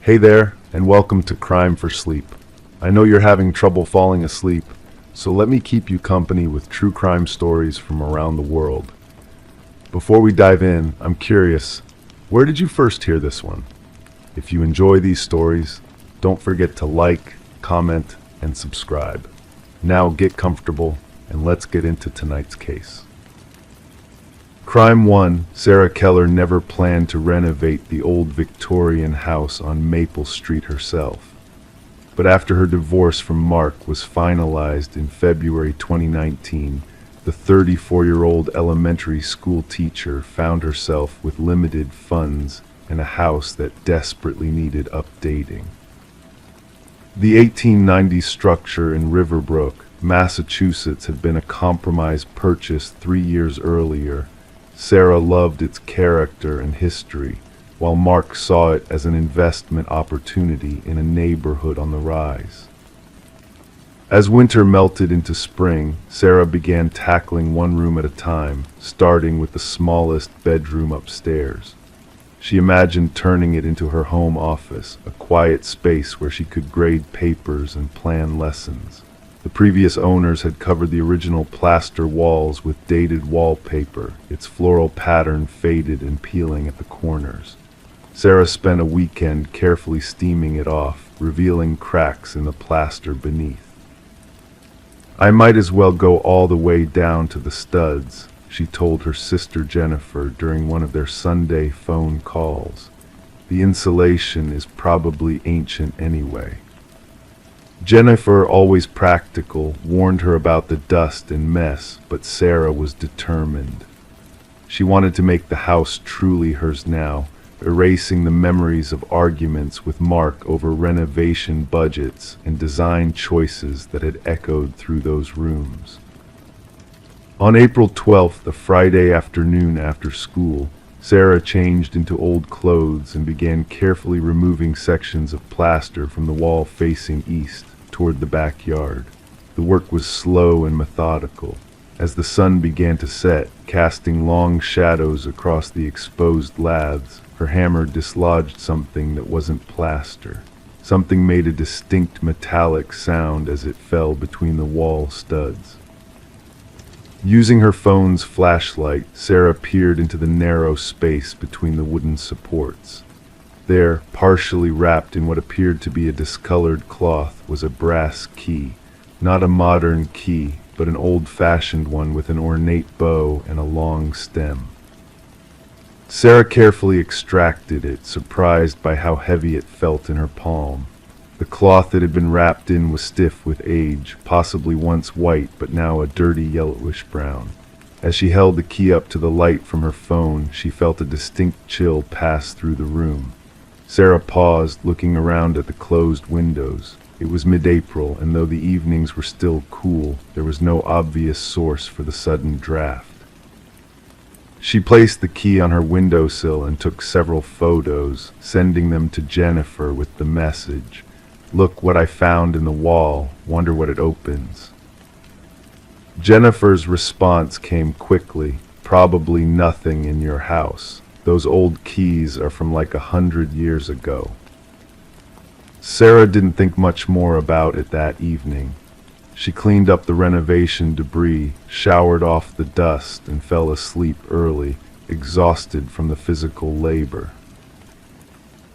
Hey there, and welcome to Crime for Sleep. I know you're having trouble falling asleep, so let me keep you company with true crime stories from around the world. Before we dive in, I'm curious, where did you first hear this one? If you enjoy these stories, don't forget to like, comment, and subscribe. Now get comfortable, and let's get into tonight's case. Crime 1. Sarah Keller never planned to renovate the old Victorian house on Maple Street herself. But after her divorce from Mark was finalized in February 2019, the 34-year-old elementary school teacher found herself with limited funds and a house that desperately needed updating. The 1890s structure in Riverbrook, Massachusetts had been a compromise purchase 3 years earlier. Sarah loved its character and history, while Mark saw it as an investment opportunity in a neighborhood on the rise. As winter melted into spring, Sarah began tackling one room at a time, starting with the smallest bedroom upstairs. She imagined turning it into her home office, a quiet space where she could grade papers and plan lessons. The previous owners had covered the original plaster walls with dated wallpaper, its floral pattern faded and peeling at the corners. Sarah spent a weekend carefully steaming it off, revealing cracks in the plaster beneath. "I might as well go all the way down to the studs," she told her sister Jennifer during one of their Sunday phone calls. "The insulation is probably ancient anyway." Jennifer, always practical, warned her about the dust and mess, but Sarah was determined. She wanted to make the house truly hers now, erasing the memories of arguments with Mark over renovation budgets and design choices that had echoed through those rooms. On April 12th, a Friday afternoon after school, Sarah changed into old clothes and began carefully removing sections of plaster from the wall facing east toward the backyard. The work was slow and methodical. As the sun began to set, casting long shadows across the exposed laths, her hammer dislodged something that wasn't plaster. Something made a distinct metallic sound as it fell between the wall studs. Using her phone's flashlight, Sarah peered into the narrow space between the wooden supports. There, partially wrapped in what appeared to be a discolored cloth, was a brass key. Not a modern key, but an old-fashioned one with an ornate bow and a long stem. Sarah carefully extracted it, surprised by how heavy it felt in her palm. The cloth it had been wrapped in was stiff with age, possibly once white but now a dirty yellowish brown. As she held the key up to the light from her phone, she felt a distinct chill pass through the room. Sarah paused, looking around at the closed windows. It was mid-April, and though the evenings were still cool, there was no obvious source for the sudden draft. She placed the key on her windowsill and took several photos, sending them to Jennifer with the message, "Look what I found in the wall, wonder what it opens." Jennifer's response came quickly, "Probably nothing in your house. Those old keys are from like 100 years ago." Sarah didn't think much more about it that evening. She cleaned up the renovation debris, showered off the dust, and fell asleep early, exhausted from the physical labor.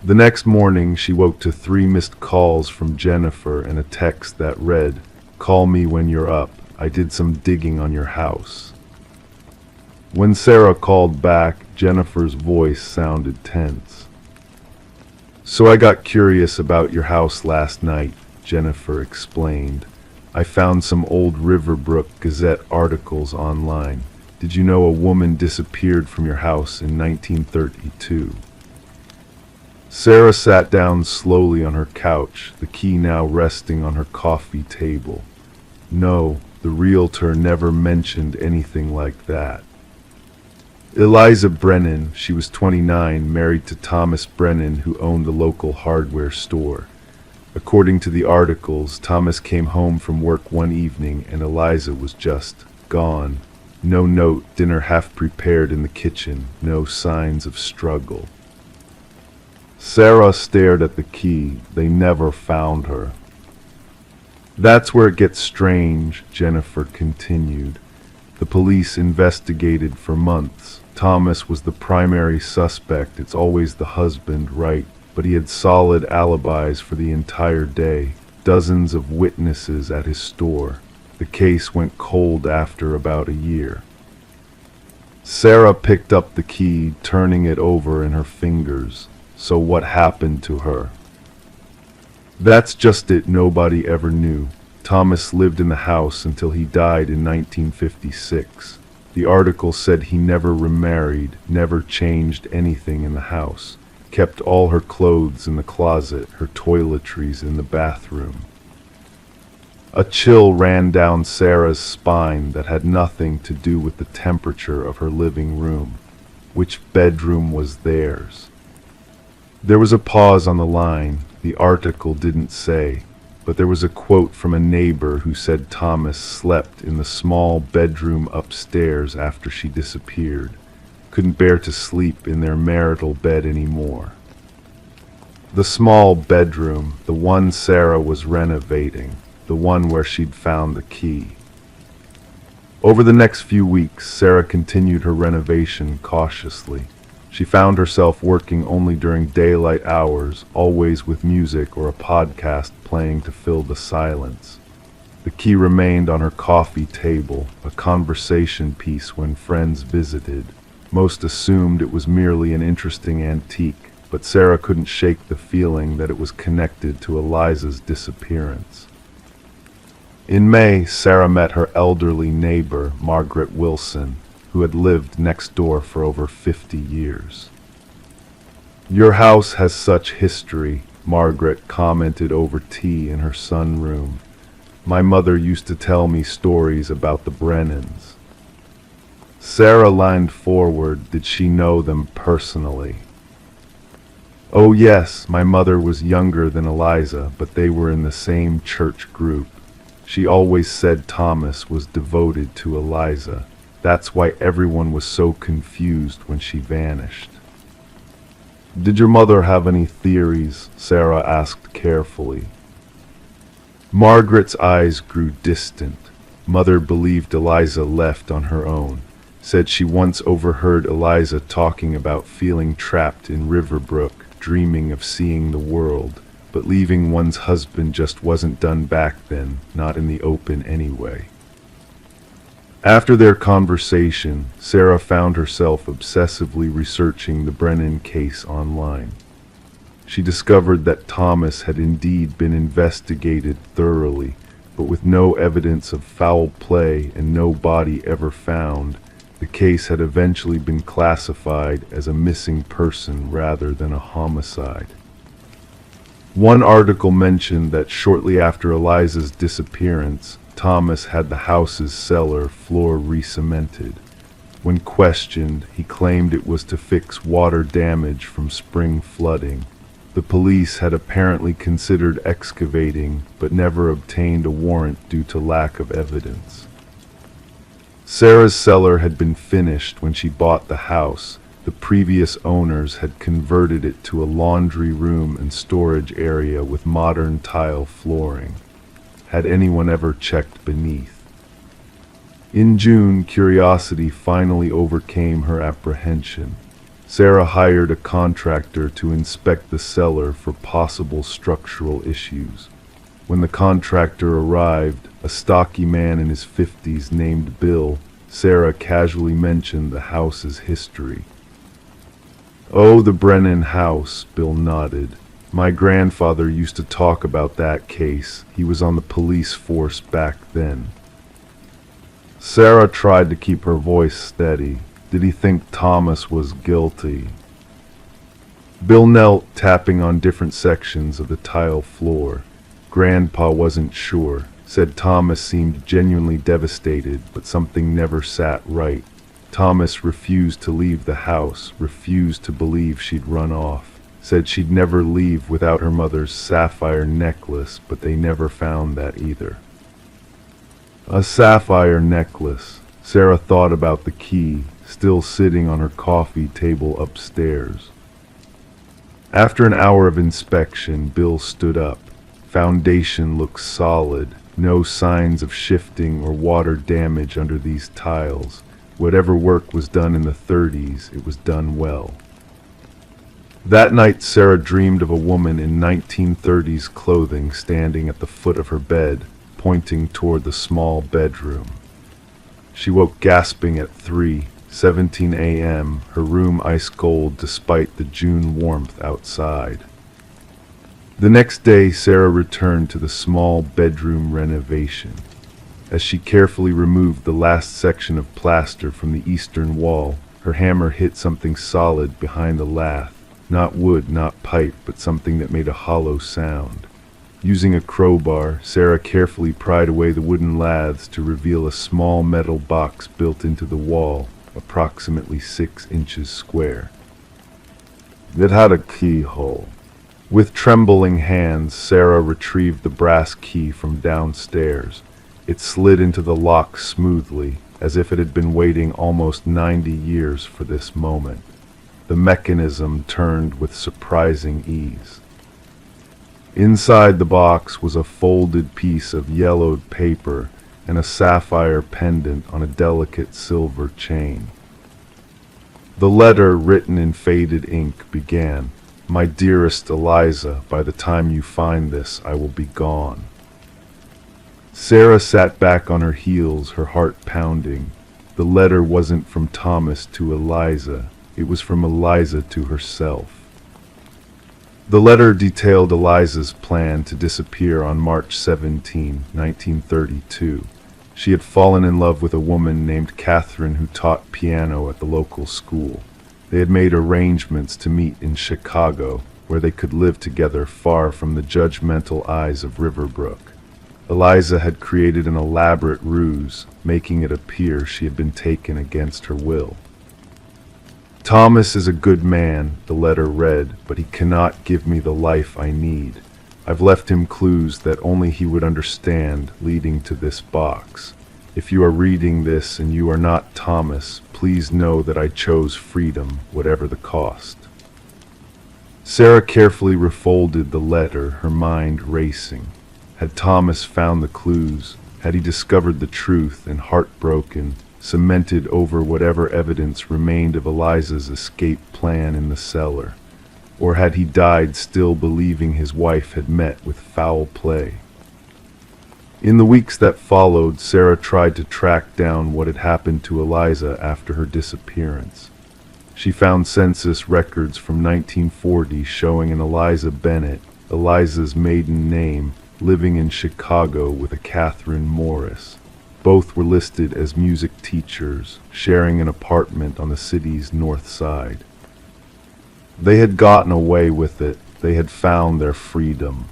The next morning, she woke to 3 missed calls from Jennifer and a text that read, "Call me when you're up. I did some digging on your house." When Sarah called back, Jennifer's voice sounded tense. "So I got curious about your house last night," Jennifer explained. "I found some old Riverbrook Gazette articles online. Did you know a woman disappeared from your house in 1932? Sarah sat down slowly on her couch, the key now resting on her coffee table. No, the realtor never mentioned anything like that. Eliza Brennan, she was 29, married to Thomas Brennan, who owned the local hardware store. According to the articles, Thomas came home from work one evening and Eliza was just gone. No note, dinner half prepared in the kitchen, no signs of struggle. Sarah stared at the key. They never found her. That's where it gets strange, Jennifer continued. The police investigated for months. Thomas was the primary suspect. It's always the husband, right? But he had solid alibis for the entire day. Dozens of witnesses at his store. The case went cold after about a year. Sarah picked up the key, turning it over in her fingers. So what happened to her? That's just it, nobody ever knew. Thomas lived in the house until he died in 1956. The article said he never remarried, never changed anything in the house, kept all her clothes in the closet, her toiletries in the bathroom. A chill ran down Sarah's spine that had nothing to do with the temperature of her living room. Which bedroom was theirs? There was a pause on the line. The article didn't say, but there was a quote from a neighbor who said Thomas slept in the small bedroom upstairs after she disappeared. Couldn't bear to sleep in their marital bed anymore. The small bedroom, the one Sarah was renovating, the one where she'd found the key. Over the next few weeks, Sarah continued her renovation cautiously. She found herself working only during daylight hours, always with music or a podcast playing to fill the silence. The key remained on her coffee table, a conversation piece when friends visited. Most assumed it was merely an interesting antique, but Sarah couldn't shake the feeling that it was connected to Eliza's disappearance. In May, Sarah met her elderly neighbor, Margaret Wilson, who had lived next door for over 50 years. "Your house has such history," Margaret commented over tea in her sunroom. "My mother used to tell me stories about the Brennans." Sarah leaned forward. Did she know them personally? "Oh yes, my mother was younger than Eliza, but they were in the same church group. She always said Thomas was devoted to Eliza. That's why everyone was so confused when she vanished." "Did your mother have any theories?" Sarah asked carefully. Margaret's eyes grew distant. Mother believed Eliza left on her own. Said she once overheard Eliza talking about feeling trapped in Riverbrook, dreaming of seeing the world. But leaving one's husband just wasn't done back then, not in the open anyway. After their conversation, Sarah found herself obsessively researching the Brennan case online. She discovered that Thomas had indeed been investigated thoroughly, but with no evidence of foul play and no body ever found, the case had eventually been classified as a missing person rather than a homicide. One article mentioned that shortly after Eliza's disappearance, Thomas had the house's cellar floor re-cemented. When questioned, he claimed it was to fix water damage from spring flooding. The police had apparently considered excavating, but never obtained a warrant due to lack of evidence. Sarah's cellar had been finished when she bought the house. The previous owners had converted it to a laundry room and storage area with modern tile flooring. Had anyone ever checked beneath? In June, curiosity finally overcame her apprehension. Sarah hired a contractor to inspect the cellar for possible structural issues. When the contractor arrived, a stocky man in his 50s named Bill, Sarah casually mentioned the house's history. "Oh, the Brennan house," Bill nodded. "My grandfather used to talk about that case. He was on the police force back then." Sarah tried to keep her voice steady. Did he think Thomas was guilty? Bill knelt, tapping on different sections of the tile floor. Grandpa wasn't sure. Said Thomas seemed genuinely devastated, but something never sat right. Thomas refused to leave the house, refused to believe she'd run off. Said she'd never leave without her mother's sapphire necklace, but they never found that either. A sapphire necklace. Sarah thought about the key, still sitting on her coffee table upstairs. After an hour of inspection, Bill stood up. Foundation looks solid. No signs of shifting or water damage under these tiles. Whatever work was done in the 30s, it was done well. That night, Sarah dreamed of a woman in 1930s clothing standing at the foot of her bed, pointing toward the small bedroom. She woke gasping at 3:17 a.m., her room ice cold despite the June warmth outside. The next day, Sarah returned to the small bedroom renovation. As she carefully removed the last section of plaster from the eastern wall, her hammer hit something solid behind the lath. Not wood, not pipe, but something that made a hollow sound. Using a crowbar, Sarah carefully pried away the wooden laths to reveal a small metal box built into the wall, approximately 6 inches square. It had a keyhole. With trembling hands, Sarah retrieved the brass key from downstairs. It slid into the lock smoothly, as if it had been waiting almost 90 years for this moment. The mechanism turned with surprising ease. Inside the box was a folded piece of yellowed paper and a sapphire pendant on a delicate silver chain. The letter, written in faded ink, began, "My dearest Eliza, by the time you find this, I will be gone." Sarah sat back on her heels, her heart pounding. The letter wasn't from Thomas to Eliza. It was from Eliza to herself. The letter detailed Eliza's plan to disappear on March 17, 1932. She had fallen in love with a woman named Catherine who taught piano at the local school. They had made arrangements to meet in Chicago, where they could live together far from the judgmental eyes of Riverbrook. Eliza had created an elaborate ruse, making it appear she had been taken against her will. "Thomas is a good man," the letter read, "but he cannot give me the life I need. I've left him clues that only he would understand, leading to this box. If you are reading this and you are not Thomas, please know that I chose freedom, whatever the cost." Sarah carefully refolded the letter, her mind racing. Had Thomas found the clues? Had he discovered the truth and, heartbroken, cemented over whatever evidence remained of Eliza's escape plan in the cellar? Or had he died still believing his wife had met with foul play? In the weeks that followed, Sarah tried to track down what had happened to Eliza after her disappearance. She found census records from 1940 showing an Eliza Bennett, Eliza's maiden name, living in Chicago with a Catherine Morris. Both were listed as music teachers, sharing an apartment on the city's north side. They had gotten away with it. They had found their freedom.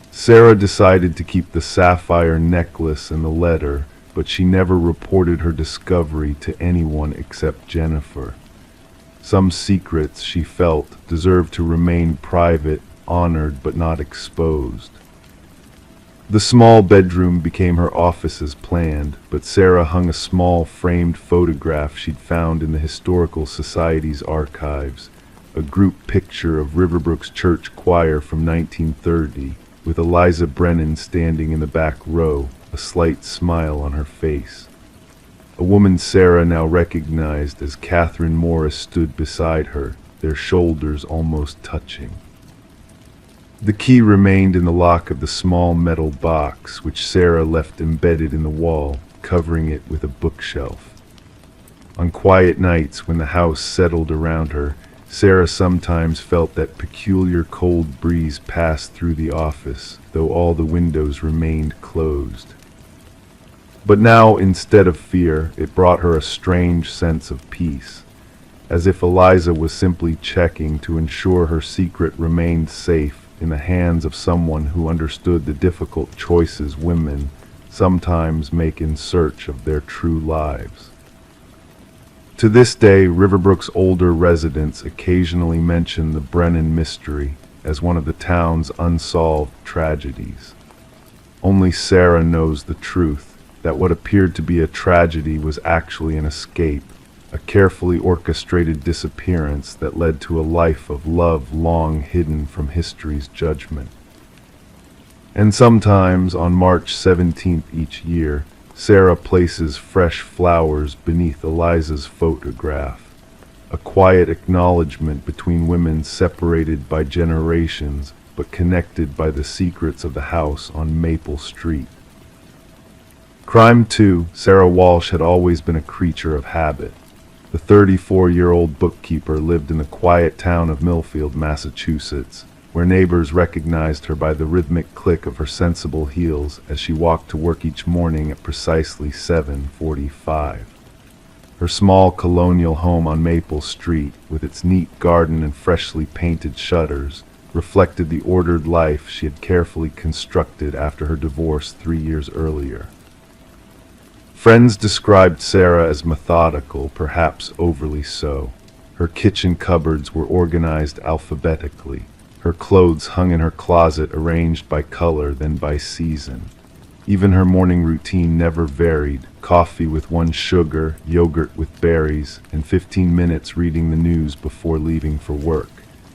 Sarah decided to keep the sapphire necklace and the letter, but she never reported her discovery to anyone except Jennifer. Some secrets, she felt, deserved to remain private, honored but not exposed. The small bedroom became her office as planned, but Sarah hung a small framed photograph she'd found in the Historical Society's archives, a group picture of Riverbrook's church choir from 1930, with Eliza Brennan standing in the back row, a slight smile on her face. A woman Sarah now recognized as Catherine Morris stood beside her, their shoulders almost touching. The key remained in the lock of the small metal box, which Sarah left embedded in the wall, covering it with a bookshelf. On quiet nights when the house settled around her, Sarah sometimes felt that peculiar cold breeze pass through the office, though all the windows remained closed. But now, instead of fear, it brought her a strange sense of peace, as if Eliza was simply checking to ensure her secret remained safe in the hands of someone who understood the difficult choices women sometimes make in search of their true lives. To this day, Riverbrook's older residents occasionally mention the Brennan mystery as one of the town's unsolved tragedies. Only Sarah knows the truth, that what appeared to be a tragedy was actually an escape, a carefully orchestrated disappearance that led to a life of love long hidden from history's judgment. And sometimes, on March 17th each year, Sarah places fresh flowers beneath Eliza's photograph, a quiet acknowledgement between women separated by generations but connected by the secrets of the house on Maple Street. Crime 2, Sarah Walsh had always been a creature of habit. The 34-year-old bookkeeper lived in the quiet town of Millfield, Massachusetts, where neighbors recognized her by the rhythmic click of her sensible heels as she walked to work each morning at precisely 7:45. Her small colonial home on Maple Street, with its neat garden and freshly painted shutters, reflected the ordered life she had carefully constructed after her divorce 3 years earlier. Friends described Sarah as methodical, perhaps overly so. Her kitchen cupboards were organized alphabetically, her clothes hung in her closet arranged by color then by season. Even her morning routine never varied: coffee with 1 sugar, yogurt with berries, and 15 minutes reading the news before leaving for work.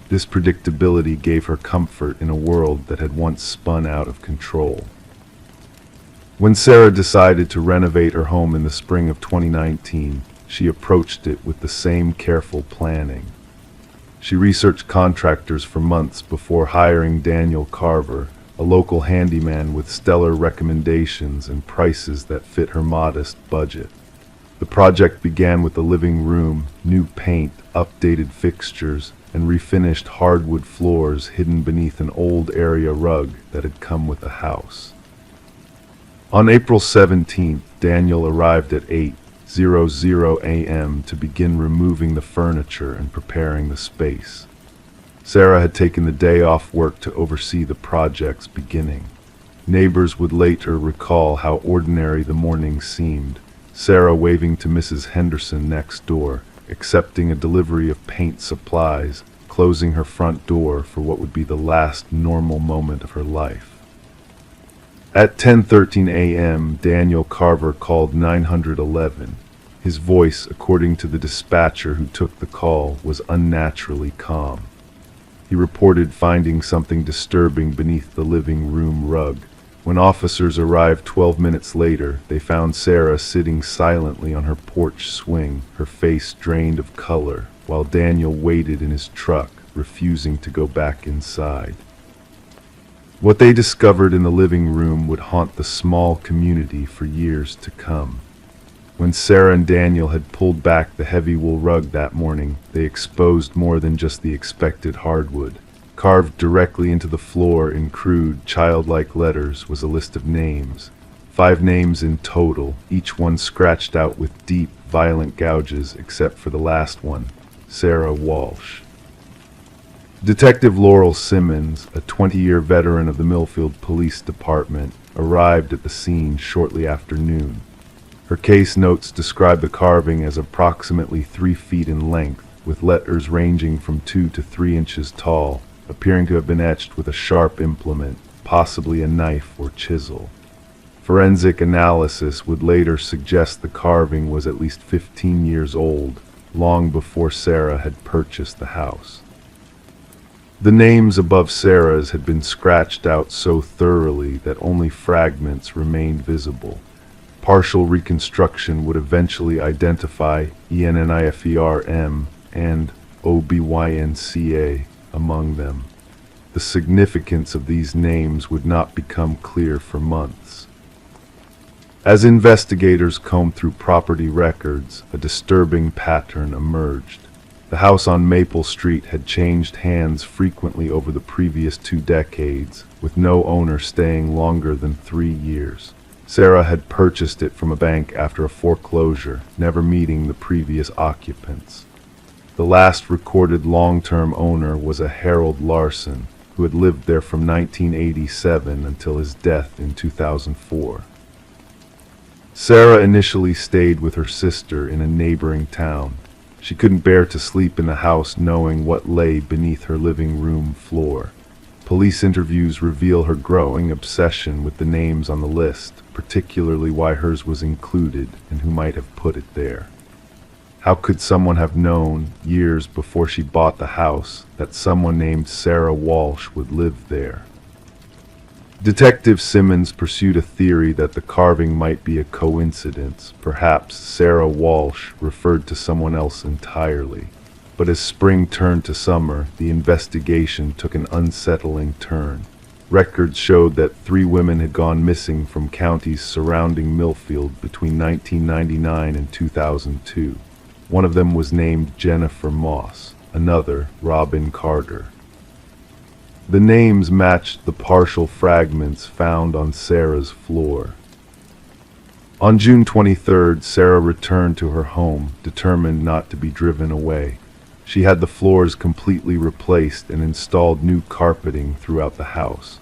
This predictability gave her comfort in a world that had once spun out of control. When Sarah decided to renovate her home in the spring of 2019, she approached it with the same careful planning. She researched contractors for months before hiring Daniel Carver, a local handyman with stellar recommendations and prices that fit her modest budget. The project began with the living room, new paint, updated fixtures, and refinished hardwood floors hidden beneath an old area rug that had come with the house. On April 17th, Daniel arrived at 8:00 a.m. to begin removing the furniture and preparing the space. Sarah had taken the day off work to oversee the project's beginning. Neighbors would later recall how ordinary the morning seemed: Sarah waving to Mrs. Henderson next door, accepting a delivery of paint supplies, closing her front door for what would be the last normal moment of her life. At 10:13 a.m., Daniel Carver called 911. His voice, according to the dispatcher who took the call, was unnaturally calm. He reported finding something disturbing beneath the living room rug. When officers arrived 12 minutes later, they found Sarah sitting silently on her porch swing, her face drained of color, while Daniel waited in his truck, refusing to go back inside. What they discovered in the living room would haunt the small community for years to come. When Sarah and Daniel had pulled back the heavy wool rug that morning, they exposed more than just the expected hardwood. Carved directly into the floor in crude, childlike letters was a list of names. 5 names in total, each one scratched out with deep, violent gouges except for the last one: Sarah Walsh. Detective Laurel Simmons, a 20-year veteran of the Millfield Police Department, arrived at the scene shortly after noon. Her case notes describe the carving as approximately 3 feet in length, with letters ranging from 2 to 3 inches tall, appearing to have been etched with a sharp implement, possibly a knife or chisel. Forensic analysis would later suggest the carving was at least 15 years old, long before Sarah had purchased the house. The names above Sarah's had been scratched out so thoroughly that only fragments remained visible. Partial reconstruction would eventually identify ENNIFERM and OBYNCA among them. The significance of these names would not become clear for months. As investigators combed through property records, a disturbing pattern emerged. The house on Maple Street had changed hands frequently over the previous 2 decades, with no owner staying longer than 3 years. Sarah had purchased it from a bank after a foreclosure, never meeting the previous occupants. The last recorded long-term owner was a Harold Larson, who had lived there from 1987 until his death in 2004. Sarah initially stayed with her sister in a neighboring town. She couldn't bear to sleep in the house knowing what lay beneath her living room floor. Police interviews reveal her growing obsession with the names on the list, particularly why hers was included and who might have put it there. How could someone have known, years before she bought the house, that someone named Sarah Walsh would live there? Detective Simmons pursued a theory that the carving might be a coincidence. Perhaps Sarah Walsh referred to someone else entirely. But as spring turned to summer, the investigation took an unsettling turn. Records showed that 3 women had gone missing from counties surrounding Millfield between 1999 and 2002. One of them was named Jennifer Moss, another Robin Carter. The names matched the partial fragments found on Sarah's floor. On June 23rd, Sarah returned to her home, determined not to be driven away. She had the floors completely replaced and installed new carpeting throughout the house.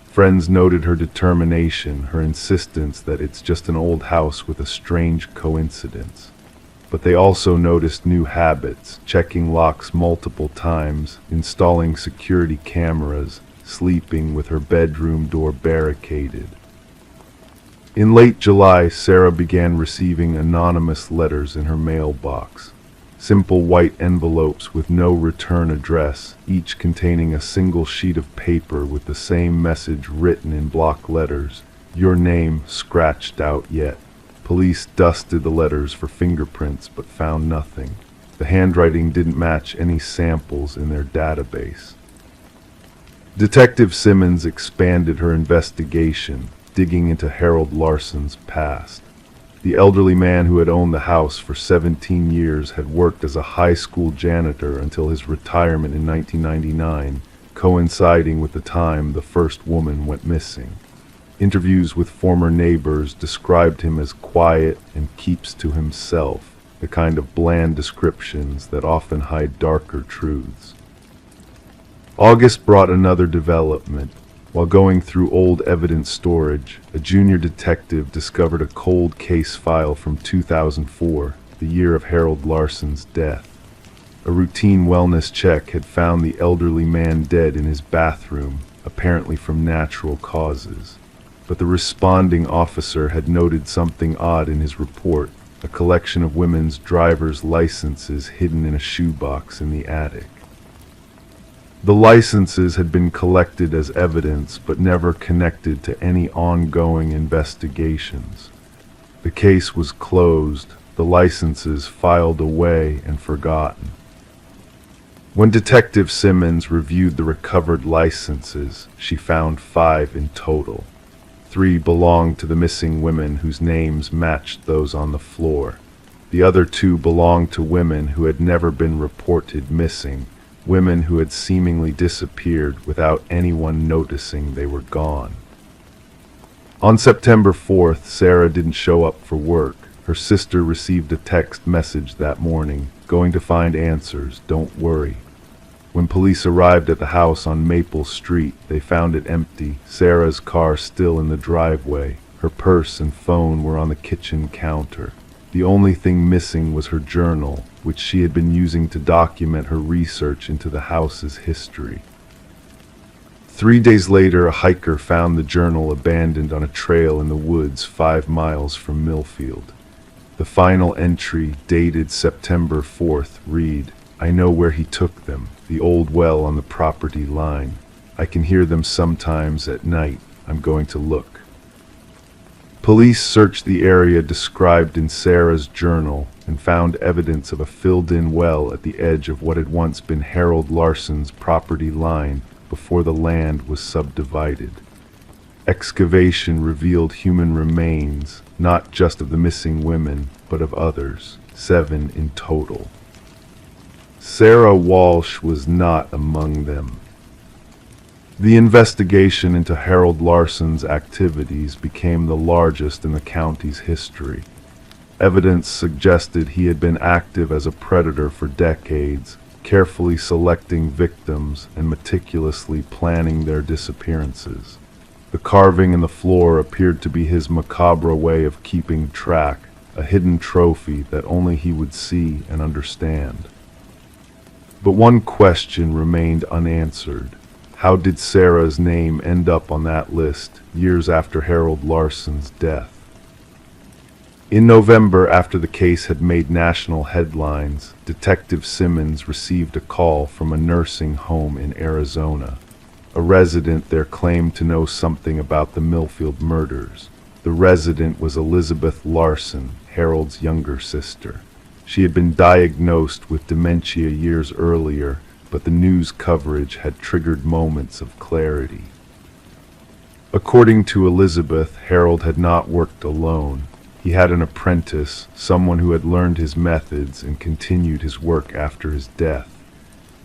Friends noted her determination, her insistence that it's just an old house with a strange coincidence. But they also noticed new habits, checking locks multiple times, installing security cameras, sleeping with her bedroom door barricaded. In late July, Sarah began receiving anonymous letters in her mailbox. Simple white envelopes with no return address, each containing a single sheet of paper with the same message written in block letters, "Your name scratched out yet." Police dusted the letters for fingerprints but found nothing. The handwriting didn't match any samples in their database. Detective Simmons expanded her investigation, digging into Harold Larson's past. The elderly man who had owned the house for 17 years had worked as a high school janitor until his retirement in 1999, coinciding with the time the first woman went missing. Interviews with former neighbors described him as quiet and keeps to himself, the kind of bland descriptions that often hide darker truths. August brought another development. While going through old evidence storage, a junior detective discovered a cold case file from 2004, the year of Harold Larson's death. A routine wellness check had found the elderly man dead in his bathroom, apparently from natural causes. But the responding officer had noted something odd in his report, a collection of women's driver's licenses hidden in a shoebox in the attic. The licenses had been collected as evidence but never connected to any ongoing investigations. The case was closed, the licenses filed away and forgotten. When Detective Simmons reviewed the recovered licenses, she found 5 in total. 3 belonged to the missing women whose names matched those on the floor. The other 2 belonged to women who had never been reported missing, women who had seemingly disappeared without anyone noticing they were gone. On September 4th, Sarah didn't show up for work. Her sister received a text message that morning, "Going to find answers, don't worry." When police arrived at the house on Maple Street, they found it empty, Sarah's car still in the driveway. Her purse and phone were on the kitchen counter. The only thing missing was her journal, which she had been using to document her research into the house's history. 3 days later, a hiker found the journal abandoned on a trail in the woods 5 miles from Millfield. The final entry, dated September 4th, read, "I know where he took them, the old well on the property line. I can hear them sometimes at night. I'm going to look." Police searched the area described in Sarah's journal and found evidence of a filled-in well at the edge of what had once been Harold Larson's property line before the land was subdivided. Excavation revealed human remains, not just of the missing women, but of others, 7 in total. Sarah Walsh was not among them. The investigation into Harold Larson's activities became the largest in the county's history. Evidence suggested he had been active as a predator for decades, carefully selecting victims and meticulously planning their disappearances. The carving in the floor appeared to be his macabre way of keeping track, a hidden trophy that only he would see and understand. But one question remained unanswered. How did Sarah's name end up on that list years after Harold Larson's death? In November, after the case had made national headlines, Detective Simmons received a call from a nursing home in Arizona. A resident there claimed to know something about the Millfield murders. The resident was Elizabeth Larson, Harold's younger sister. She had been diagnosed with dementia years earlier, but the news coverage had triggered moments of clarity. According to Elizabeth, Harold had not worked alone. He had an apprentice, someone who had learned his methods and continued his work after his death.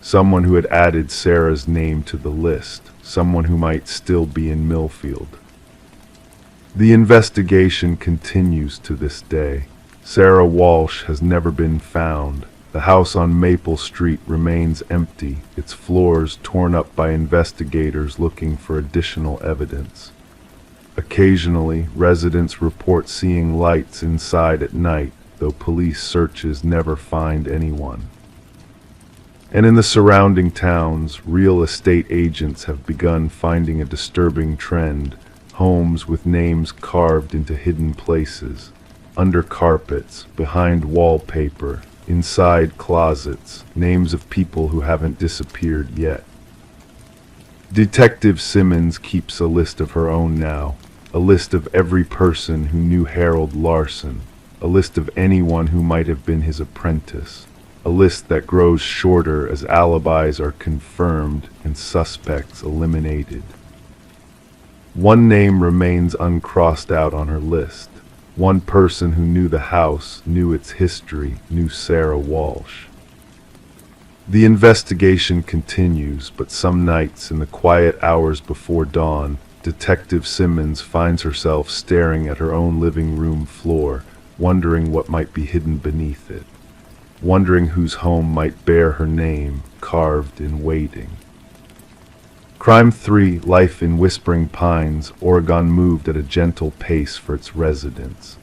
Someone who had added Sarah's name to the list, someone who might still be in Millfield. The investigation continues to this day. Sarah Walsh has never been found. The house on Maple Street remains empty, its floors torn up by investigators looking for additional evidence. Occasionally, residents report seeing lights inside at night, though police searches never find anyone. And in the surrounding towns, real estate agents have begun finding a disturbing trend: homes with names carved into hidden places, under carpets, behind wallpaper, inside closets, names of people who haven't disappeared yet. Detective Simmons keeps a list of her own now, a list of every person who knew Harold Larson, a list of anyone who might have been his apprentice, a list that grows shorter as alibis are confirmed and suspects eliminated. One name remains uncrossed out on her list. One person who knew the house, knew its history, knew Sarah Walsh. The investigation continues, but some nights in the quiet hours before dawn, Detective Simmons finds herself staring at her own living room floor, wondering what might be hidden beneath it, wondering whose home might bear her name, carved in waiting. Crime 3, Life in Whispering Pines, Oregon moved at a gentle pace for its residents.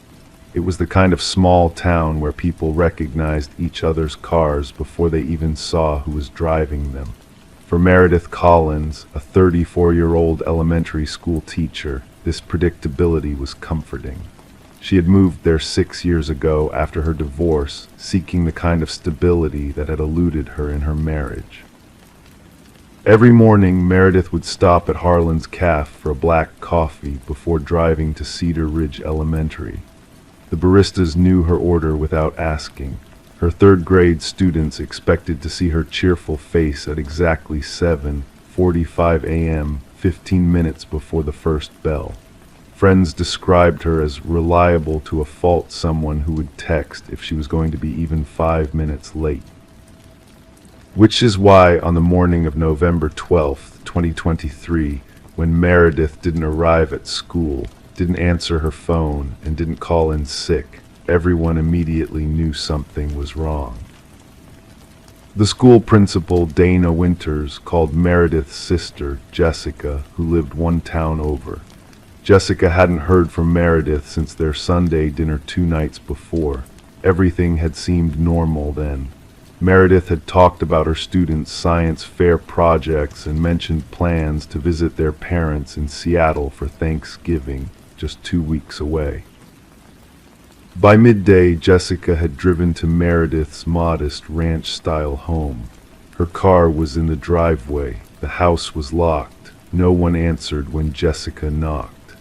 It was the kind of small town where people recognized each other's cars before they even saw who was driving them. For Meredith Collins, a 34-year-old elementary school teacher, this predictability was comforting. She had moved there 6 years ago after her divorce, seeking the kind of stability that had eluded her in her marriage. Every morning, Meredith would stop at Harlan's Cafe for a black coffee before driving to Cedar Ridge Elementary. The baristas knew her order without asking. Her third-grade students expected to see her cheerful face at exactly 7:45 a.m., 15 minutes before the first bell. Friends described her as reliable to a fault, someone who would text if she was going to be even 5 minutes late. Which is why, on the morning of November 12, 2023, when Meredith didn't arrive at school, didn't answer her phone, and didn't call in sick, everyone immediately knew something was wrong. The school principal, Dana Winters, called Meredith's sister, Jessica, who lived one town over. Jessica hadn't heard from Meredith since their Sunday dinner 2 nights before. Everything had seemed normal then. Meredith had talked about her students' science fair projects and mentioned plans to visit their parents in Seattle for Thanksgiving, just 2 weeks away. By midday, Jessica had driven to Meredith's modest ranch-style home. Her car was in the driveway. The house was locked. No one answered when Jessica knocked.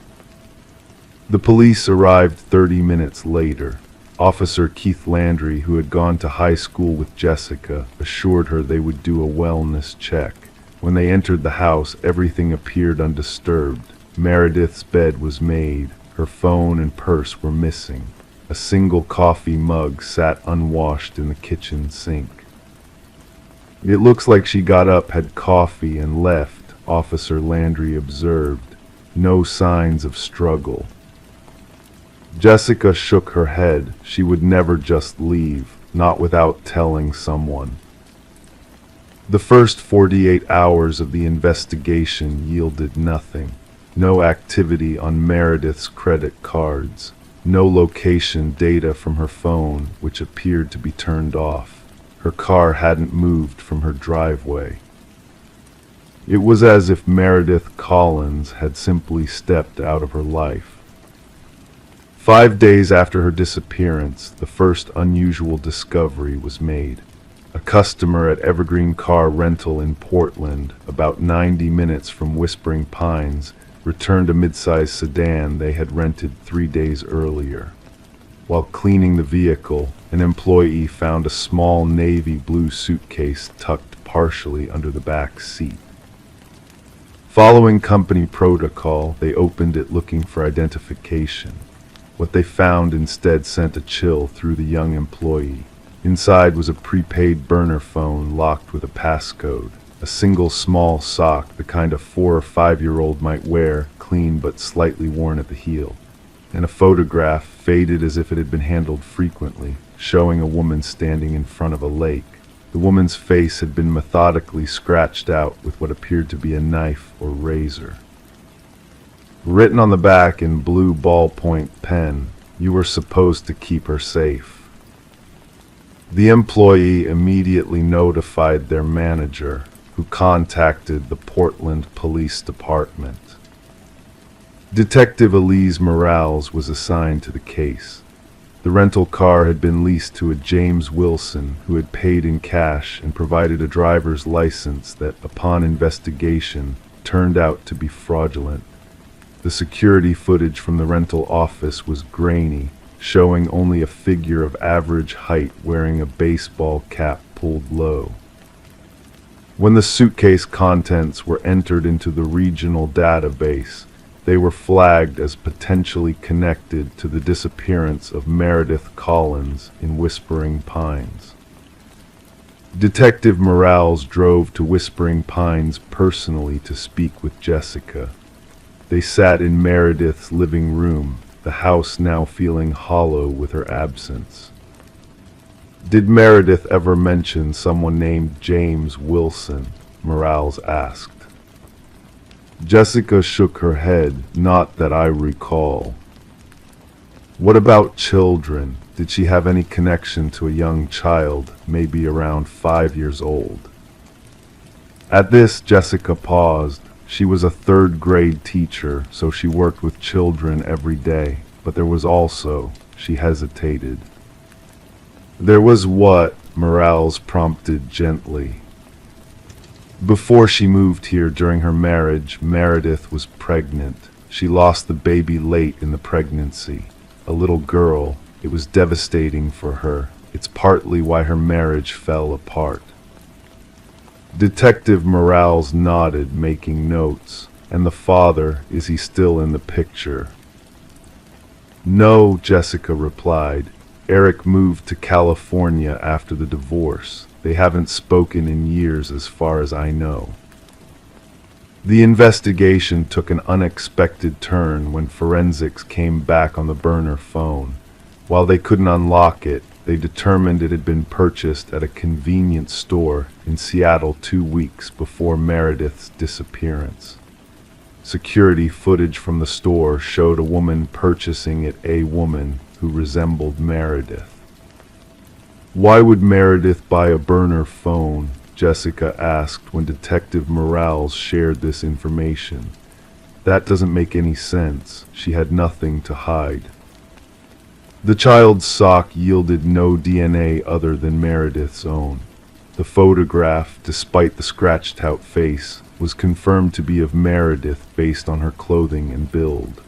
The police arrived 30 minutes later. Officer Keith Landry, who had gone to high school with Jessica, assured her they would do a wellness check. When they entered the house, everything appeared undisturbed. Meredith's bed was made. Her phone and purse were missing. A single coffee mug sat unwashed in the kitchen sink. "It looks like she got up, had coffee, and left," Officer Landry observed. "No signs of struggle." Jessica shook her head. She would never just leave, not without telling someone. The first 48 hours of the investigation yielded nothing. No activity on Meredith's credit cards. No location data from her phone, which appeared to be turned off. Her car hadn't moved from her driveway. It was as if Meredith Collins had simply stepped out of her life. 5 days after her disappearance, the first unusual discovery was made. A customer at Evergreen Car Rental in Portland, about 90 minutes from Whispering Pines, returned a mid-sized sedan they had rented 3 days earlier. While cleaning the vehicle, an employee found a small navy blue suitcase tucked partially under the back seat. Following company protocol, they opened it looking for identification. What they found instead sent a chill through the young employee. Inside was a prepaid burner phone locked with a passcode, a single small sock, the kind a 4 or 5-year-old might wear, clean but slightly worn at the heel, and a photograph, faded as if it had been handled frequently, showing a woman standing in front of a lake. The woman's face had been methodically scratched out with what appeared to be a knife or razor. Written on the back in blue ballpoint pen, "You were supposed to keep her safe." The employee immediately notified their manager, who contacted the Portland Police Department. Detective Elise Morales was assigned to the case. The rental car had been leased to a James Wilson, who had paid in cash and provided a driver's license that, upon investigation, turned out to be fraudulent. The security footage from the rental office was grainy, showing only a figure of average height wearing a baseball cap pulled low. When the suitcase contents were entered into the regional database, they were flagged as potentially connected to the disappearance of Meredith Collins in Whispering Pines. Detective Morales drove to Whispering Pines personally to speak with Jessica. They sat in Meredith's living room, the house now feeling hollow with her absence. "Did Meredith ever mention someone named James Wilson?" Morales asked. Jessica shook her head. "Not that I recall." "What about children? Did she have any connection to a young child, maybe around 5 years old?" At this, Jessica paused. She was a third-grade teacher, so she worked with children every day, but there was also, she hesitated. "There was what?" Morales prompted gently. "Before she moved here during her marriage, Meredith was pregnant. She lost the baby late in the pregnancy. A little girl. It was devastating for her. It's partly why her marriage fell apart." Detective Morales nodded, making notes. "And the father, is he still in the picture?" "No," Jessica replied. "Eric moved to California after the divorce. They haven't spoken in years as far as I know." The investigation took an unexpected turn when forensics came back on the burner phone. While they couldn't unlock it, they determined it had been purchased at a convenience store in Seattle 2 weeks before Meredith's disappearance. Security footage from the store showed a woman purchasing it, a woman who resembled Meredith. "Why would Meredith buy a burner phone?" Jessica asked when Detective Morales shared this information. "That doesn't make any sense. She had nothing to hide." The child's sock yielded no DNA other than Meredith's own. The photograph, despite the scratched-out face, was confirmed to be of Meredith based on her clothing and build.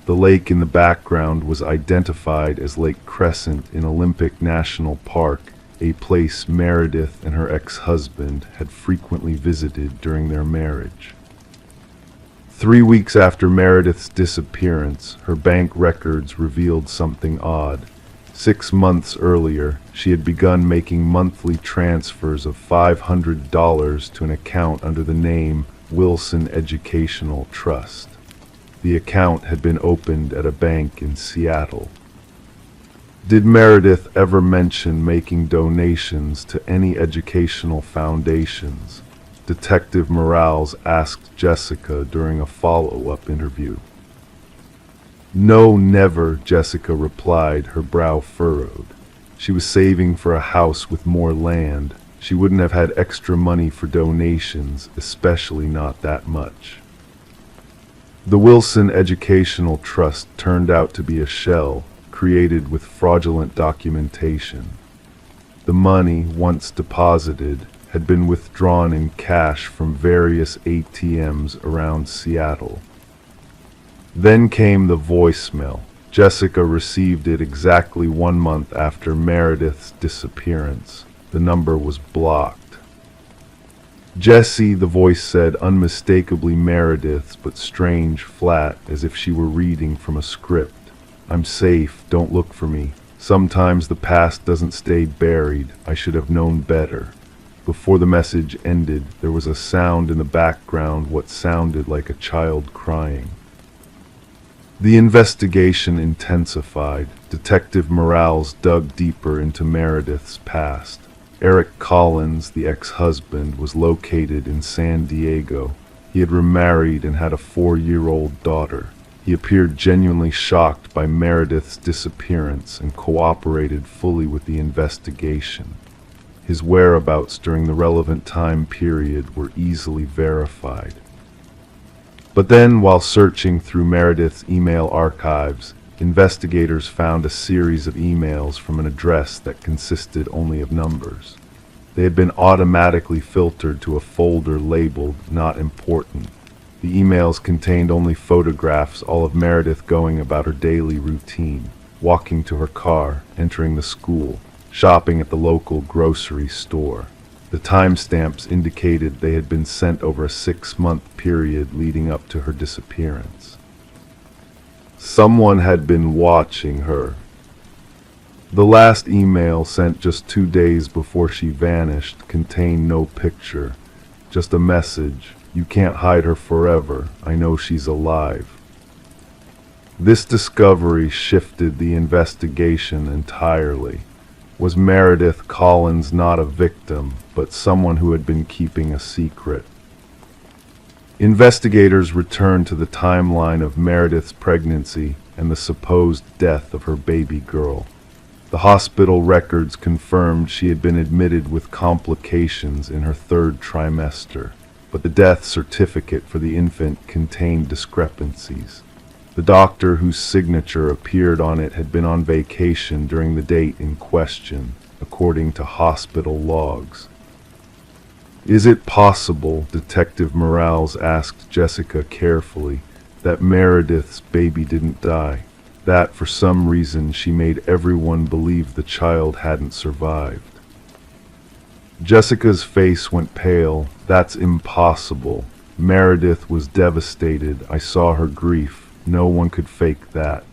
The lake in the background was identified as Lake Crescent in Olympic National Park, a place Meredith and her ex-husband had frequently visited during their marriage. 3 weeks after Meredith's disappearance, her bank records revealed something odd. 6 months earlier, she had begun making monthly transfers of $500 to an account under the name Wilson Educational Trust. The account had been opened at a bank in Seattle. Did Meredith ever mention making donations to any educational foundations? Detective Morales asked Jessica during a follow-up interview. "No, never," Jessica replied, her brow furrowed. She was saving for a house with more land. She wouldn't have had extra money for donations, especially not that much. The Wilson Educational Trust turned out to be a shell created with fraudulent documentation. The money, once deposited, had been withdrawn in cash from various ATMs around Seattle. Then came the voicemail. Jessica received it exactly 1 month after Meredith's disappearance. The number was blocked. Jessie, the voice said, unmistakably Meredith's, but strange, flat, as if she were reading from a script. I'm safe, don't look for me. Sometimes the past doesn't stay buried. I should have known better. Before the message ended, there was a sound in the background, what sounded like a child crying. The investigation intensified. Detective Morales dug deeper into Meredith's past. Eric Collins, the ex-husband, was located in San Diego. He had remarried and had a 4-year-old daughter. He appeared genuinely shocked by Meredith's disappearance and cooperated fully with the investigation. His whereabouts during the relevant time period were easily verified. But then, while searching through Meredith's email archives, investigators found a series of emails from an address that consisted only of numbers. They had been automatically filtered to a folder labeled "Not Important." The emails contained only photographs, all of Meredith going about her daily routine, walking to her car, entering the school, shopping at the local grocery store. The timestamps indicated they had been sent over a 6-month period leading up to her disappearance. Someone had been watching her. The last email, sent just 2 days before she vanished, contained no picture, just a message. You can't hide her forever. I know she's alive. This discovery shifted the investigation entirely. Was Meredith Collins not a victim, but someone who had been keeping a secret? Investigators returned to the timeline of Meredith's pregnancy and the supposed death of her baby girl. The hospital records confirmed she had been admitted with complications in her 3rd trimester, but the death certificate for the infant contained discrepancies. The doctor whose signature appeared on it had been on vacation during the date in question, according to hospital logs. Is it possible, Detective Morales asked Jessica carefully, that Meredith's baby didn't die? That, for some reason, she made everyone believe the child hadn't survived. Jessica's face went pale. That's impossible. Meredith was devastated. I saw her grief. No one could fake that.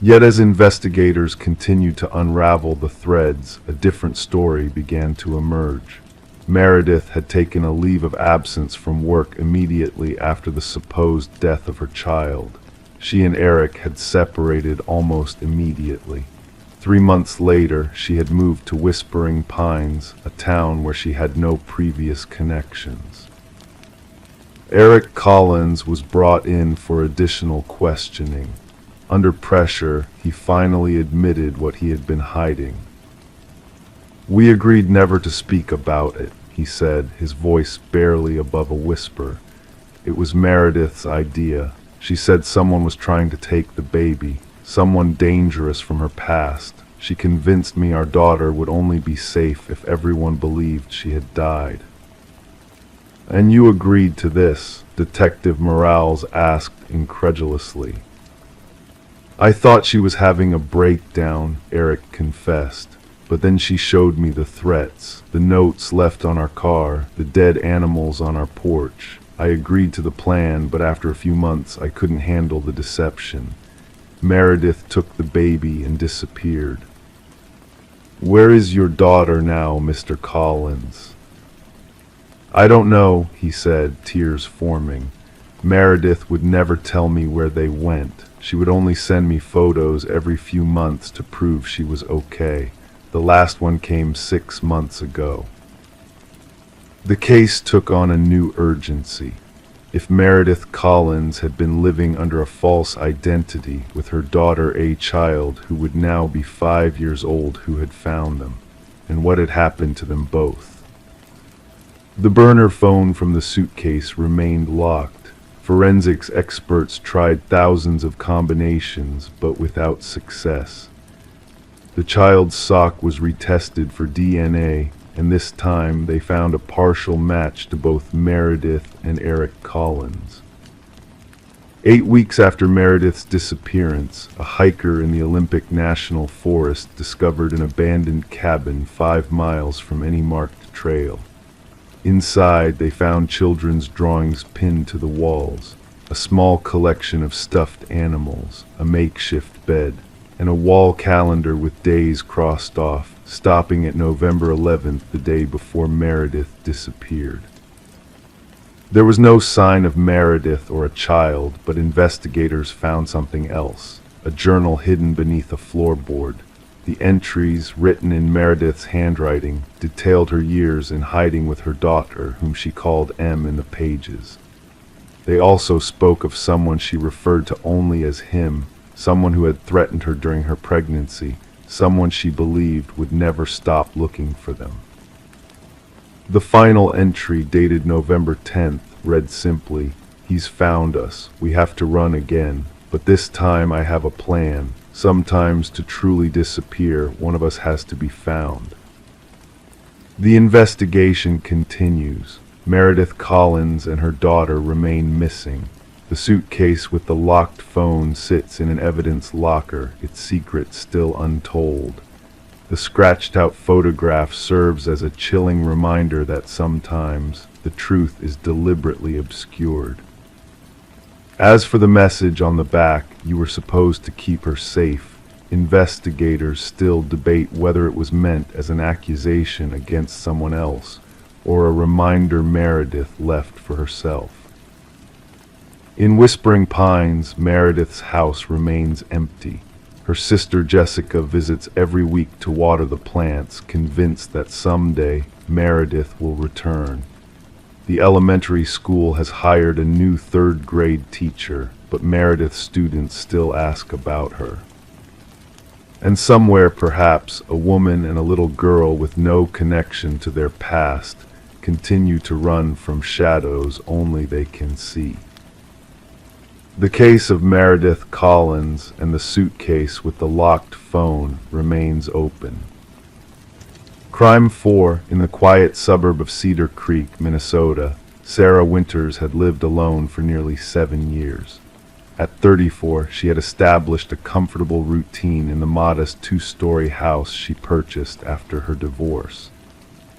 Yet as investigators continued to unravel the threads, a different story began to emerge. Meredith had taken a leave of absence from work immediately after the supposed death of her child. She and Eric had separated almost immediately. 3 months later, she had moved to Whispering Pines, a town where she had no previous connections. Eric Collins was brought in for additional questioning. Under pressure, he finally admitted what he had been hiding. We agreed never to speak about it, he said, his voice barely above a whisper. It was Meredith's idea. She said someone was trying to take the baby, someone dangerous from her past. She convinced me our daughter would only be safe if everyone believed she had died. And you agreed to this? Detective Morales asked incredulously. I thought she was having a breakdown, Eric confessed, but then she showed me the threats, the notes left on our car, the dead animals on our porch. I agreed to the plan, but after a few months I couldn't handle the deception. Meredith took the baby and disappeared. Where is your daughter now, Mr. Collins? I don't know, he said, tears forming. Meredith would never tell me where they went. She would only send me photos every few months to prove she was okay. The last one came 6 months ago. The case took on a new urgency. If Meredith Collins had been living under a false identity with her daughter, a child who would now be 5 years old, who had found them, and what had happened to them both? The burner phone from the suitcase remained locked. Forensics experts tried thousands of combinations, but without success. The child's sock was retested for DNA, and this time they found a partial match to both Meredith and Eric Collins. 8 weeks after Meredith's disappearance, a hiker in the Olympic National Forest discovered an abandoned cabin 5 miles from any marked trail. Inside, they found children's drawings pinned to the walls, a small collection of stuffed animals, a makeshift bed, and a wall calendar with days crossed off, stopping at November 11th, the day before Meredith disappeared. There was no sign of Meredith or a child, but investigators found something else, a journal hidden beneath a floorboard. The entries, written in Meredith's handwriting, detailed her years in hiding with her daughter, whom she called M in the pages. They also spoke of someone she referred to only as him, someone who had threatened her during her pregnancy, someone she believed would never stop looking for them. The final entry, dated November 10th, read simply, "He's found us. We have to run again. But this time I have a plan. Sometimes to truly disappear, one of us has to be found." The investigation continues. Meredith Collins and her daughter remain missing. The suitcase with the locked phone sits in an evidence locker, its secret still untold. The scratched-out photograph serves as a chilling reminder that sometimes the truth is deliberately obscured. As for the message on the back, "You were supposed to keep her safe," investigators still debate whether it was meant as an accusation against someone else or a reminder Meredith left for herself. In Whispering Pines, Meredith's house remains empty. Her sister Jessica visits every week to water the plants, convinced that someday Meredith will return. The elementary school has hired a new third-grade teacher, but Meredith's students still ask about her. And somewhere, perhaps, a woman and a little girl with no connection to their past continue to run from shadows only they can see. The case of Meredith Collins and the suitcase with the locked phone remains open. Crime 4. In the quiet suburb of Cedar Creek, Minnesota, Sarah Winters had lived alone for nearly 7 years. At 34, she had established a comfortable routine in the modest 2-story house she purchased after her divorce.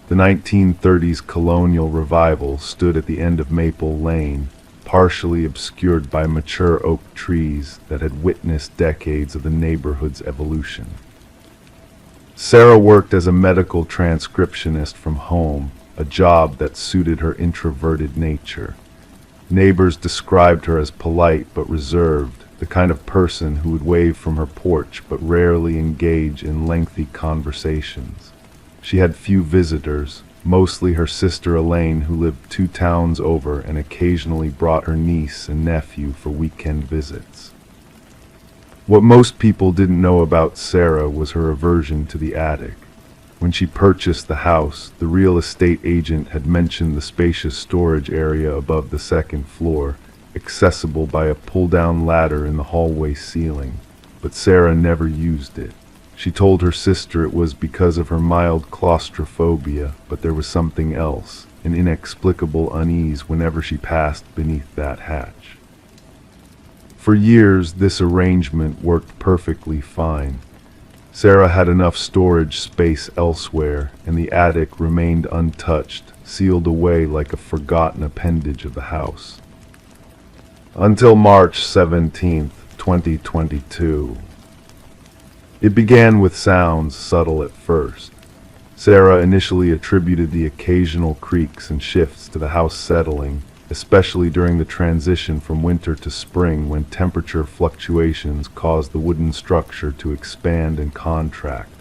The 1930s colonial revival stood at the end of Maple Lane, partially obscured by mature oak trees that had witnessed decades of the neighborhood's evolution. Sarah worked as a medical transcriptionist from home, a job that suited her introverted nature. Neighbors described her as polite but reserved, the kind of person who would wave from her porch but rarely engage in lengthy conversations. She had few visitors, mostly her sister Elaine, who lived 2 towns over and occasionally brought her niece and nephew for weekend visits. What most people didn't know about Sarah was her aversion to the attic. When she purchased the house, the real estate agent had mentioned the spacious storage area above the 2nd floor, accessible by a pull-down ladder in the hallway ceiling, but Sarah never used it. She told her sister it was because of her mild claustrophobia, but there was something else, an inexplicable unease whenever she passed beneath that hatch. For years, this arrangement worked perfectly fine. Sarah had enough storage space elsewhere, and the attic remained untouched, sealed away like a forgotten appendage of the house. Until March 17th, 2022. It began with sounds subtle at first. Sarah initially attributed the occasional creaks and shifts to the house settling, especially during the transition from winter to spring when temperature fluctuations caused the wooden structure to expand and contract.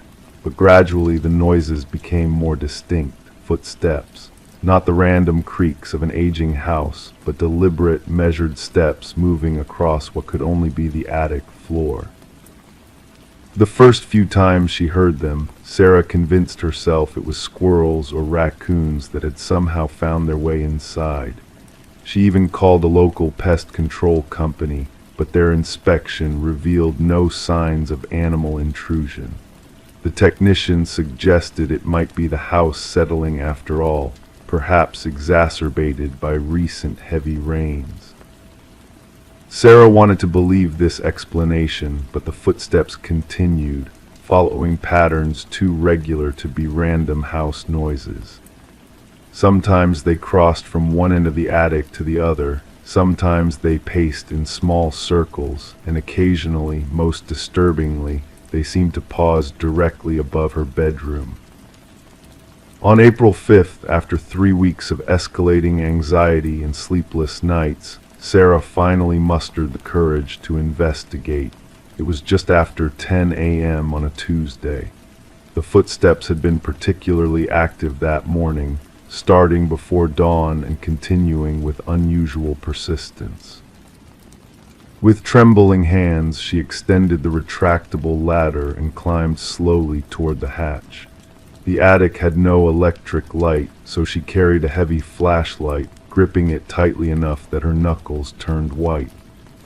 But gradually the noises became more distinct, footsteps, not the random creaks of an aging house, but deliberate, measured steps moving across what could only be the attic floor. The first few times she heard them, Sarah convinced herself it was squirrels or raccoons that had somehow found their way inside. She even called a local pest control company, but their inspection revealed no signs of animal intrusion. The technician suggested it might be the house settling after all, perhaps exacerbated by recent heavy rains. Sarah wanted to believe this explanation, but the footsteps continued, following patterns too regular to be random house noises. Sometimes they crossed from one end of the attic to the other, sometimes they paced in small circles, and occasionally, most disturbingly, they seemed to pause directly above her bedroom. On April 5th, after 3 weeks of escalating anxiety and sleepless nights, Sarah finally mustered the courage to investigate. It was just after 10 a.m. on a Tuesday. The footsteps had been particularly active that morning, starting before dawn and continuing with unusual persistence. With trembling hands, she extended the retractable ladder and climbed slowly toward the hatch. The attic had no electric light, so she carried a heavy flashlight, gripping it tightly enough that her knuckles turned white.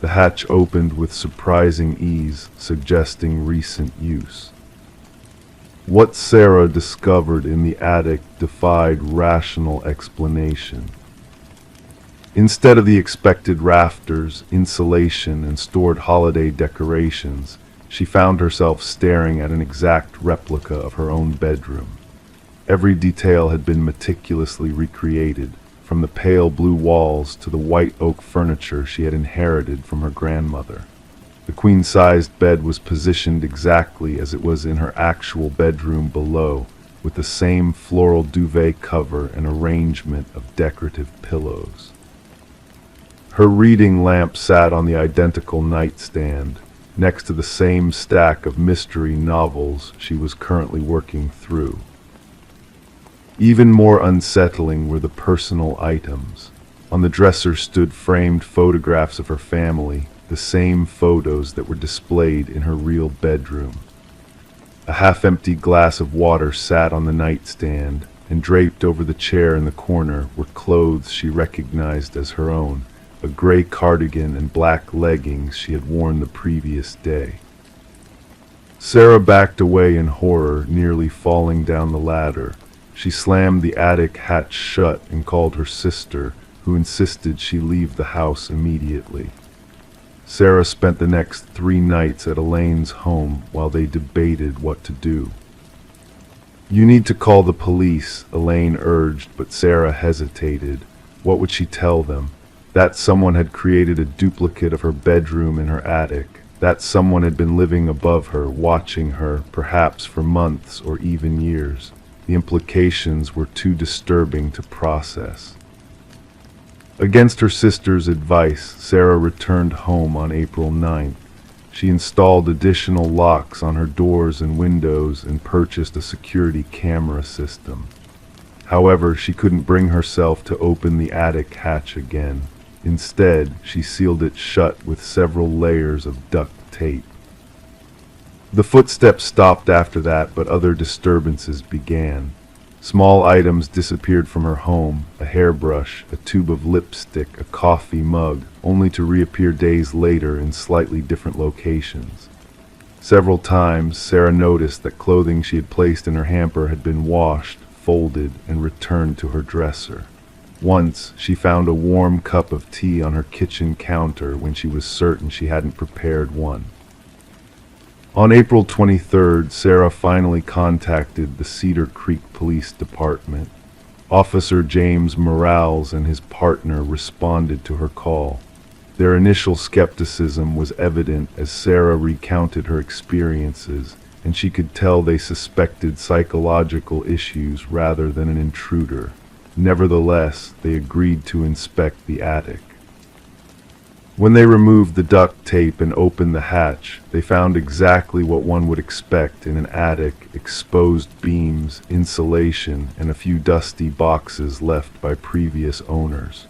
The hatch opened with surprising ease, suggesting recent use. What Sarah discovered in the attic defied rational explanation. Instead of the expected rafters, insulation, and stored holiday decorations, she found herself staring at an exact replica of her own bedroom. Every detail had been meticulously recreated, from the pale blue walls to the white oak furniture she had inherited from her grandmother. The queen-sized bed was positioned exactly as it was in her actual bedroom below, with the same floral duvet cover and arrangement of decorative pillows. Her reading lamp sat on the identical nightstand, next to the same stack of mystery novels she was currently working through. Even more unsettling were the personal items. On the dresser stood framed photographs of her family, the same photos that were displayed in her real bedroom. A half-empty glass of water sat on the nightstand, and draped over the chair in the corner were clothes she recognized as her own, a gray cardigan and black leggings she had worn the previous day. Sarah backed away in horror, nearly falling down the ladder. She slammed the attic hatch shut and called her sister, who insisted she leave the house immediately. Sarah spent the next 3 nights at Elaine's home while they debated what to do. "You need to call the police," Elaine urged, but Sarah hesitated. What would she tell them? That someone had created a duplicate of her bedroom in her attic. That someone had been living above her, watching her, perhaps for months or even years. The implications were too disturbing to process. Against her sister's advice, Sarah returned home on April 9th. She installed additional locks on her doors and windows and purchased a security camera system. However, she couldn't bring herself to open the attic hatch again. Instead, she sealed it shut with several layers of duct tape. The footsteps stopped after that, but other disturbances began. Small items disappeared from her home, a hairbrush, a tube of lipstick, a coffee mug, only to reappear days later in slightly different locations. Several times, Sarah noticed that clothing she had placed in her hamper had been washed, folded, and returned to her dresser. Once, she found a warm cup of tea on her kitchen counter when she was certain she hadn't prepared one. On April 23rd, Sarah finally contacted the Cedar Creek Police Department. Officer James Morales and his partner responded to her call. Their initial skepticism was evident as Sarah recounted her experiences, and she could tell they suspected psychological issues rather than an intruder. Nevertheless, they agreed to inspect the attic. When they removed the duct tape and opened the hatch, they found exactly what one would expect in an attic: exposed beams, insulation, and a few dusty boxes left by previous owners.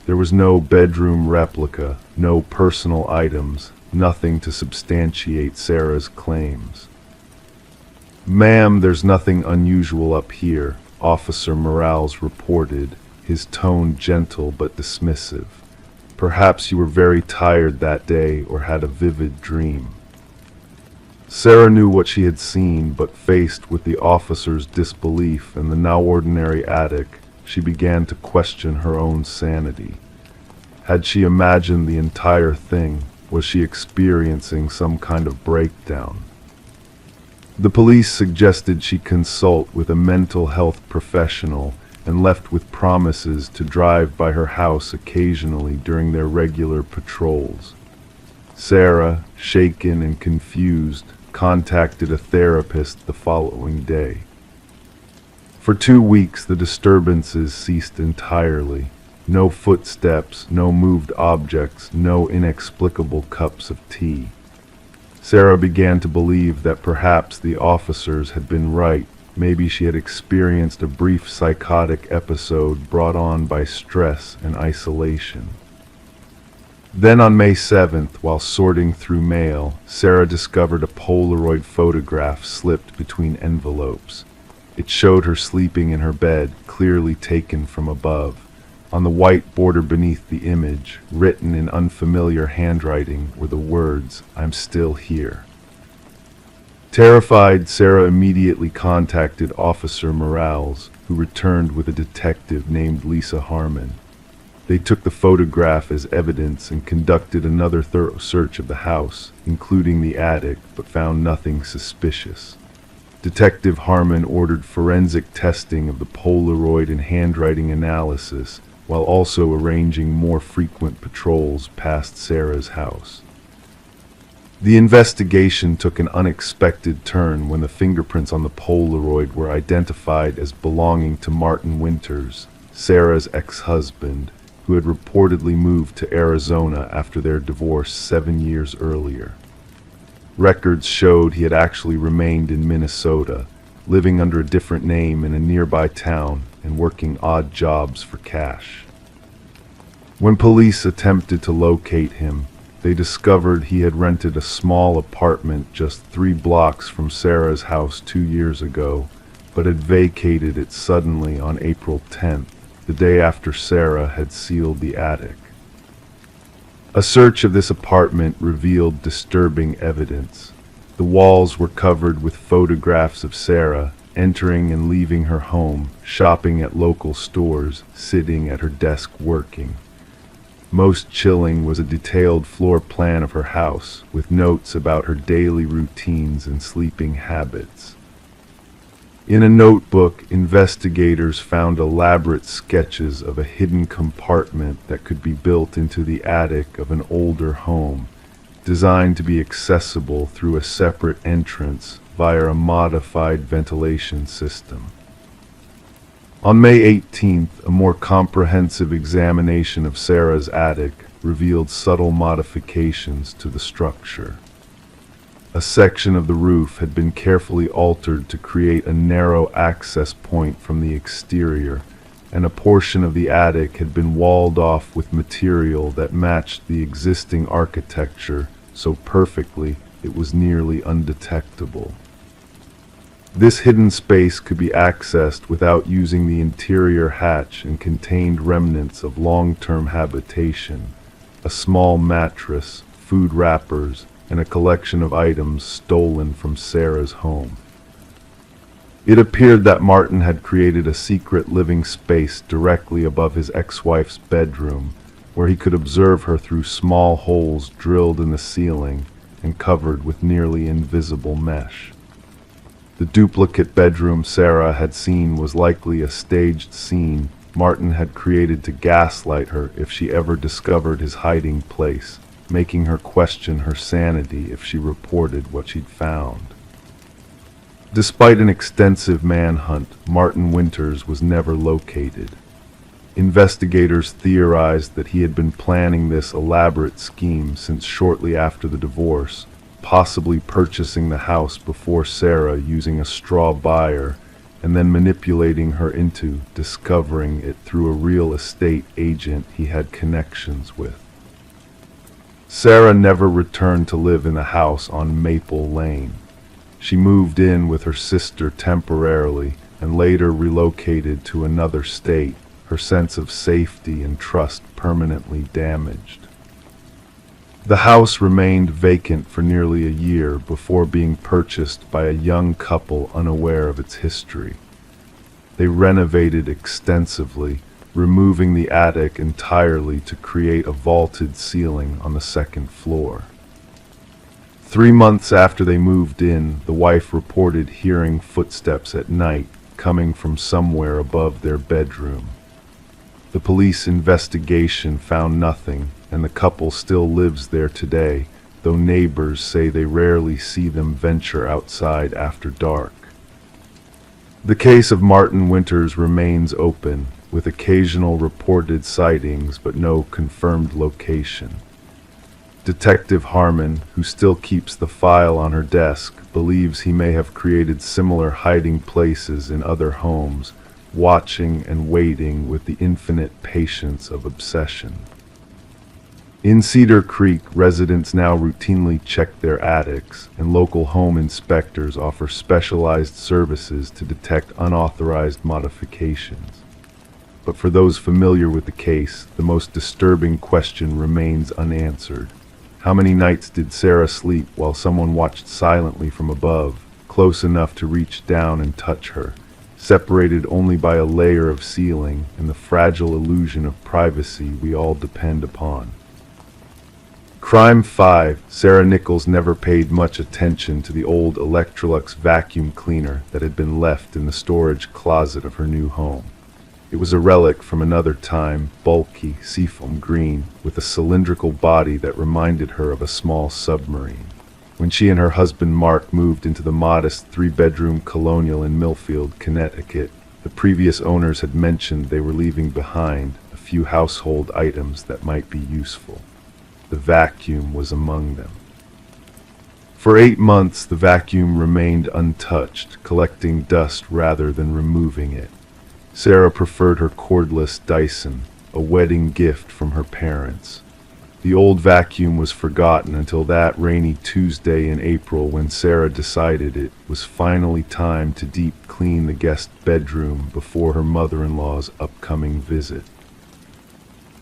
There was no bedroom replica, no personal items, nothing to substantiate Sarah's claims. "Ma'am, there's nothing unusual up here," Officer Morales reported, his tone gentle but dismissive. "Perhaps you were very tired that day or had a vivid dream." Sarah knew what she had seen, but faced with the officer's disbelief and the now ordinary attic, she began to question her own sanity. Had she imagined the entire thing? Was she experiencing some kind of breakdown? The police suggested she consult with a mental health professional and left with promises to drive by her house occasionally during their regular patrols. Sarah, shaken and confused, contacted a therapist the following day. For 2 weeks, the disturbances ceased entirely. No footsteps, no moved objects, no inexplicable cups of tea. Sarah began to believe that perhaps the officers had been right. Maybe she had experienced a brief psychotic episode brought on by stress and isolation. Then on May 7th, while sorting through mail, Sarah discovered a Polaroid photograph slipped between envelopes. It showed her sleeping in her bed, clearly taken from above. On the white border beneath the image, written in unfamiliar handwriting, were the words, "I'm still here." Terrified, Sarah immediately contacted Officer Morales, who returned with a detective named Lisa Harmon. They took the photograph as evidence and conducted another thorough search of the house, including the attic, but found nothing suspicious. Detective Harmon ordered forensic testing of the Polaroid and handwriting analysis, while also arranging more frequent patrols past Sarah's house. The investigation took an unexpected turn when the fingerprints on the Polaroid were identified as belonging to Martin Winters, Sarah's ex-husband, who had reportedly moved to Arizona after their divorce 7 years earlier. Records showed he had actually remained in Minnesota, living under a different name in a nearby town and working odd jobs for cash. When police attempted to locate him, they discovered he had rented a small apartment just 3 blocks from Sarah's house 2 years ago, but had vacated it suddenly on April 10th, the day after Sarah had sealed the attic. A search of this apartment revealed disturbing evidence. The walls were covered with photographs of Sarah entering and leaving her home, shopping at local stores, sitting at her desk working. Most chilling was a detailed floor plan of her house, with notes about her daily routines and sleeping habits. In a notebook, investigators found elaborate sketches of a hidden compartment that could be built into the attic of an older home, designed to be accessible through a separate entrance via a modified ventilation system. On May 18th, a more comprehensive examination of Sarah's attic revealed subtle modifications to the structure. A section of the roof had been carefully altered to create a narrow access point from the exterior, and a portion of the attic had been walled off with material that matched the existing architecture so perfectly it was nearly undetectable. This hidden space could be accessed without using the interior hatch and contained remnants of long-term habitation, a small mattress, food wrappers, and a collection of items stolen from Sarah's home. It appeared that Martin had created a secret living space directly above his ex-wife's bedroom, where he could observe her through small holes drilled in the ceiling and covered with nearly invisible mesh. The duplicate bedroom Sarah had seen was likely a staged scene Martin had created to gaslight her if she ever discovered his hiding place, making her question her sanity if she reported what she'd found. Despite an extensive manhunt, Martin Winters was never located. Investigators theorized that he had been planning this elaborate scheme since shortly after the divorce, possibly purchasing the house before Sarah using a straw buyer, and then manipulating her into discovering it through a real estate agent he had connections with. Sarah never returned to live in the house on Maple Lane. She moved in with her sister temporarily and later relocated to another state, her sense of safety and trust permanently damaged. The house remained vacant for nearly a year before being purchased by a young couple unaware of its history. They renovated extensively, removing the attic entirely to create a vaulted ceiling on the second floor. 3 months after they moved in, the wife reported hearing footsteps at night coming from somewhere above their bedroom. The police investigation found nothing, and the couple still lives there today, though neighbors say they rarely see them venture outside after dark. The case of Martin Winters remains open, with occasional reported sightings but no confirmed location. Detective Harmon, who still keeps the file on her desk, believes he may have created similar hiding places in other homes, watching and waiting with the infinite patience of obsession. In Cedar Creek, residents now routinely check their attics, and local home inspectors offer specialized services to detect unauthorized modifications. But for those familiar with the case, the most disturbing question remains unanswered. How many nights did Sarah sleep while someone watched silently from above, close enough to reach down and touch her, separated only by a layer of ceiling and the fragile illusion of privacy we all depend upon? Crime 5. Sarah Nichols never paid much attention to the old Electrolux vacuum cleaner that had been left in the storage closet of her new home. It was a relic from another time, bulky, seafoam green, with a cylindrical body that reminded her of a small submarine. When she and her husband Mark moved into the modest 3-bedroom colonial in Millfield, Connecticut, the previous owners had mentioned they were leaving behind a few household items that might be useful. The vacuum was among them. For 8 months, the vacuum remained untouched, collecting dust rather than removing it. Sarah preferred her cordless Dyson, a wedding gift from her parents. The old vacuum was forgotten until that rainy Tuesday in April when Sarah decided it was finally time to deep clean the guest bedroom before her mother-in-law's upcoming visit.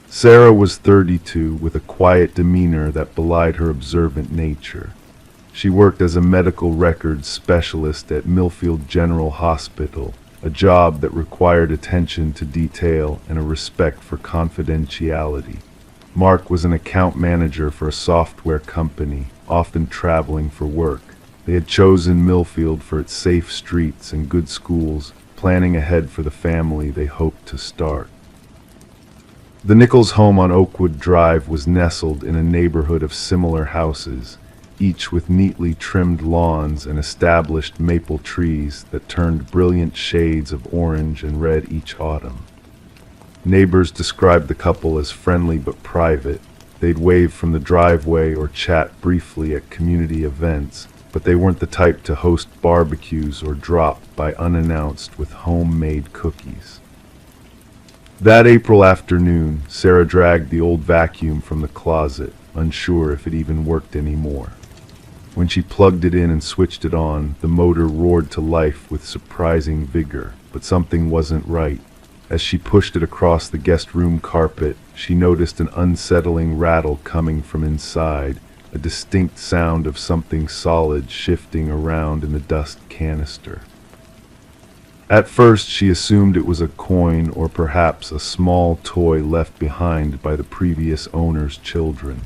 Sarah was 32, with a quiet demeanor that belied her observant nature. She worked as a medical records specialist at Millfield General Hospital, a job that required attention to detail and a respect for confidentiality. Mark was an account manager for a software company, often traveling for work. They had chosen Millfield for its safe streets and good schools, planning ahead for the family they hoped to start. The Nichols home on Oakwood Drive was nestled in a neighborhood of similar houses, each with neatly trimmed lawns and established maple trees that turned brilliant shades of orange and red each autumn. Neighbors described the couple as friendly but private. They'd wave from the driveway or chat briefly at community events, but they weren't the type to host barbecues or drop by unannounced with homemade cookies. That April afternoon, Sarah dragged the old vacuum from the closet, unsure if it even worked anymore. When she plugged it in and switched it on, the motor roared to life with surprising vigor, but something wasn't right. As she pushed it across the guest room carpet, she noticed an unsettling rattle coming from inside, a distinct sound of something solid shifting around in the dust canister. At first, she assumed it was a coin or perhaps a small toy left behind by the previous owner's children.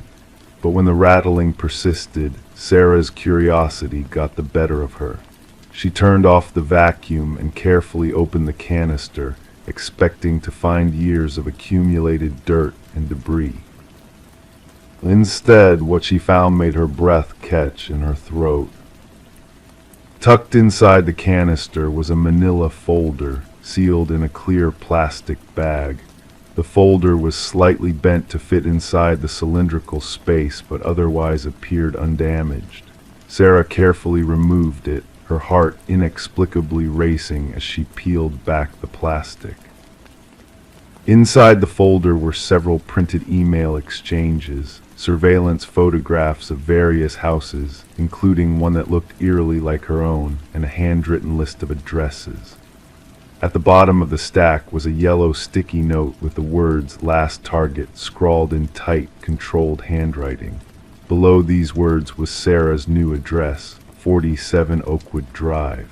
But when the rattling persisted, Sarah's curiosity got the better of her. She turned off the vacuum and carefully opened the canister, expecting to find years of accumulated dirt and debris. Instead, what she found made her breath catch in her throat. Tucked inside the canister was a manila folder, sealed in a clear plastic bag. The folder was slightly bent to fit inside the cylindrical space, but otherwise appeared undamaged. Sarah carefully removed it, her heart inexplicably racing as she peeled back the plastic. Inside the folder were several printed email exchanges, surveillance photographs of various houses, including one that looked eerily like her own, and a handwritten list of addresses. At the bottom of the stack was a yellow sticky note with the words "Last Target" scrawled in tight, controlled handwriting. Below these words was Sarah's new address, 47 Oakwood Drive.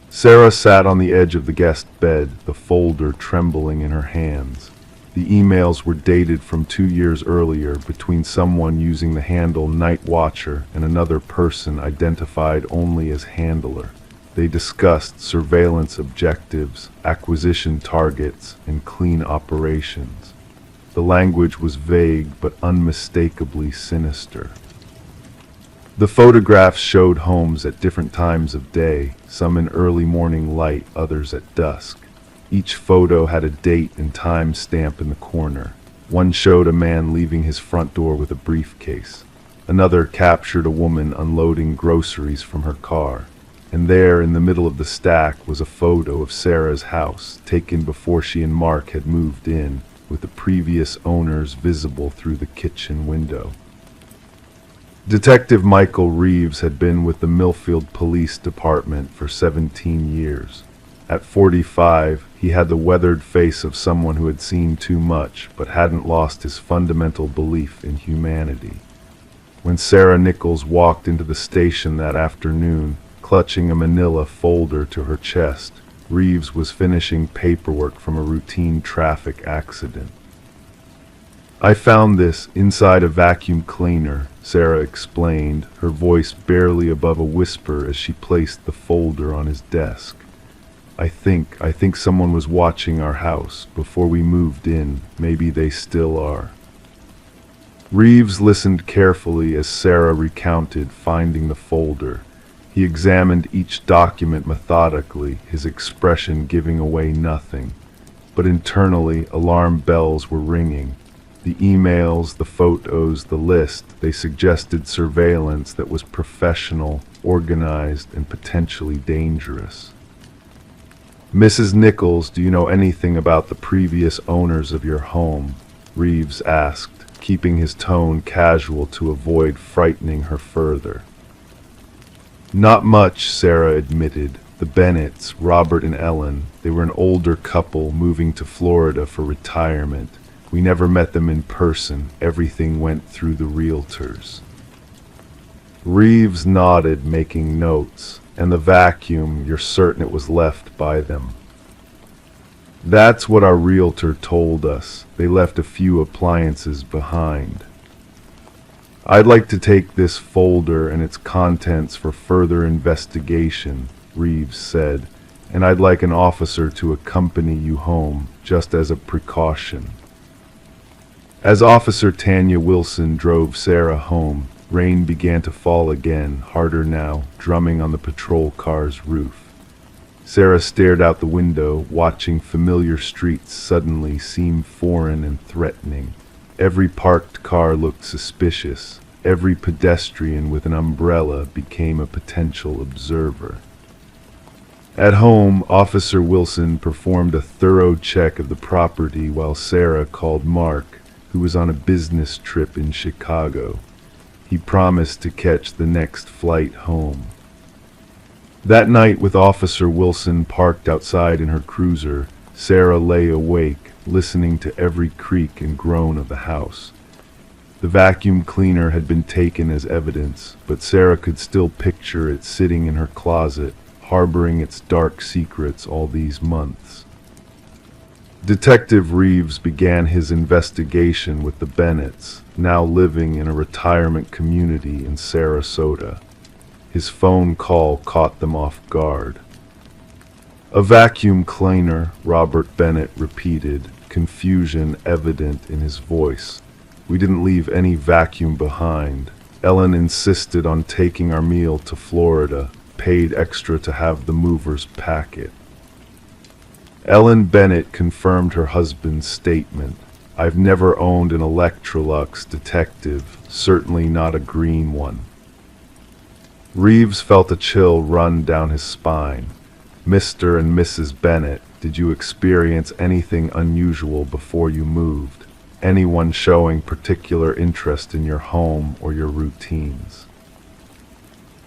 Sarah sat on the edge of the guest bed, the folder trembling in her hands. The emails were dated from 2 years earlier between someone using the handle Night Watcher and another person identified only as Handler. They discussed surveillance objectives, acquisition targets, and clean operations. The language was vague but unmistakably sinister. The photographs showed homes at different times of day, some in early morning light, others at dusk. Each photo had a date and time stamp in the corner. One showed a man leaving his front door with a briefcase. Another captured a woman unloading groceries from her car. And there, in the middle of the stack, was a photo of Sarah's house, taken before she and Mark had moved in, with the previous owners visible through the kitchen window. Detective Michael Reeves had been with the Millfield Police Department for 17 years. At 45, he had the weathered face of someone who had seen too much, but hadn't lost his fundamental belief in humanity. When Sarah Nichols walked into the station that afternoon, clutching a manila folder to her chest, Reeves was finishing paperwork from a routine traffic accident. "I found this inside a vacuum cleaner," Sarah explained, her voice barely above a whisper as she placed the folder on his desk. I think someone was watching our house before we moved in. Maybe they still are." Reeves listened carefully as Sarah recounted finding the folder. He examined each document methodically, his expression giving away nothing. But internally, alarm bells were ringing. The emails, the photos, the list, they suggested surveillance that was professional, organized, and potentially dangerous. "Mrs. Nichols, do you know anything about the previous owners of your home?" Reeves asked, keeping his tone casual to avoid frightening her further. "Not much," Sarah admitted. "The Bennetts, Robert and Ellen, they were an older couple moving to Florida for retirement. We never met them in person. Everything went through the realtors." Reeves nodded, making notes. "And the vacuum, you're certain it was left by them?" "That's what our realtor told us. They left a few appliances behind." "I'd like to take this folder and its contents for further investigation," Reeves said, "and I'd like an officer to accompany you home, just as a precaution." As Officer Tanya Wilson drove Sarah home, rain began to fall again, harder now, drumming on the patrol car's roof. Sarah stared out the window, watching familiar streets suddenly seem foreign and threatening. Every parked car looked suspicious. Every pedestrian with an umbrella became a potential observer. At home, Officer Wilson performed a thorough check of the property while Sarah called Mark, who was on a business trip in Chicago. He promised to catch the next flight home. That night, with Officer Wilson parked outside in her cruiser, Sarah lay awake, listening to every creak and groan of the house. The vacuum cleaner had been taken as evidence, but Sarah could still picture it sitting in her closet, harboring its dark secrets all these months. Detective Reeves began his investigation with the Bennetts, now living in a retirement community in Sarasota. His phone call caught them off guard. "A vacuum cleaner," Robert Bennett repeated, confusion evident in his voice. "We didn't leave any vacuum behind. Ellen insisted on taking our meal to Florida, paid extra to have the movers pack it." Ellen Bennett confirmed her husband's statement. "I've never owned an Electrolux, detective, certainly not a green one." Reeves felt a chill run down his spine. "Mr. and Mrs. Bennett, did you experience anything unusual before you moved? Anyone showing particular interest in your home or your routines?"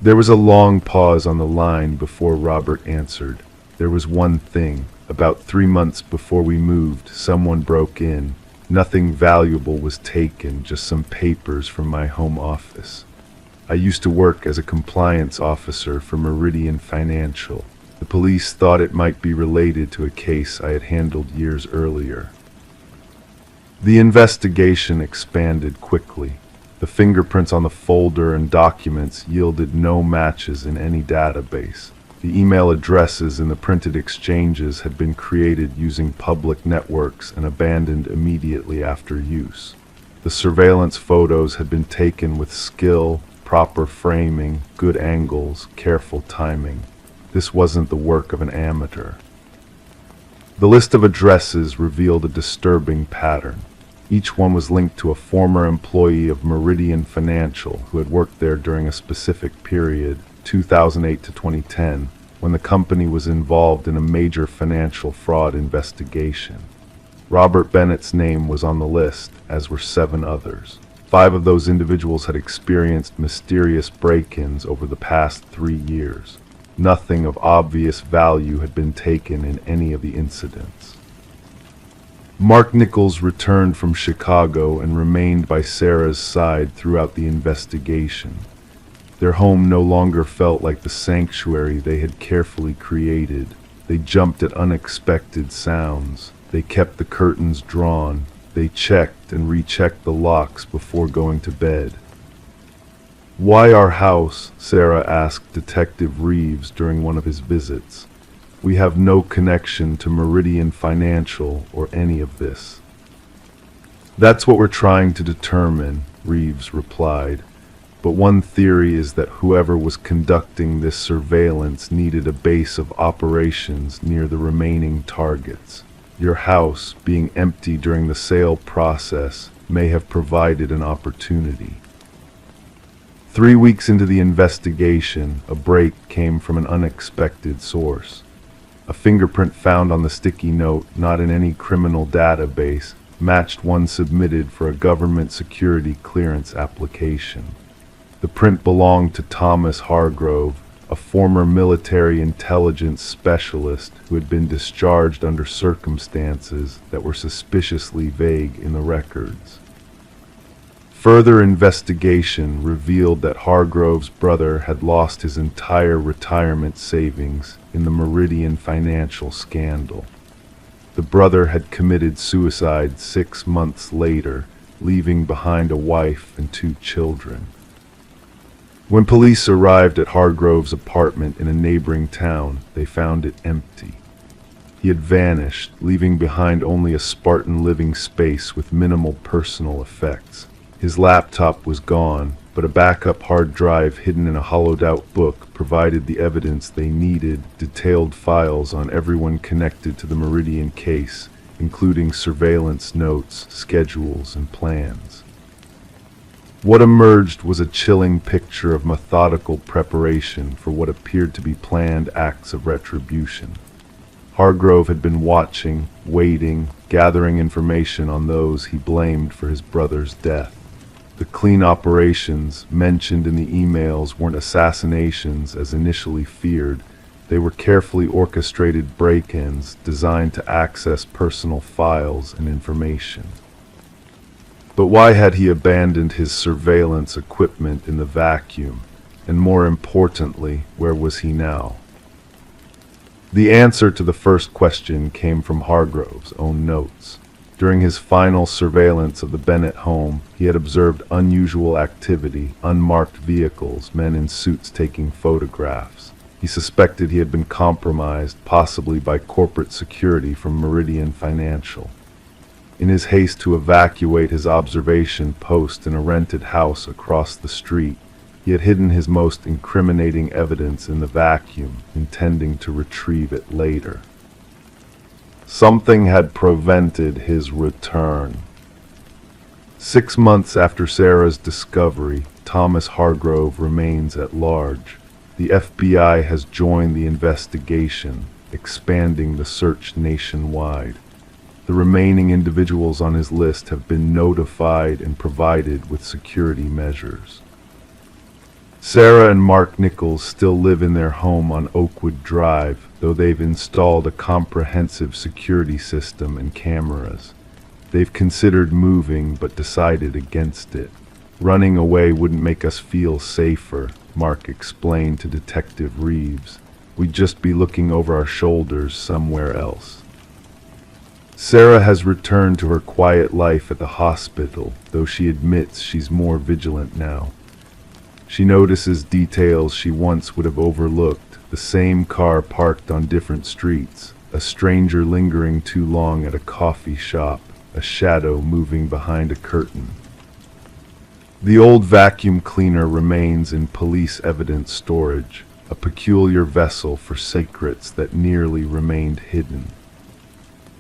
There was a long pause on the line before Robert answered. There was one thing. About 3 months before we moved, someone broke in. Nothing valuable was taken, just some papers from my home office. I used to work as a compliance officer for Meridian Financial. The police thought it might be related to a case I had handled years earlier. The investigation expanded quickly. The fingerprints on the folder and documents yielded no matches in any database. The email addresses in the printed exchanges had been created using public networks and abandoned immediately after use. The surveillance photos had been taken with skill, proper framing, good angles, careful timing. This wasn't the work of an amateur. The list of addresses revealed a disturbing pattern. Each one was linked to a former employee of Meridian Financial who had worked there during a specific period, 2008 to 2010, when the company was involved in a major financial fraud investigation. Robert Bennett's name was on the list, as were 7 others. 5 of those individuals had experienced mysterious break-ins over the past 3 years. Nothing of obvious value had been taken in any of the incidents. Mark Nichols returned from Chicago and remained by Sarah's side throughout the investigation. Their home no longer felt like the sanctuary they had carefully created. They jumped at unexpected sounds. They kept the curtains drawn. They checked and rechecked the locks before going to bed. "Why our house?" Sarah asked Detective Reeves during one of his visits. "We have no connection to Meridian Financial or any of this." "That's what we're trying to determine," Reeves replied. "But one theory is that whoever was conducting this surveillance needed a base of operations near the remaining targets. Your house, being empty during the sale process, may have provided an opportunity." 3 weeks into the investigation, a break came from an unexpected source. A fingerprint found on the sticky note, not in any criminal database, matched one submitted for a government security clearance application. The print belonged to Thomas Hargrove, a former military intelligence specialist who had been discharged under circumstances that were suspiciously vague in the records. Further investigation revealed that Hargrove's brother had lost his entire retirement savings in the Meridian Financial scandal. The brother had committed suicide 6 months later, leaving behind a wife and 2 children. When police arrived at Hargrove's apartment in a neighboring town, they found it empty. He had vanished, leaving behind only a Spartan living space with minimal personal effects. His laptop was gone, but a backup hard drive hidden in a hollowed-out book provided the evidence they needed: detailed files on everyone connected to the Meridian case, including surveillance notes, schedules, and plans. What emerged was a chilling picture of methodical preparation for what appeared to be planned acts of retribution. Hargrove had been watching, waiting, gathering information on those he blamed for his brother's death. The clean operations mentioned in the emails weren't assassinations as initially feared. They were carefully orchestrated break-ins designed to access personal files and information. But why had he abandoned his surveillance equipment in the vacuum? And more importantly, where was he now? The answer to the first question came from Hargrove's own notes. During his final surveillance of the Bennett home, he had observed unusual activity, unmarked vehicles, men in suits taking photographs. He suspected he had been compromised, possibly by corporate security from Meridian Financial. In his haste to evacuate his observation post in a rented house across the street, he had hidden his most incriminating evidence in the vacuum, intending to retrieve it later. Something had prevented his return. 6 months after Sarah's discovery, Thomas Hargrove remains at large. The FBI has joined the investigation, expanding the search nationwide. The remaining individuals on his list have been notified and provided with security measures. Sarah and Mark Nichols still live in their home on Oakwood Drive, though they've installed a comprehensive security system and cameras. They've considered moving but decided against it. Running away wouldn't make us feel safer, Mark explained to Detective Reeves. We'd just be looking over our shoulders somewhere else. Sarah has returned to her quiet life at the hospital, though she admits she's more vigilant now. She notices details she once would have overlooked: the same car parked on different streets, a stranger lingering too long at a coffee shop, a shadow moving behind a curtain. The old vacuum cleaner remains in police evidence storage, a peculiar vessel for secrets that nearly remained hidden.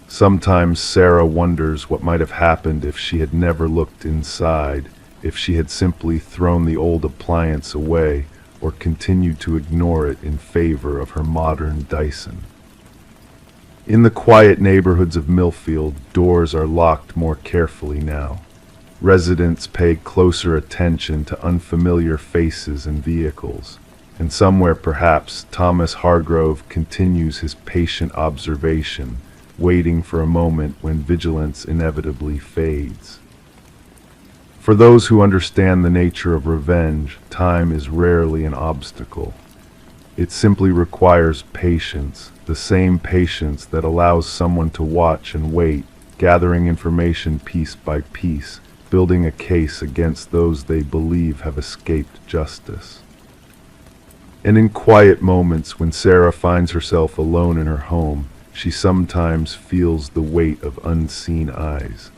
Sometimes Sarah wonders what might have happened if she had never looked inside, if she had simply thrown the old appliance away or continued to ignore it in favor of her modern Dyson. In the quiet neighborhoods of Millfield, doors are locked more carefully now. Residents pay closer attention to unfamiliar faces and vehicles, and somewhere perhaps Thomas Hargrove continues his patient observation, waiting for a moment when vigilance inevitably fades. For those who understand the nature of revenge, time is rarely an obstacle. It simply requires patience, the same patience that allows someone to watch and wait, gathering information piece by piece, building a case against those they believe have escaped justice. And in quiet moments when Sarah finds herself alone in her home, she sometimes feels the weight of unseen eyes.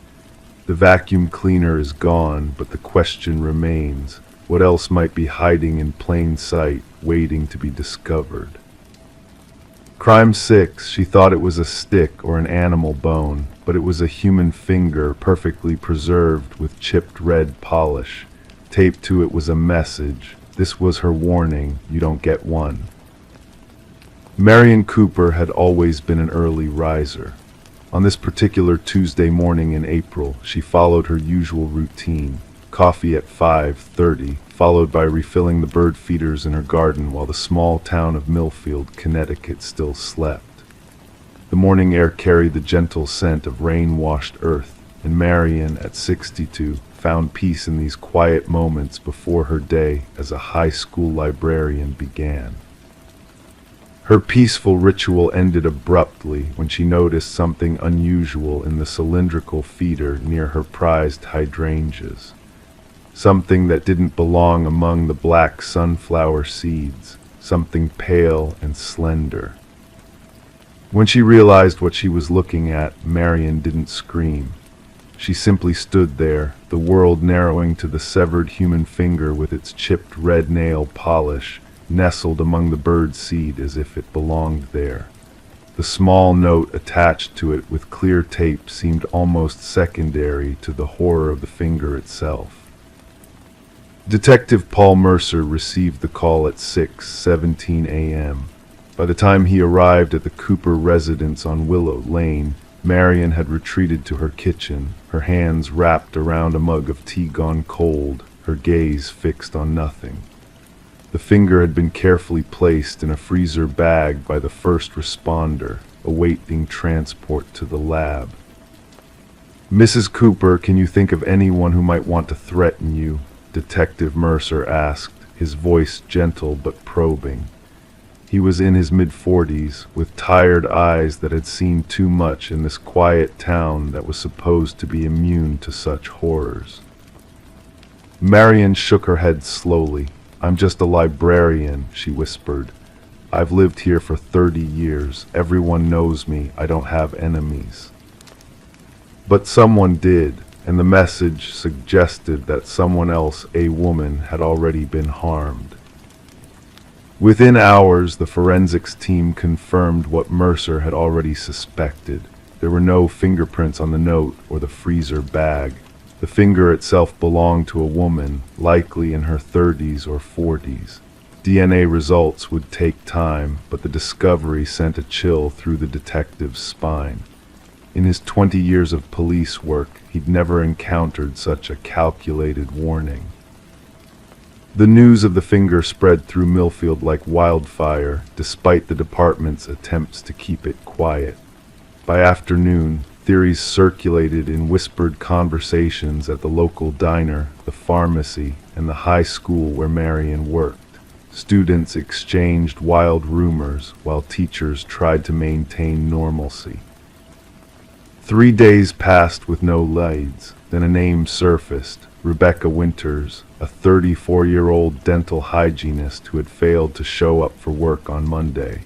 The vacuum cleaner is gone, but the question remains: what else might be hiding in plain sight, waiting to be discovered? Crime 6, she thought it was a stick or an animal bone, but it was a human finger perfectly preserved with chipped red polish. Taped to it was a message. This was her warning: you don't get one. Marion Cooper had always been an early riser. On this particular Tuesday morning in April, she followed her usual routine: coffee at 5:30, followed by refilling the bird feeders in her garden while the small town of Millfield, Connecticut still slept. The morning air carried the gentle scent of rain-washed earth, and Marion, at 62, found peace in these quiet moments before her day as a high school librarian began. Her peaceful ritual ended abruptly when she noticed something unusual in the cylindrical feeder near her prized hydrangeas. Something that didn't belong among the black sunflower seeds, something pale and slender. When she realized what she was looking at, Marion didn't scream. She simply stood there, the world narrowing to the severed human finger with its chipped red nail polish, nestled among the bird seed as if it belonged there. The small note attached to it with clear tape seemed almost secondary to the horror of the finger itself. Detective Paul Mercer received the call at 6:17 a.m. By the time he arrived at the Cooper residence on Willow Lane, Marion had retreated to her kitchen, her hands wrapped around a mug of tea gone cold, her gaze fixed on nothing. The finger had been carefully placed in a freezer bag by the first responder, awaiting transport to the lab. "Mrs. Cooper, can you think of anyone who might want to threaten you?" Detective Mercer asked, his voice gentle but probing. He was in his mid-40s, with tired eyes that had seen too much in this quiet town that was supposed to be immune to such horrors. Marion shook her head slowly. "I'm just a librarian," she whispered. "I've lived here for 30 years. Everyone knows me. I don't have enemies." But someone did, and the message suggested that someone else, a woman, had already been harmed. Within hours, the forensics team confirmed what Mercer had already suspected. There were no fingerprints on the note or the freezer bag. The finger itself belonged to a woman, likely in her 30s or 40s. DNA results would take time, but the discovery sent a chill through the detective's spine. In his 20 years of police work, he'd never encountered such a calculated warning. The news of the finger spread through Millfield like wildfire, despite the department's attempts to keep it quiet. By afternoon, theories circulated in whispered conversations at the local diner, the pharmacy, and the high school where Marion worked. Students exchanged wild rumors while teachers tried to maintain normalcy. 3 days passed with no leads. Then a name surfaced: Rebecca Winters, a 34-year-old dental hygienist who had failed to show up for work on Monday.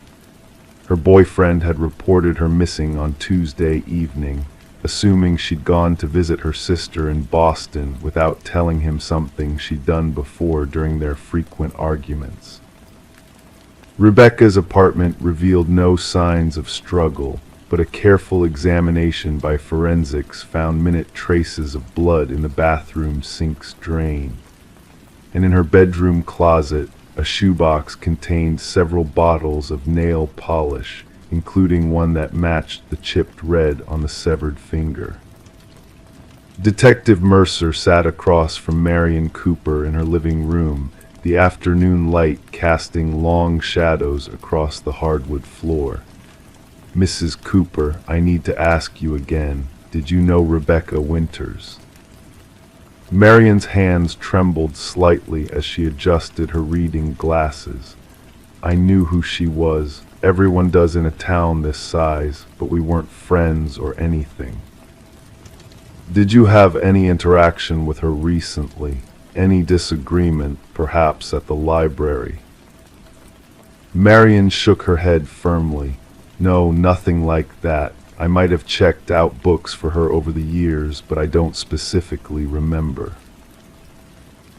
Her boyfriend had reported her missing on Tuesday evening, assuming she'd gone to visit her sister in Boston without telling him something she'd done before during their frequent arguments. Rebecca's apartment revealed no signs of struggle, but a careful examination by forensics found minute traces of blood in the bathroom sink's drain. And in her bedroom closet, a shoebox contained several bottles of nail polish, including one that matched the chipped red on the severed finger. Detective Mercer sat across from Marion Cooper in her living room, the afternoon light casting long shadows across the hardwood floor. "Mrs. Cooper, I need to ask you again. Did you know Rebecca Winters?" Marion's hands trembled slightly as she adjusted her reading glasses. "I knew who she was. Everyone does in a town this size, but we weren't friends or anything." "Did you have any interaction with her recently? Any disagreement, perhaps at the library?" Marion shook her head firmly. "No, nothing like that. I might have checked out books for her over the years, but I don't specifically remember."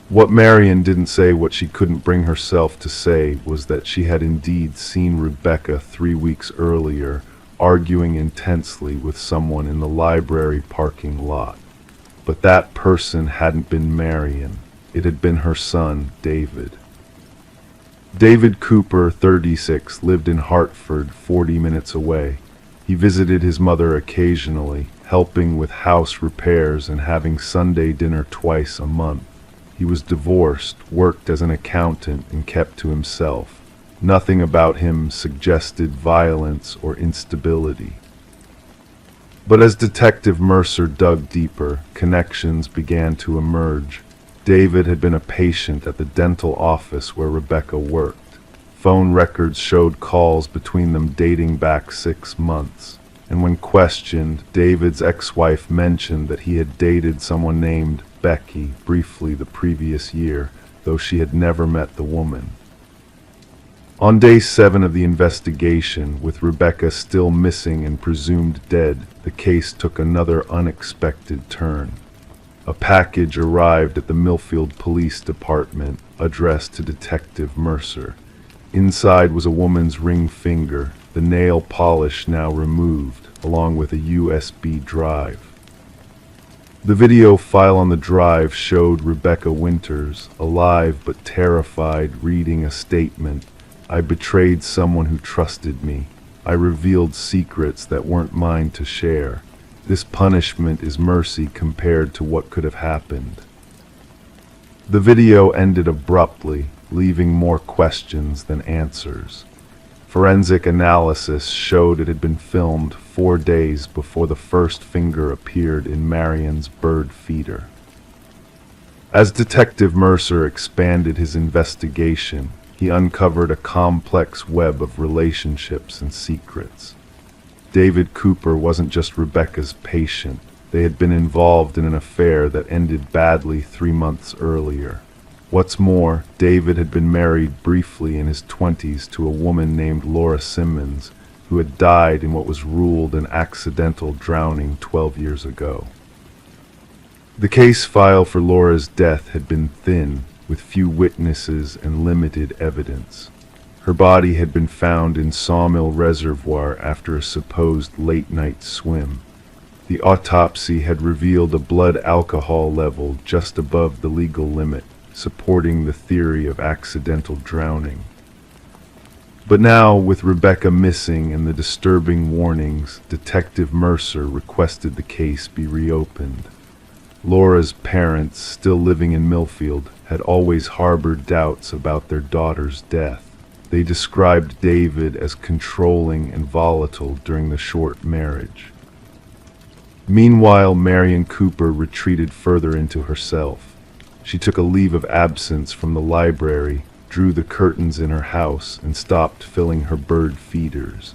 What Marion didn't say, what she couldn't bring herself to say, was that she had indeed seen Rebecca 3 weeks earlier, arguing intensely with someone in the library parking lot. But that person hadn't been Marion. It had been her son, David. David Cooper, 36, lived in Hartford, 40 minutes away. He visited his mother occasionally, helping with house repairs and having Sunday dinner twice a month. He was divorced, worked as an accountant, and kept to himself. Nothing about him suggested violence or instability. But as Detective Mercer dug deeper, connections began to emerge. David had been a patient at the dental office where Rebecca worked. Phone records showed calls between them dating back 6 months. And when questioned, David's ex-wife mentioned that he had dated someone named Becky briefly the previous year, though she had never met the woman. On day 7 of the investigation, with Rebecca still missing and presumed dead, the case took another unexpected turn. A package arrived at the Millfield Police Department, addressed to Detective Mercer. Inside was a woman's ring finger, the nail polish now removed, along with a USB drive. The video file on the drive showed Rebecca Winters, alive but terrified, reading a statement. "I betrayed someone who trusted me. I revealed secrets that weren't mine to share. This punishment is mercy compared to what could have happened." The video ended abruptly, leaving more questions than answers. Forensic analysis showed it had been filmed 4 days before the first finger appeared in Marion's bird feeder. As Detective Mercer expanded his investigation, he uncovered a complex web of relationships and secrets. David Cooper wasn't just Rebecca's patient. They had been involved in an affair that ended badly 3 months earlier. What's more, David had been married briefly in his 20s to a woman named Laura Simmons, who had died in what was ruled an accidental drowning 12 years ago. The case file for Laura's death had been thin, with few witnesses and limited evidence. Her body had been found in Sawmill Reservoir after a supposed late-night swim. The autopsy had revealed a blood alcohol level just above the legal limit, supporting the theory of accidental drowning. But now, with Rebecca missing and the disturbing warnings, Detective Mercer requested the case be reopened. Laura's parents, still living in Millfield, had always harbored doubts about their daughter's death. They described David as controlling and volatile during the short marriage. Meanwhile, Marion Cooper retreated further into herself. She took a leave of absence from the library, drew the curtains in her house, and stopped filling her bird feeders.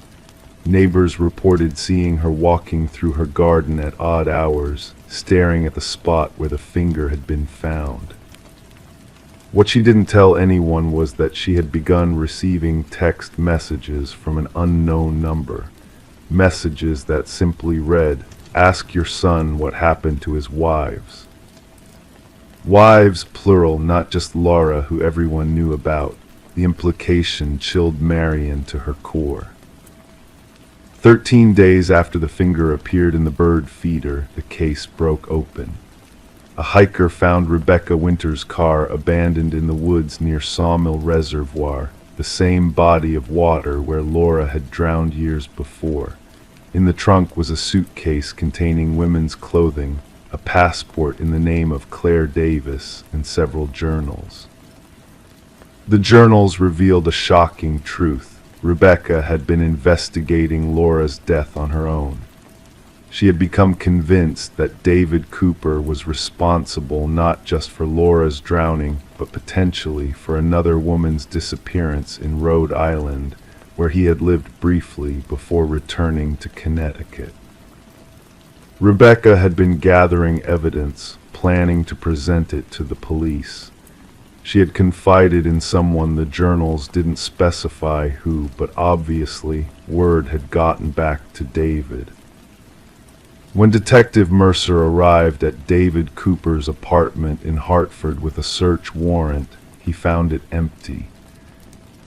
Neighbors reported seeing her walking through her garden at odd hours, staring at the spot where the finger had been found. What she didn't tell anyone was that she had begun receiving text messages from an unknown number. Messages that simply read, "Ask your son what happened to his wives." Wives, plural, not just Laura, who everyone knew about. The implication chilled Marion to her core. 13 days after the finger appeared in the bird feeder, the case broke open. A hiker found Rebecca Winter's car abandoned in the woods near Sawmill Reservoir, the same body of water where Laura had drowned years before. In the trunk was a suitcase containing women's clothing, a passport in the name of Claire Davis, and several journals. The journals revealed a shocking truth. Rebecca had been investigating Laura's death on her own. She had become convinced that David Cooper was responsible not just for Laura's drowning, but potentially for another woman's disappearance in Rhode Island, where he had lived briefly before returning to Connecticut. Rebecca had been gathering evidence, planning to present it to the police. She had confided in someone the journals didn't specify who, but obviously word had gotten back to David. When Detective Mercer arrived at David Cooper's apartment in Hartford with a search warrant, he found it empty.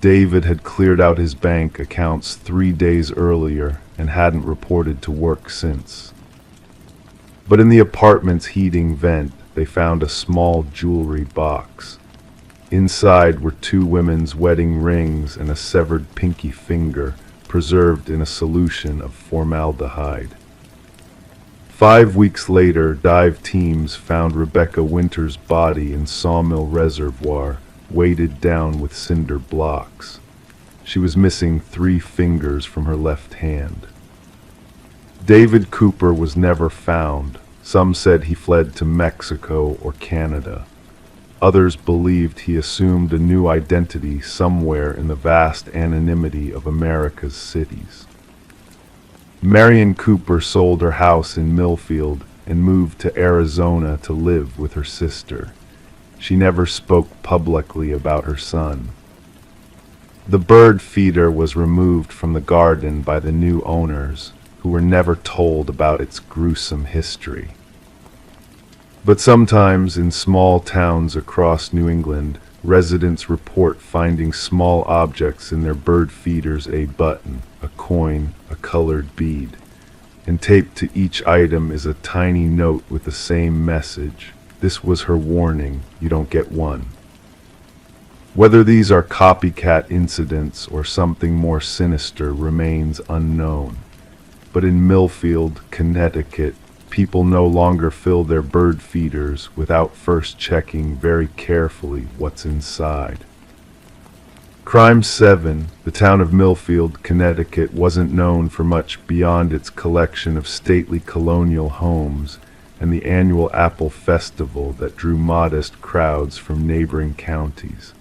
David had cleared out his bank accounts 3 days earlier and hadn't reported to work since. But in the apartment's heating vent, they found a small jewelry box. Inside were 2 women's wedding rings and a severed pinky finger, preserved in a solution of formaldehyde. 5 weeks later, dive teams found Rebecca Winter's body in Sawmill Reservoir, weighted down with cinder blocks. She was missing 3 fingers from her left hand. David Cooper was never found. Some said he fled to Mexico or Canada. Others believed he assumed a new identity somewhere in the vast anonymity of America's cities. Marion Cooper sold her house in Millfield and moved to Arizona to live with her sister. She never spoke publicly about her son. The bird feeder was removed from the garden by the new owners, who were never told about its gruesome history. But sometimes in small towns across New England, residents report finding small objects in their bird feeders: a button, a coin, a colored bead. And taped to each item is a tiny note with the same message. This was her warning, you don't get one. Whether these are copycat incidents or something more sinister remains unknown. But in Millfield, Connecticut, people no longer fill their bird feeders without first checking very carefully what's inside. Crime 7, the town of Millfield, Connecticut, wasn't known for much beyond its collection of stately colonial homes and the annual Apple Festival that drew modest crowds from neighboring counties.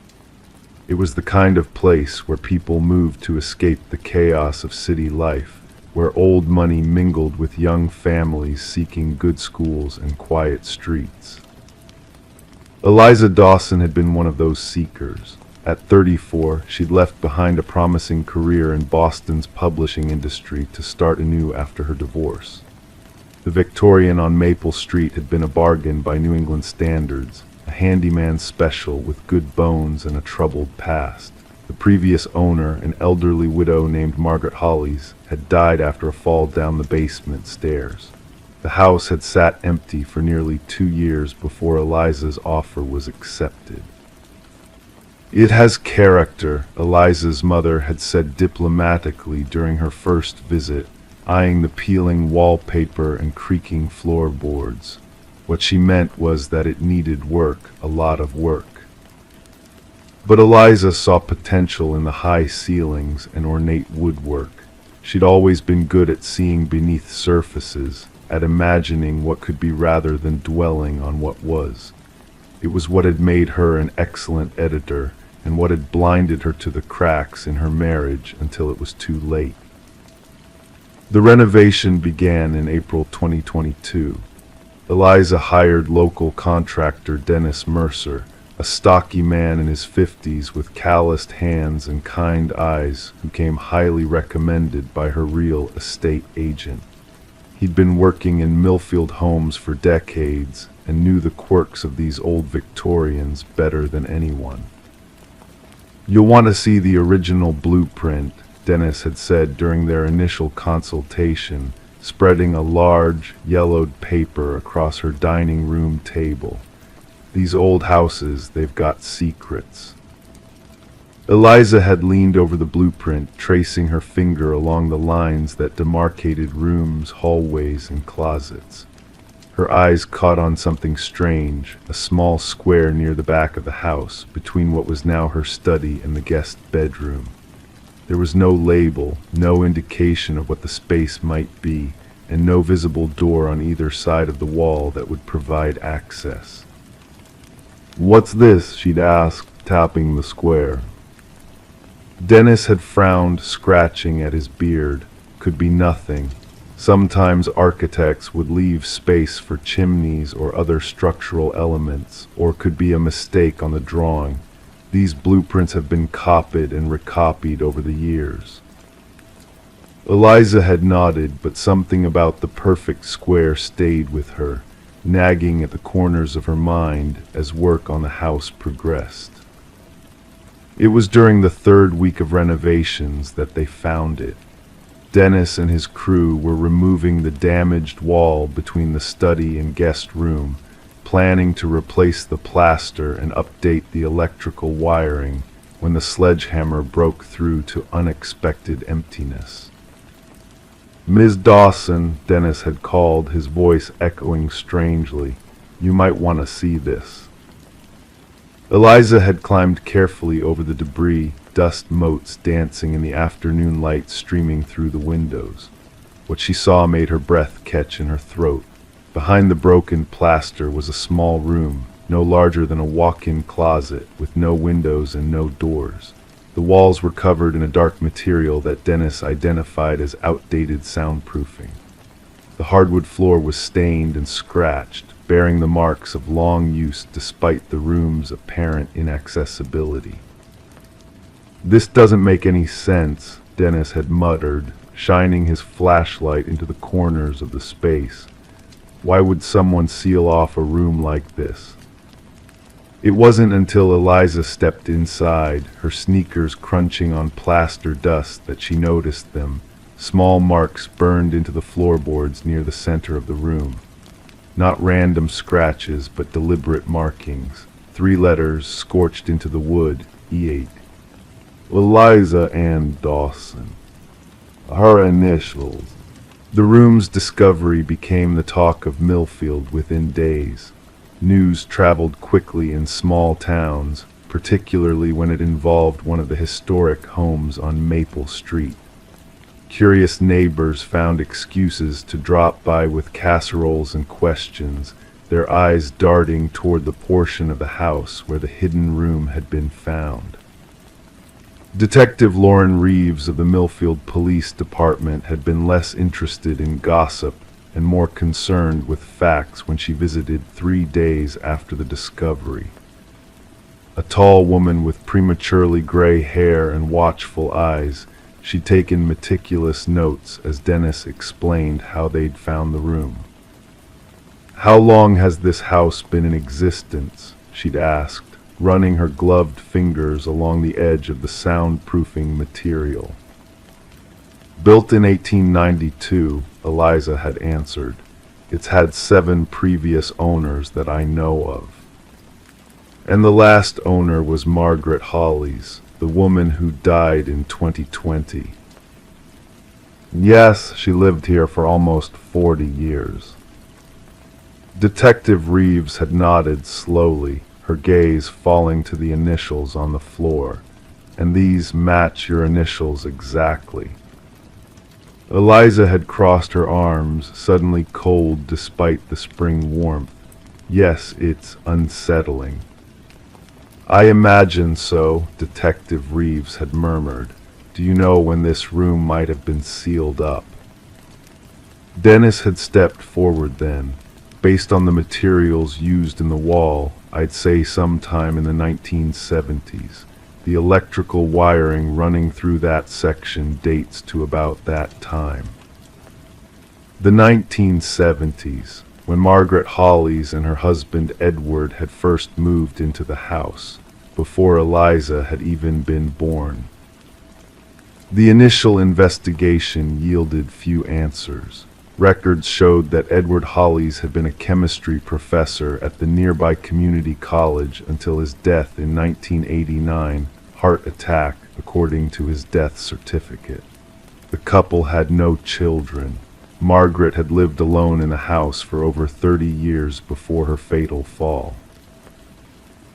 It was the kind of place where people moved to escape the chaos of city life, where old money mingled with young families seeking good schools and quiet streets. Eliza Dawson had been one of those seekers. At 34, she'd left behind a promising career in Boston's publishing industry to start anew after her divorce. The Victorian on Maple Street had been a bargain by New England standards, a handyman special with good bones and a troubled past. The previous owner, an elderly widow named Margaret Hollies, had died after a fall down the basement stairs. The house had sat empty for nearly 2 years before Eliza's offer was accepted. "It has character," Eliza's mother had said diplomatically during her first visit, eyeing the peeling wallpaper and creaking floorboards. What she meant was that it needed work, a lot of work. But Eliza saw potential in the high ceilings and ornate woodwork. She'd always been good at seeing beneath surfaces, at imagining what could be rather than dwelling on what was. It was what had made her an excellent editor, and what had blinded her to the cracks in her marriage until it was too late. The renovation began in April 2022. Eliza hired local contractor Dennis Mercer, a stocky man in his 50s with calloused hands and kind eyes who came highly recommended by her real estate agent. He'd been working in Millfield homes for decades and knew the quirks of these old Victorians better than anyone. "You'll want to see the original blueprint," Dennis had said during their initial consultation, spreading a large, yellowed paper across her dining room table. "These old houses, they've got secrets." Eliza had leaned over the blueprint, tracing her finger along the lines that demarcated rooms, hallways, and closets. Her eyes caught on something strange, a small square near the back of the house, between what was now her study and the guest bedroom. There was no label, no indication of what the space might be, and no visible door on either side of the wall that would provide access. "What's this?" she'd asked, tapping the square. Dennis had frowned, scratching at his beard. Could be nothing. Sometimes architects would leave space for chimneys or other structural elements, or could be a mistake on the drawing. These blueprints have been copied and recopied over the years. Eliza had nodded, but something about the perfect square stayed with her, nagging at the corners of her mind as work on the house progressed. It was during the third week of renovations that they found it. Dennis and his crew were removing the damaged wall between the study and guest room, planning to replace the plaster and update the electrical wiring when the sledgehammer broke through to unexpected emptiness. "Ms. Dawson," Dennis had called, his voice echoing strangely. "You might want to see this." Eliza had climbed carefully over the debris, dust motes dancing in the afternoon light streaming through the windows. What she saw made her breath catch in her throat. Behind the broken plaster was a small room, no larger than a walk-in closet, with no windows and no doors. The walls were covered in a dark material that Dennis identified as outdated soundproofing. The hardwood floor was stained and scratched, bearing the marks of long use despite the room's apparent inaccessibility. "This doesn't make any sense," Dennis had muttered, shining his flashlight into the corners of the space. "Why would someone seal off a room like this?" It wasn't until Eliza stepped inside, her sneakers crunching on plaster dust, that she noticed them, small marks burned into the floorboards near the center of the room. Not random scratches, but deliberate markings. 3 letters scorched into the wood, E8. Eliza Ann Dawson. Her initials. The room's discovery became the talk of Millfield within days. News traveled quickly in small towns, particularly when it involved one of the historic homes on Maple Street. Curious neighbors found excuses to drop by with casseroles and questions, their eyes darting toward the portion of the house where the hidden room had been found. Detective Lauren Reeves of the Millfield Police Department had been less interested in gossip and more concerned with facts when she visited 3 days after the discovery. A tall woman with prematurely gray hair and watchful eyes, she'd taken meticulous notes as Dennis explained how they'd found the room. "How long has this house been in existence?" she'd asked, running her gloved fingers along the edge of the soundproofing material. "Built in 1892, Eliza had answered. "It's had 7 previous owners that I know of. And the last owner was Margaret Hollies, the woman who died in 2020. Yes, she lived here for almost 40 years. Detective Reeves had nodded slowly, her gaze falling to the initials on the floor. And these match your initials exactly. Eliza had crossed her arms, suddenly cold despite the spring warmth. Yes, it's unsettling. I imagine so, Detective Reeves had murmured. Do you know when this room might have been sealed up? Dennis had stepped forward then. Based on the materials used in the wall, I'd say sometime in the 1970s. The electrical wiring running through that section dates to about that time. The 1970s, when Margaret Hollies and her husband Edward had first moved into the house, before Eliza had even been born. The initial investigation yielded few answers. Records showed that Edward Hollies had been a chemistry professor at the nearby community college until his death in 1989, heart attack, according to his death certificate. The couple had no children. Margaret had lived alone in the house for over 30 years before her fatal fall.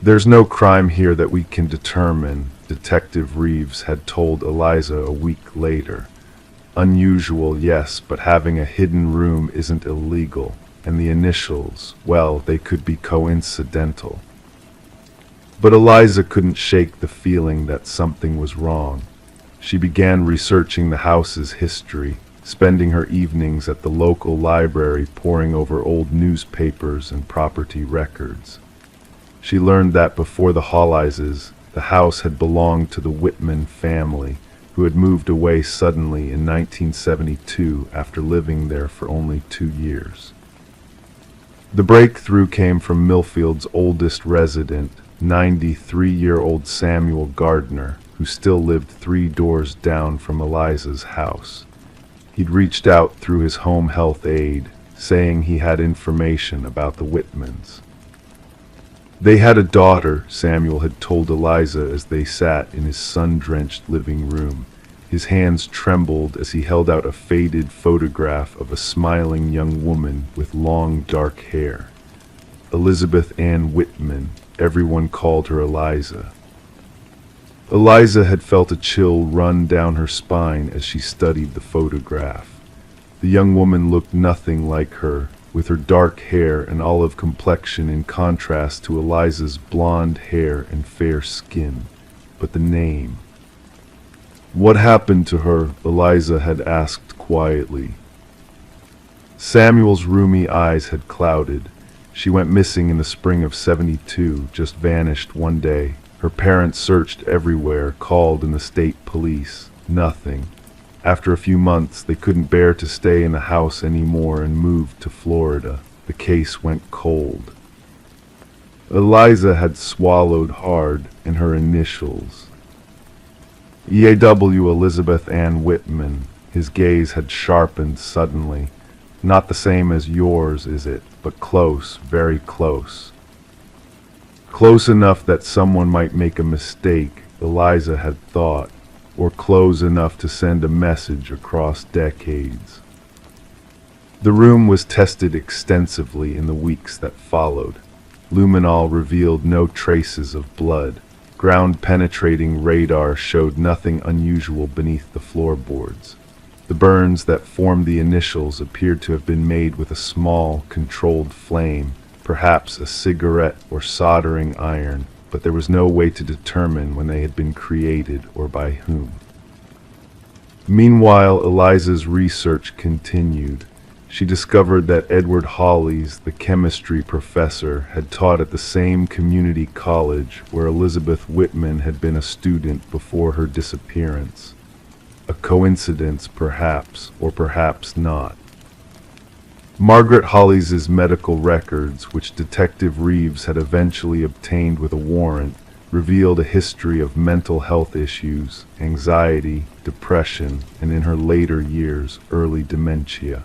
There's no crime here that we can determine, Detective Reeves had told Eliza a week later. Unusual, yes, but having a hidden room isn't illegal, and the initials, well, they could be coincidental. But Eliza couldn't shake the feeling that something was wrong. She began researching the house's history, spending her evenings at the local library poring over old newspapers and property records. She learned that before the Hollieses, the house had belonged to the Whitman family, who had moved away suddenly in 1972 after living there for only 2 years. The breakthrough came from Millfield's oldest resident, 93-year-old Samuel Gardner, who still lived 3 doors down from Eliza's house. He'd reached out through his home health aide, saying he had information about the Whitmans. They had a daughter, Samuel had told Eliza as they sat in his sun-drenched living room. His hands trembled as he held out a faded photograph of a smiling young woman with long dark hair. Elizabeth Ann Whitman, everyone called her Eliza. Eliza had felt a chill run down her spine as she studied the photograph. The young woman looked nothing like her, with her dark hair and olive complexion in contrast to Eliza's blonde hair and fair skin. But the name. What happened to her? Eliza had asked quietly. Samuel's rheumy eyes had clouded. She went missing in the spring of '72, just vanished one day. Her parents searched everywhere, called in the state police. Nothing. After a few months, they couldn't bear to stay in the house anymore and moved to Florida. The case went cold. Eliza had swallowed hard, and her initials. EAW Elizabeth Ann Whitman. His gaze had sharpened suddenly. Not the same as yours, is it? But close, very close. Close enough that someone might make a mistake, Eliza had thought, or close enough to send a message across decades. The room was tested extensively in the weeks that followed. Luminol revealed no traces of blood. Ground-penetrating radar showed nothing unusual beneath the floorboards. The burns that formed the initials appeared to have been made with a small, controlled flame, perhaps a cigarette or soldering iron, but there was no way to determine when they had been created or by whom. Meanwhile, Eliza's research continued. She discovered that Edward Hollies, the chemistry professor, had taught at the same community college where Elizabeth Whitman had been a student before her disappearance. A coincidence, perhaps, or perhaps not. Margaret Hollies' medical records, which Detective Reeves had eventually obtained with a warrant, revealed a history of mental health issues, anxiety, depression, and in her later years, early dementia.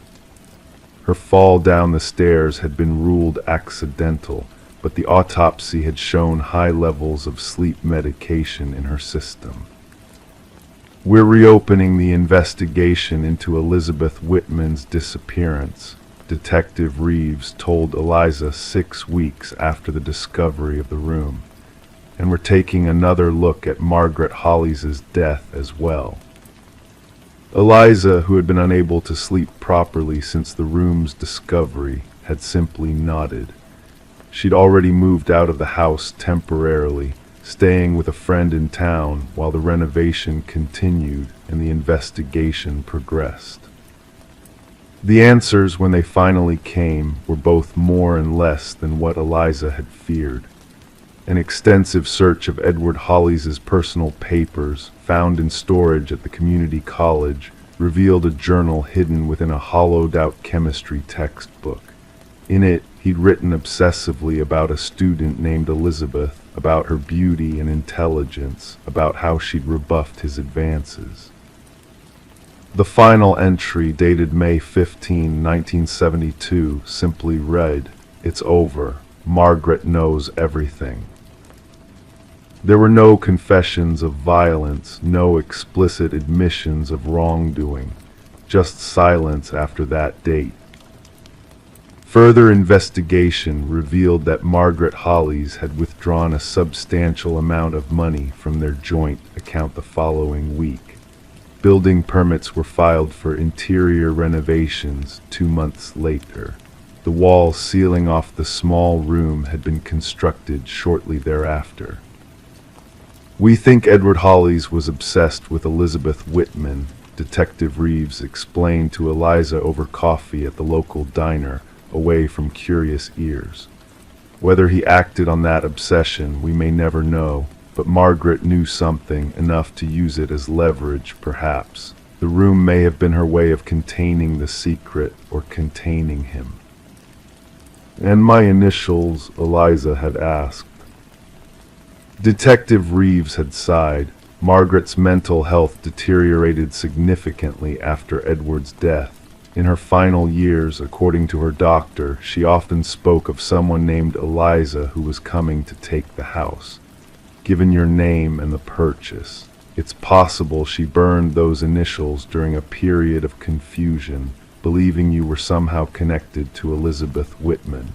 Her fall down the stairs had been ruled accidental, but the autopsy had shown high levels of sleep medication in her system. We're reopening the investigation into Elizabeth Whitman's disappearance. Detective Reeves told Eliza 6 weeks after the discovery of the room. And we're taking another look at Margaret Hollies' death as well. Eliza, who had been unable to sleep properly since the room's discovery, had simply nodded. She'd already moved out of the house temporarily, staying with a friend in town while the renovation continued and the investigation progressed. The answers, when they finally came, were both more and less than what Eliza had feared. An extensive search of Edward Hollies' personal papers, found in storage at the community college, revealed a journal hidden within a hollowed-out chemistry textbook. In it, he'd written obsessively about a student named Elizabeth, about her beauty and intelligence, about how she'd rebuffed his advances. The final entry, dated May 15, 1972, simply read, "It's over. Margaret knows everything." There were no confessions of violence, no explicit admissions of wrongdoing, just silence after that date. Further investigation revealed that Margaret Hollies had withdrawn a substantial amount of money from their joint account the following week. Building permits were filed for interior renovations 2 months later. The wall sealing off the small room had been constructed shortly thereafter. "We think Edward Hollies was obsessed with Elizabeth Whitman," Detective Reeves explained to Eliza over coffee at the local diner, away from curious ears. "Whether he acted on that obsession, we may never know, but Margaret knew something, enough to use it as leverage, perhaps. The room may have been her way of containing the secret, or containing him." "And my initials?" Eliza had asked. Detective Reeves had sighed. Margaret's mental health deteriorated significantly after Edward's death. In her final years, according to her doctor, she often spoke of someone named Eliza who was coming to take the house. Given your name and the purchase, it's possible she burned those initials during a period of confusion, believing you were somehow connected to Elizabeth Whitman.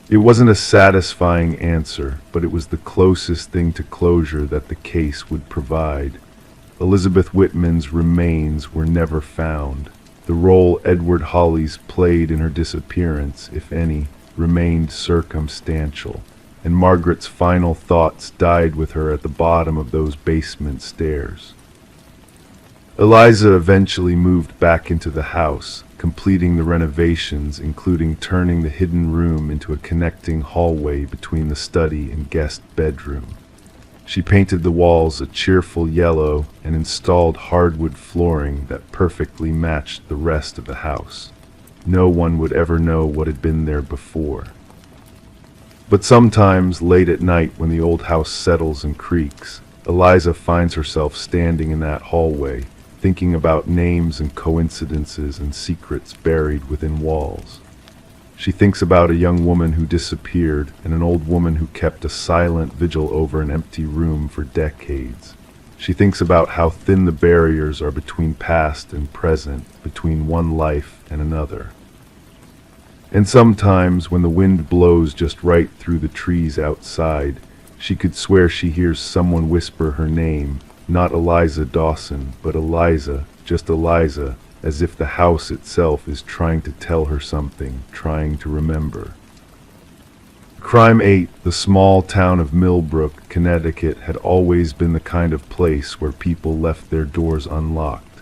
It wasn't a satisfying answer, but it was the closest thing to closure that the case would provide. Elizabeth Whitman's remains were never found. The role Edward Hollies played in her disappearance, if any, remained circumstantial, and Margaret's final thoughts died with her at the bottom of those basement stairs. Eliza eventually moved back into the house, completing the renovations, including turning the hidden room into a connecting hallway between the study and guest bedroom. She painted the walls a cheerful yellow and installed hardwood flooring that perfectly matched the rest of the house. No one would ever know what had been there before. But sometimes, late at night when the old house settles and creaks, Eliza finds herself standing in that hallway, thinking about names and coincidences and secrets buried within walls. She thinks about a young woman who disappeared and an old woman who kept a silent vigil over an empty room for decades. She thinks about how thin the barriers are between past and present, between one life and another. And sometimes, when the wind blows just right through the trees outside, she could swear she hears someone whisper her name, not Eliza Dawson, but Eliza, just Eliza, as if the house itself is trying to tell her something, trying to remember. Crime 8, the small town of Millbrook, Connecticut, had always been the kind of place where people left their doors unlocked.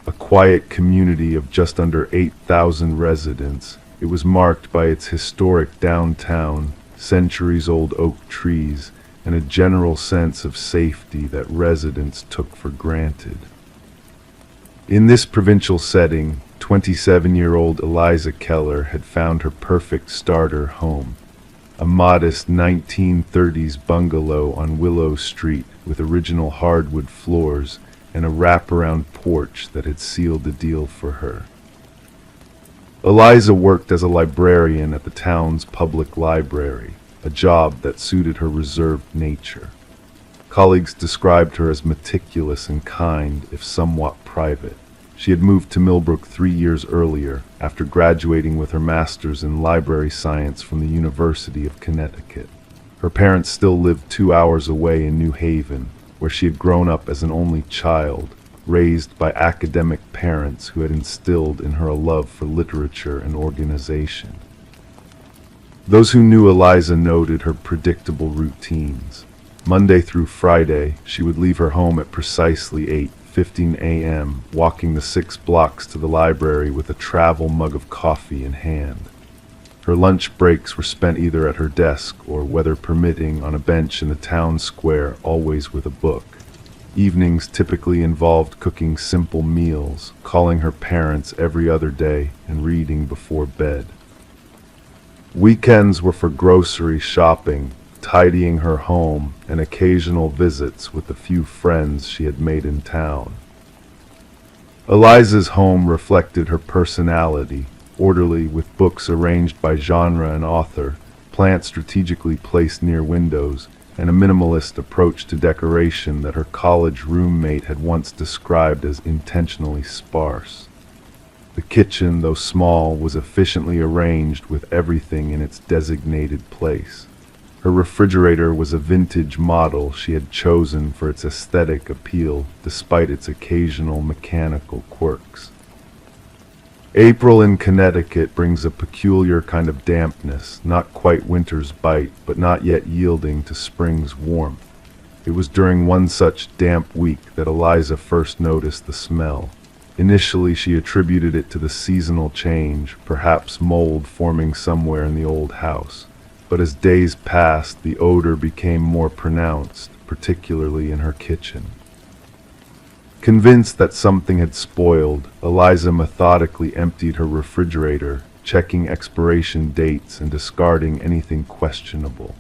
A quiet community of just under 8,000 residents, it was marked by its historic downtown, centuries-old oak trees, and a general sense of safety that residents took for granted. In this provincial setting, 27-year-old Eliza Keller had found her perfect starter home, a modest 1930s bungalow on Willow Street with original hardwood floors and a wraparound porch that had sealed the deal for her. Eliza worked as a librarian at the town's public library, a job that suited her reserved nature. Colleagues described her as meticulous and kind, if somewhat private. She had moved to Millbrook 3 years earlier, after graduating with her master's in library science from the University of Connecticut. Her parents still lived 2 hours away in New Haven, where she had grown up as an only child, raised by academic parents who had instilled in her a love for literature and organization. Those who knew Eliza noted her predictable routines. Monday through Friday, she would leave her home at precisely 8:15 a.m., walking the 6 blocks to the library with a travel mug of coffee in hand. Her lunch breaks were spent either at her desk or, weather permitting, on a bench in the town square, always with a book. Evenings typically involved cooking simple meals, calling her parents every other day, and reading before bed. Weekends were for grocery shopping, tidying her home, and occasional visits with the few friends she had made in town. Eliza's home reflected her personality, orderly with books arranged by genre and author, plants strategically placed near windows, and a minimalist approach to decoration that her college roommate had once described as intentionally sparse. The kitchen, though small, was efficiently arranged with everything in its designated place. Her refrigerator was a vintage model she had chosen for its aesthetic appeal, despite its occasional mechanical quirks. April in Connecticut brings a peculiar kind of dampness, not quite winter's bite, but not yet yielding to spring's warmth. It was during one such damp week that Eliza first noticed the smell. Initially, she attributed it to the seasonal change, perhaps mold forming somewhere in the old house. But as days passed, the odor became more pronounced, particularly in her kitchen. Convinced that something had spoiled, Eliza methodically emptied her refrigerator, checking expiration dates and discarding anything questionable.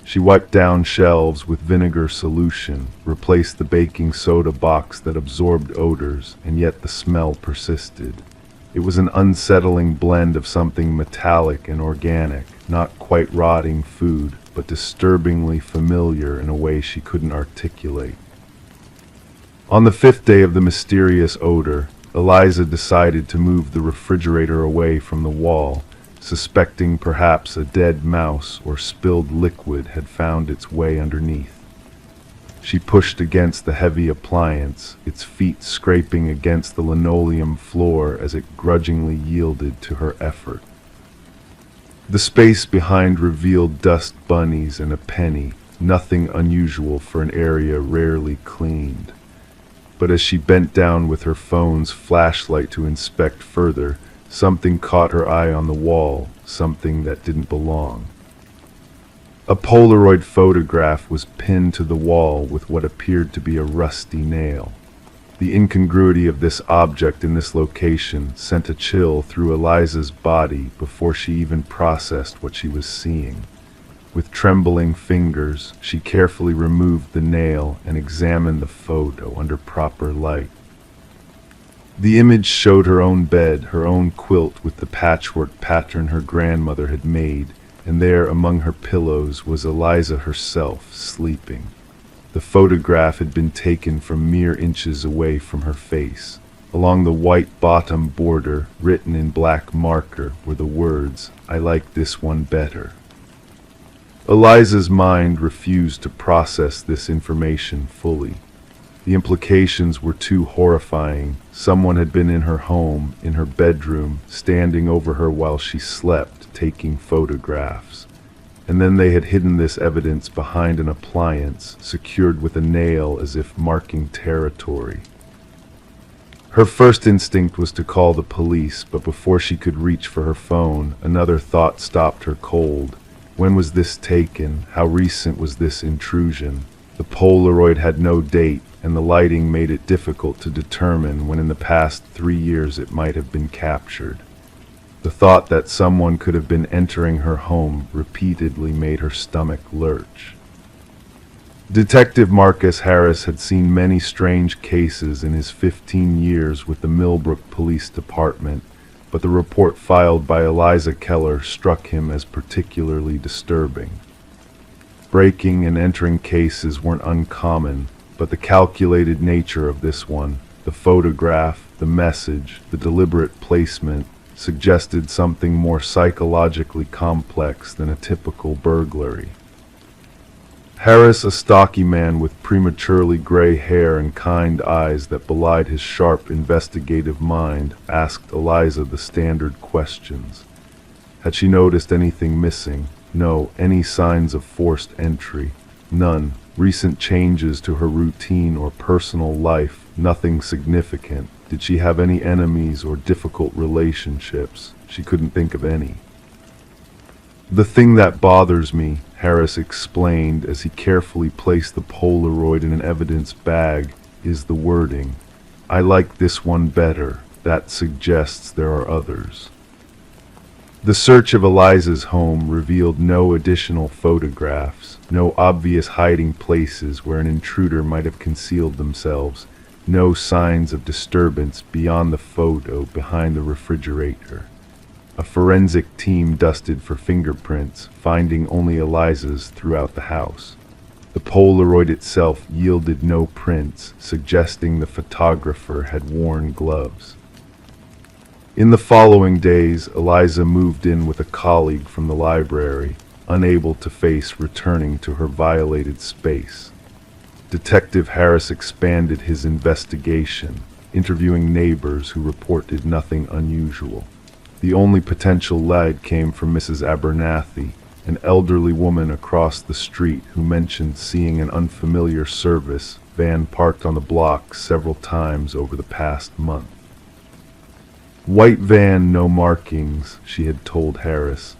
She wiped down shelves with vinegar solution, replaced the baking soda box that absorbed odors, and yet the smell persisted. It was an unsettling blend of something metallic and organic, not quite rotting food, but disturbingly familiar in a way she couldn't articulate. On the 5th day of the mysterious odor, Eliza decided to move the refrigerator away from the wall, suspecting perhaps a dead mouse or spilled liquid had found its way underneath. She pushed against the heavy appliance, its feet scraping against the linoleum floor as it grudgingly yielded to her effort. The space behind revealed dust bunnies and a penny, nothing unusual for an area rarely cleaned. But as she bent down with her phone's flashlight to inspect further, something caught her eye on the wall, something that didn't belong. A Polaroid photograph was pinned to the wall with what appeared to be a rusty nail. The incongruity of this object in this location sent a chill through Eliza's body before she even processed what she was seeing. With trembling fingers, she carefully removed the nail and examined the photo under proper light. The image showed her own bed, her own quilt with the patchwork pattern her grandmother had made, and there among her pillows was Eliza herself, sleeping. The photograph had been taken from mere inches away from her face. Along the white bottom border, written in black marker, were the words, "I like this one better." Eliza's mind refused to process this information fully. The implications were too horrifying. Someone had been in her home, in her bedroom, standing over her while she slept, taking photographs. And then they had hidden this evidence behind an appliance, secured with a nail as if marking territory. Her first instinct was to call the police, but before she could reach for her phone, another thought stopped her cold. When was this taken? How recent was this intrusion? The Polaroid had no date, and the lighting made it difficult to determine when in the past 3 years it might have been captured. The thought that someone could have been entering her home repeatedly made her stomach lurch. Detective Marcus Harris had seen many strange cases in his 15 years with the Millbrook Police Department, but the report filed by Eliza Keller struck him as particularly disturbing. Breaking and entering cases weren't uncommon, but the calculated nature of this one, the photograph, The message, the deliberate placement, suggested something more psychologically complex than a typical burglary. Harris, a stocky man with prematurely gray hair and kind eyes that belied his sharp, investigative mind, asked Eliza the standard questions. Had she noticed anything missing? No. Any signs of forced entry? None. Recent changes to her routine or personal life? Nothing significant. Did she have any enemies or difficult relationships? She couldn't think of any. "The thing that bothers me," Harris explained as he carefully placed the Polaroid in an evidence bag, "is the wording. I like this one better. That suggests there are others." The search of Eliza's home revealed no additional photographs, no obvious hiding places where an intruder might have concealed themselves, no signs of disturbance beyond the photo behind the refrigerator. A forensic team dusted for fingerprints, finding only Eliza's throughout the house. The Polaroid itself yielded no prints, suggesting the photographer had worn gloves. In the following days, Eliza moved in with a colleague from the library, unable to face returning to her violated space. Detective Harris expanded his investigation, interviewing neighbors who reported nothing unusual. The only potential lead came from Mrs. Abernathy, an elderly woman across the street who mentioned seeing an unfamiliar service van parked on the block several times over the past month. "White van, no markings," she had told Harris.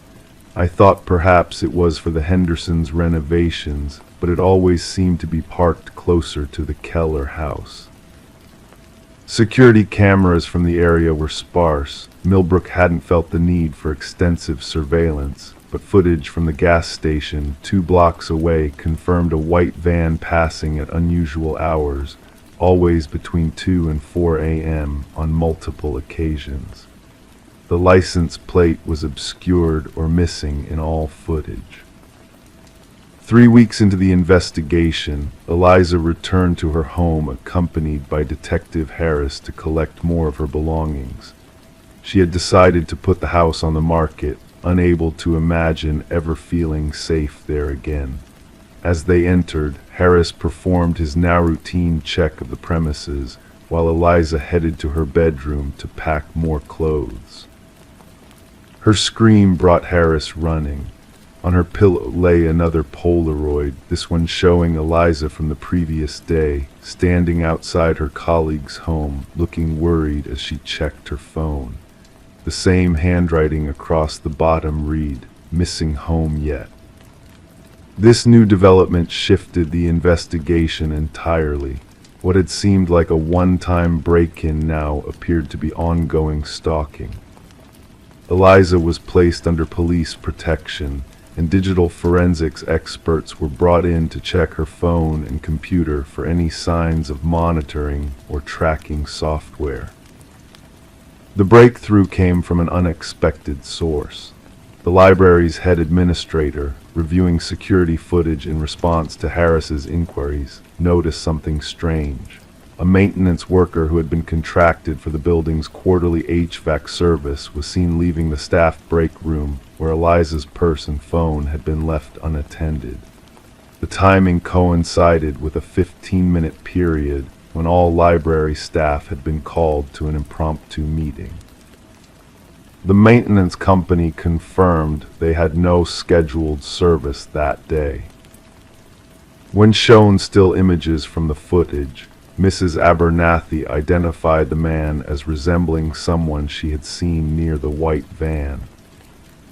"I thought perhaps it was for the Hendersons' renovations, but it always seemed to be parked closer to the Keller house." Security cameras from the area were sparse. Millbrook hadn't felt the need for extensive surveillance, but footage from the gas station 2 blocks away confirmed a white van passing at unusual hours, always between 2 and 4 a.m. on multiple occasions. The license plate was obscured or missing in all footage. 3 weeks into the investigation, Eliza returned to her home accompanied by Detective Harris to collect more of her belongings. She had decided to put the house on the market, unable to imagine ever feeling safe there again. As they entered, Harris performed his now routine check of the premises, while Eliza headed to her bedroom to pack more clothes. Her scream brought Harris running. On her pillow lay another Polaroid, this one showing Eliza from the previous day, standing outside her colleague's home, looking worried as she checked her phone. The same handwriting across the bottom read, "Missing home yet." This new development shifted the investigation entirely. What had seemed like a one-time break-in now appeared to be ongoing stalking. Eliza was placed under police protection, and digital forensics experts were brought in to check her phone and computer for any signs of monitoring or tracking software. The breakthrough came from an unexpected source. The library's head administrator, reviewing security footage in response to Harris's inquiries, noticed something strange. A maintenance worker who had been contracted for the building's quarterly HVAC service was seen leaving the staff break room where Eliza's purse and phone had been left unattended. The timing coincided with a 15-minute period when all library staff had been called to an impromptu meeting. The maintenance company confirmed they had no scheduled service that day. When shown still images from the footage, Mrs. Abernathy identified the man as resembling someone she had seen near the white van.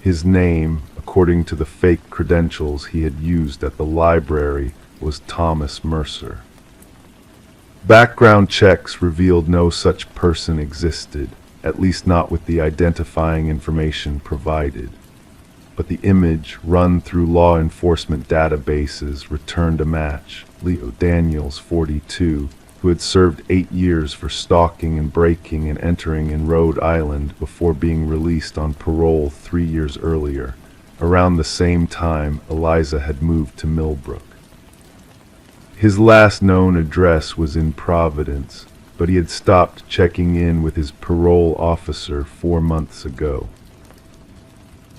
His name, according to the fake credentials he had used at the library, was Thomas Mercer. Background checks revealed no such person existed, at least not with the identifying information provided. But the image, run through law enforcement databases, returned a match. Leo Daniels, 42, who had served 8 years for stalking and breaking and entering in Rhode Island before being released on parole 3 years earlier. Around the same time, Eliza had moved to Millbrook. His last known address was in Providence, but he had stopped checking in with his parole officer 4 months ago.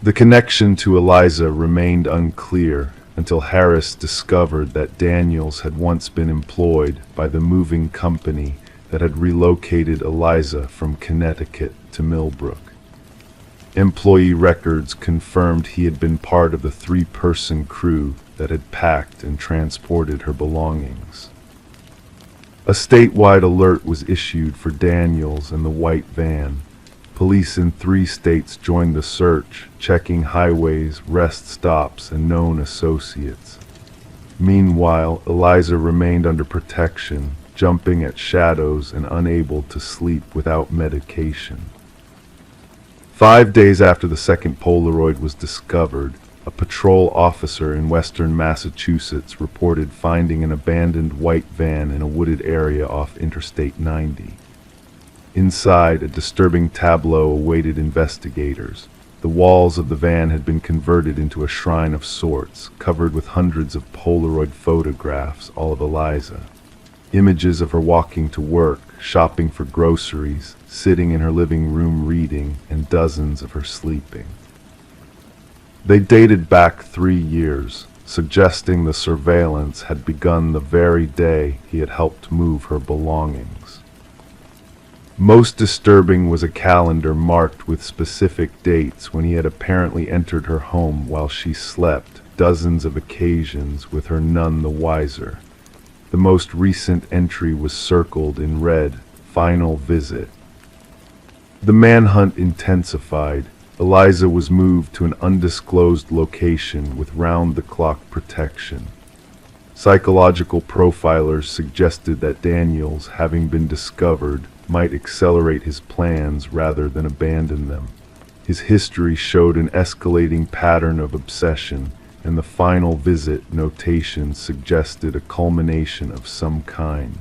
The connection to Eliza remained unclear until Harris discovered that Daniels had once been employed by the moving company that had relocated Eliza from Connecticut to Millbrook. Employee records confirmed he had been part of the 3-person crew that had packed and transported her belongings. A statewide alert was issued for Daniels and the white van. Police in 3 states joined the search, checking highways, rest stops, and known associates. Meanwhile, Eliza remained under protection, jumping at shadows and unable to sleep without medication. 5 days after the second Polaroid was discovered, a patrol officer in western Massachusetts reported finding an abandoned white van in a wooded area off Interstate 90. Inside, a disturbing tableau awaited investigators. The walls of the van had been converted into a shrine of sorts, covered with hundreds of Polaroid photographs, all of Eliza. Images of her walking to work, shopping for groceries, sitting in her living room reading, and dozens of her sleeping. They dated back 3 years, suggesting the surveillance had begun the very day he had helped move her belongings. Most disturbing was a calendar marked with specific dates when he had apparently entered her home while she slept, dozens of occasions with her none the wiser. The most recent entry was circled in red, "Final visit." The manhunt intensified. Eliza was moved to an undisclosed location with round-the-clock protection. Psychological profilers suggested that Daniels, having been discovered, might accelerate his plans rather than abandon them. His history showed an escalating pattern of obsession, and the final visit notation suggested a culmination of some kind.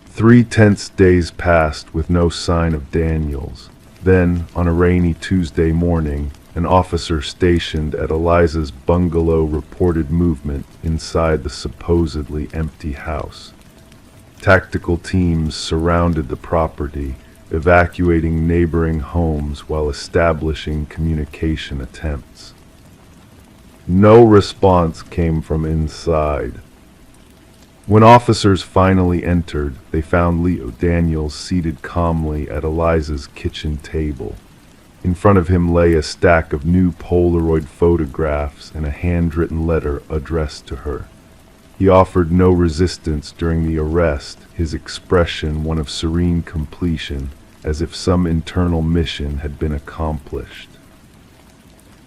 3 tense days passed with no sign of Daniels. Then, on a rainy Tuesday morning, an officer stationed at Eliza's bungalow reported movement inside the supposedly empty house. Tactical teams surrounded the property, evacuating neighboring homes while establishing communication attempts. No response came from inside. When officers finally entered, they found Leo Daniels seated calmly at Eliza's kitchen table. In front of him lay a stack of new Polaroid photographs and a handwritten letter addressed to her. He offered no resistance during the arrest, his expression one of serene completion, as if some internal mission had been accomplished.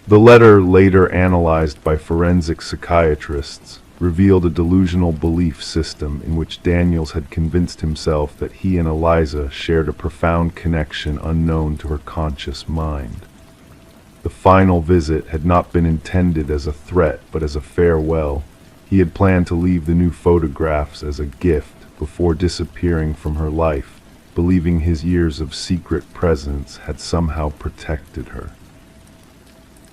The letter, later analyzed by forensic psychiatrists, revealed a delusional belief system in which Daniels had convinced himself that he and Eliza shared a profound connection unknown to her conscious mind. The final visit had not been intended as a threat but as a farewell. He had planned to leave the new photographs as a gift before disappearing from her life, believing his years of secret presence had somehow protected her.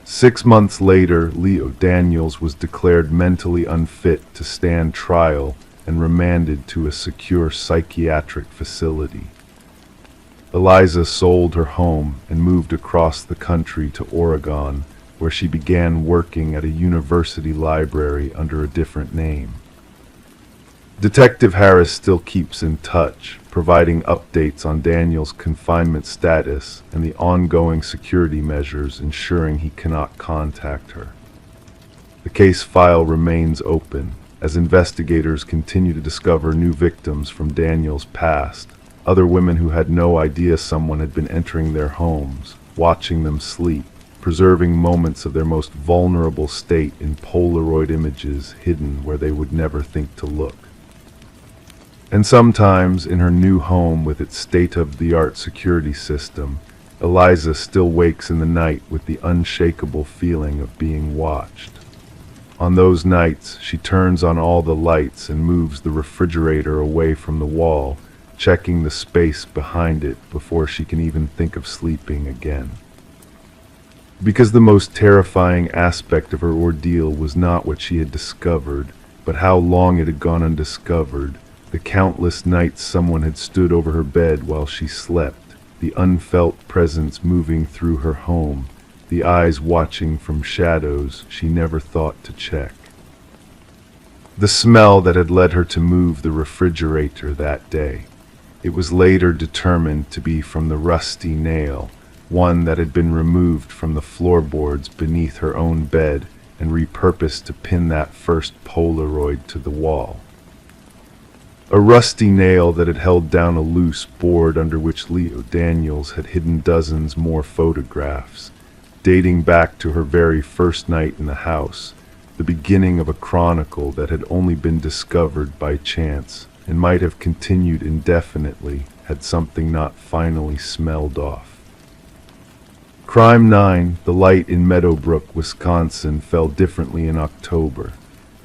6 months later, Leo Daniels was declared mentally unfit to stand trial and remanded to a secure psychiatric facility. Eliza sold her home and moved across the country to Oregon, where she began working at a university library under a different name. Detective Harris still keeps in touch, providing updates on Daniel's confinement status and the ongoing security measures ensuring he cannot contact her. The case file remains open as investigators continue to discover new victims from Daniel's past, other women who had no idea someone had been entering their homes, watching them sleep, preserving moments of their most vulnerable state in Polaroid images hidden where they would never think to look. And sometimes, in her new home with its state-of-the-art security system, Eliza still wakes in the night with the unshakable feeling of being watched. On those nights, she turns on all the lights and moves the refrigerator away from the wall, checking the space behind it before she can even think of sleeping again. Because the most terrifying aspect of her ordeal was not what she had discovered, but how long it had gone undiscovered, the countless nights someone had stood over her bed while she slept, the unfelt presence moving through her home, the eyes watching from shadows she never thought to check. The smell that had led her to move the refrigerator that day. It was later determined to be from the rusty nail, one that had been removed from the floorboards beneath her own bed and repurposed to pin that first Polaroid to the wall. A rusty nail that had held down a loose board under which Leo Daniels had hidden dozens more photographs, dating back to her very first night in the house, the beginning of a chronicle that had only been discovered by chance and might have continued indefinitely had something not finally smelled off. Crime 9, The Light in Meadowbrook, Wisconsin, fell differently in October.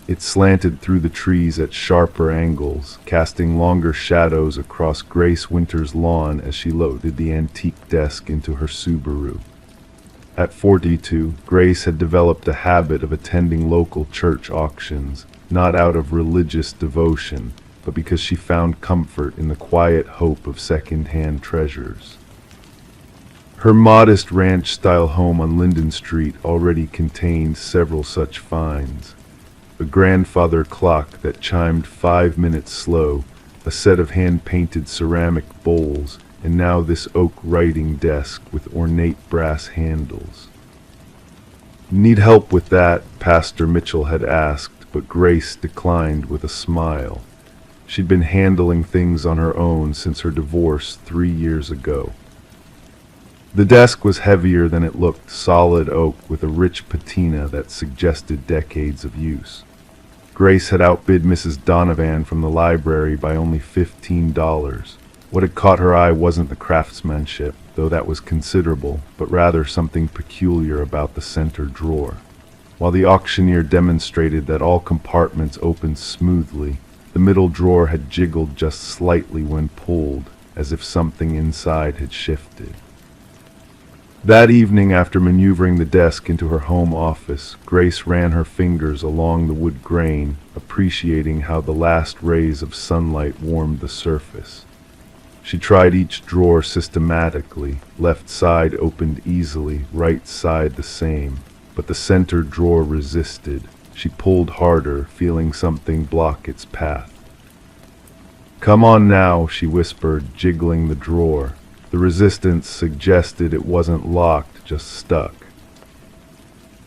It slanted through the trees at sharper angles, casting longer shadows across Grace Winter's lawn as she loaded the antique desk into her Subaru. At 42, Grace had developed a habit of attending local church auctions, not out of religious devotion, but because she found comfort in the quiet hope of second-hand treasures. Her modest ranch-style home on Linden Street already contained several such finds. A grandfather clock that chimed 5 minutes slow, a set of hand-painted ceramic bowls, and now this oak writing desk with ornate brass handles. "Need help with that?" Pastor Mitchell had asked, but Grace declined with a smile. She'd been handling things on her own since her divorce 3 years ago. The desk was heavier than it looked, solid oak with a rich patina that suggested decades of use. Grace had outbid Mrs. Donovan from the library by only $15. What had caught her eye wasn't the craftsmanship, though that was considerable, but rather something peculiar about the center drawer. While the auctioneer demonstrated that all compartments opened smoothly, the middle drawer had jiggled just slightly when pulled, as if something inside had shifted. That evening, after maneuvering the desk into her home office, Grace ran her fingers along the wood grain, appreciating how the last rays of sunlight warmed the surface. She tried each drawer systematically. Left side opened easily, right side the same, but the center drawer resisted. She pulled harder, feeling something block its path. "Come on now," she whispered, jiggling the drawer. The resistance suggested it wasn't locked, just stuck.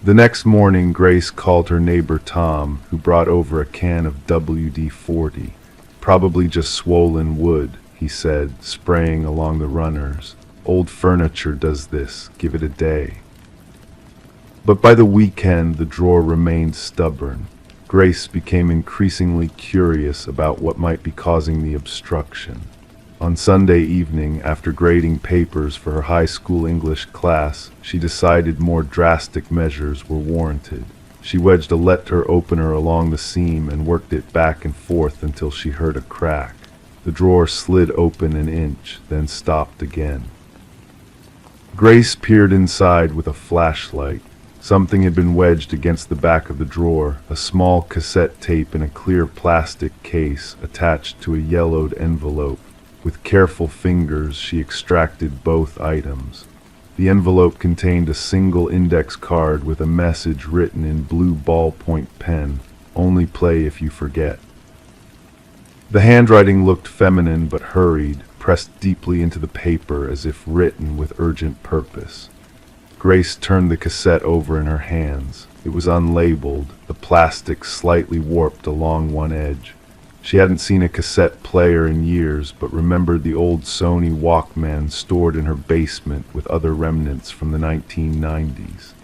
The next morning, Grace called her neighbor Tom, who brought over a can of WD-40. "Probably just swollen wood," he said, spraying along the runners. "Old furniture does this. Give it a day." But by the weekend, the drawer remained stubborn. Grace became increasingly curious about what might be causing the obstruction. On Sunday evening, after grading papers for her high school English class, she decided more drastic measures were warranted. She wedged a letter opener along the seam and worked it back and forth until she heard a crack. The drawer slid open an inch, then stopped again. Grace peered inside with a flashlight. Something had been wedged against the back of the drawer, a small cassette tape in a clear plastic case attached to a yellowed envelope. With careful fingers, she extracted both items. The envelope contained a single index card with a message written in blue ballpoint pen, "Only play if you forget." The handwriting looked feminine but hurried, pressed deeply into the paper as if written with urgent purpose. Grace turned the cassette over in her hands. It was unlabeled, the plastic slightly warped along one edge. She hadn't seen a cassette player in years, but remembered the old Sony Walkman stored in her basement with other remnants from the 1990s.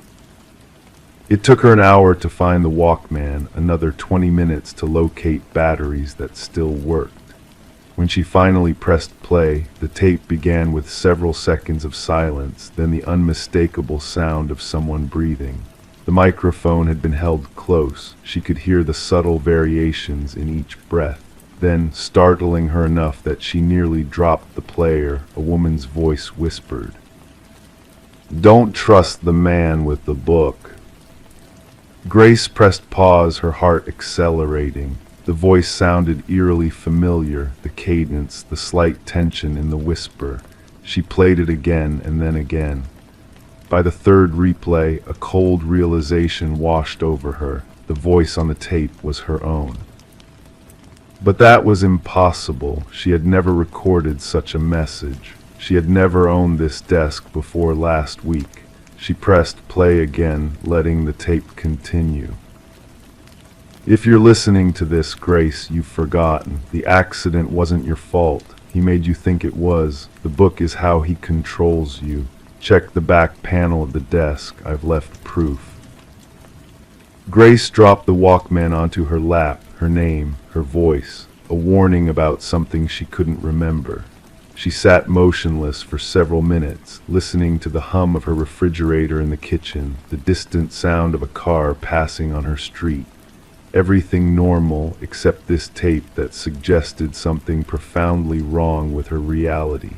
It took her an hour to find the Walkman, another 20 minutes to locate batteries that still worked. When she finally pressed play, the tape began with several seconds of silence, then the unmistakable sound of someone breathing. The microphone had been held close. She could hear the subtle variations in each breath. Then, startling her enough that she nearly dropped the player, a woman's voice whispered, "Don't trust the man with the book." Grace pressed pause, her heart accelerating. The voice sounded eerily familiar, the cadence, the slight tension in the whisper. She played it again and then again. By the third replay, a cold realization washed over her. The voice on the tape was her own. But that was impossible. She had never recorded such a message. She had never owned this desk before last week. She pressed play again, letting the tape continue. If you're listening to this, Grace, you've forgotten. The accident wasn't your fault. He made you think it was. The book is how he controls you. Check the back panel of the desk. I've left proof. Grace dropped the Walkman onto her lap, her name, her voice, a warning about something she couldn't remember. She sat motionless for several minutes, listening to the hum of her refrigerator in the kitchen, the distant sound of a car passing on her street. Everything normal except this tape that suggested something profoundly wrong with her reality.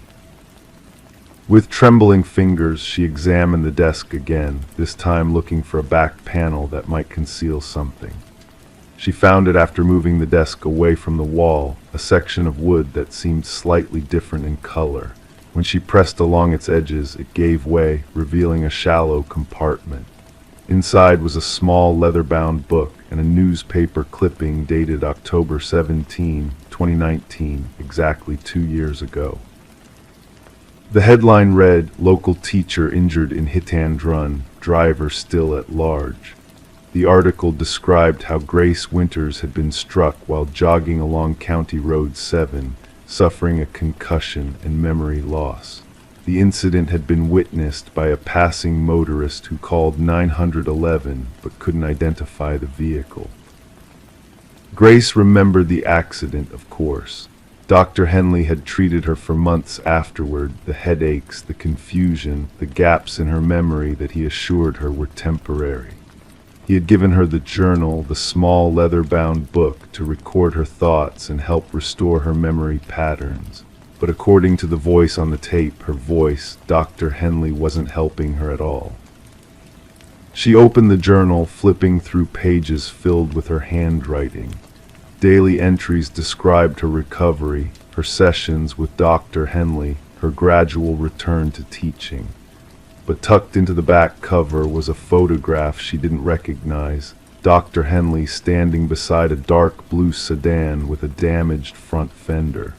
With trembling fingers, she examined the desk again, this time looking for a back panel that might conceal something. She found it after moving the desk away from the wall, a section of wood that seemed slightly different in color. When she pressed along its edges, it gave way, revealing a shallow compartment. Inside was a small leather-bound book and a newspaper clipping dated October 17, 2019, exactly 2 years ago. The headline read, "Local teacher injured in hit-and run, driver still at large." The article described how Grace Winters had been struck while jogging along County Road 7, suffering a concussion and memory loss. The incident had been witnessed by a passing motorist who called 911 but couldn't identify the vehicle. Grace remembered the accident, of course. Dr. Henley had treated her for months afterward, the headaches, the confusion, the gaps in her memory that he assured her were temporary. He had given her the journal, the small leather-bound book, to record her thoughts and help restore her memory patterns. But according to the voice on the tape, her voice, Dr. Henley wasn't helping her at all. She opened the journal, flipping through pages filled with her handwriting. Daily entries described her recovery, her sessions with Dr. Henley, her gradual return to teaching. But tucked into the back cover was a photograph she didn't recognize, Dr. Henley standing beside a dark blue sedan with a damaged front fender.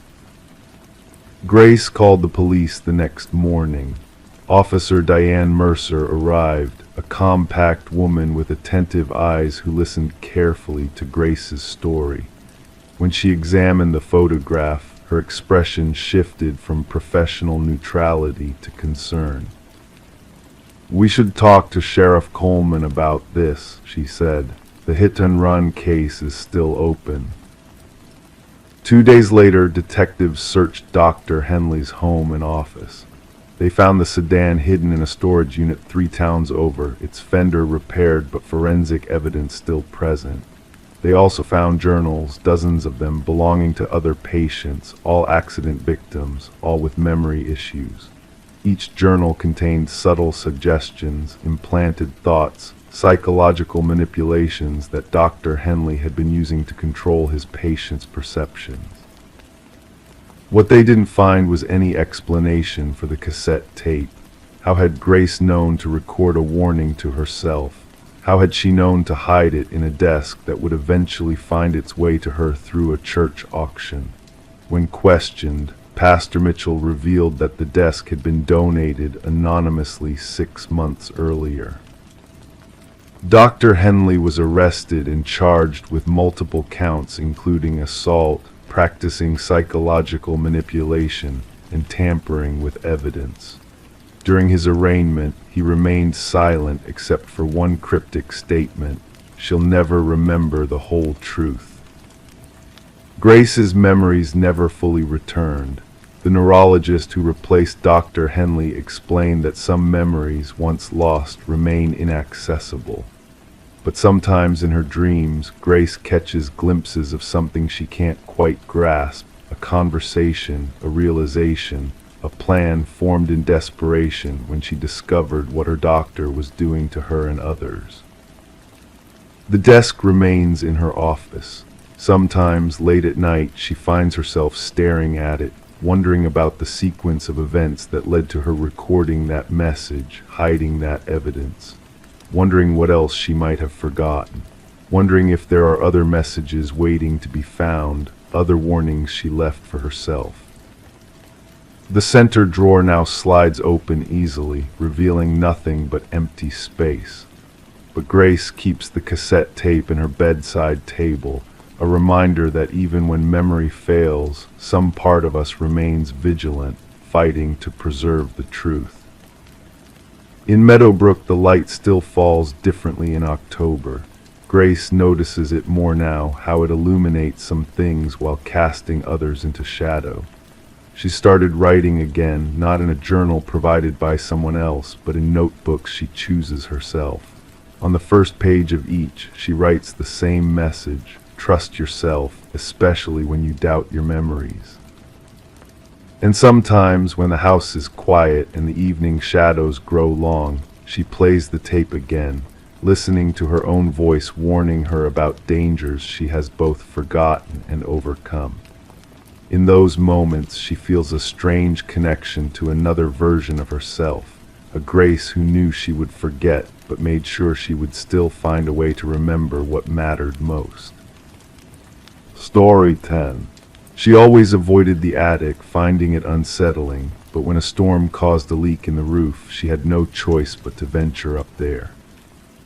Grace called the police the next morning. Officer Diane Mercer arrived, a compact woman with attentive eyes who listened carefully to Grace's story. When she examined the photograph, her expression shifted from professional neutrality to concern. "We should talk to Sheriff Coleman about this," she said. "The hit-and-run case is still open." 2 days later, detectives searched Dr. Henley's home and office. They found the sedan hidden in a storage unit 3 towns over, its fender repaired but forensic evidence still present. They also found journals, dozens of them, belonging to other patients, all accident victims, all with memory issues. Each journal contained subtle suggestions, implanted thoughts, psychological manipulations that Dr. Henley had been using to control his patients' perceptions. What they didn't find was any explanation for the cassette tape. How had Grace known to record a warning to herself? How had she known to hide it in a desk that would eventually find its way to her through a church auction? When questioned, Pastor Mitchell revealed that the desk had been donated anonymously 6 months earlier. Dr. Henley was arrested and charged with multiple counts including assault, practicing psychological manipulation, and tampering with evidence. During his arraignment, he remained silent except for one cryptic statement: "She'll never remember the whole truth." Grace's memories never fully returned. The neurologist who replaced Dr. Henley explained that some memories, once lost, remain inaccessible. But sometimes in her dreams, Grace catches glimpses of something she can't quite grasp, a conversation, a realization, a plan formed in desperation when she discovered what her doctor was doing to her and others. The desk remains in her office. Sometimes, late at night, she finds herself staring at it, wondering about the sequence of events that led to her recording that message, hiding that evidence, wondering what else she might have forgotten, wondering if there are other messages waiting to be found, other warnings she left for herself. The center drawer now slides open easily, revealing nothing but empty space. But Grace keeps the cassette tape in her bedside table, a reminder that even when memory fails, some part of us remains vigilant, fighting to preserve the truth. In Meadowbrook, the light still falls differently in October. Grace notices it more now, how it illuminates some things while casting others into shadow. She started writing again, not in a journal provided by someone else, but in notebooks she chooses herself. On the first page of each, she writes the same message: trust yourself, especially when you doubt your memories. And sometimes, when the house is quiet and the evening shadows grow long, she plays the tape again, listening to her own voice warning her about dangers she has both forgotten and overcome. In those moments, she feels a strange connection to another version of herself, a Grace who knew she would forget, but made sure she would still find a way to remember what mattered most. Story 10. She always avoided the attic, finding it unsettling, but when a storm caused a leak in the roof, she had no choice but to venture up there.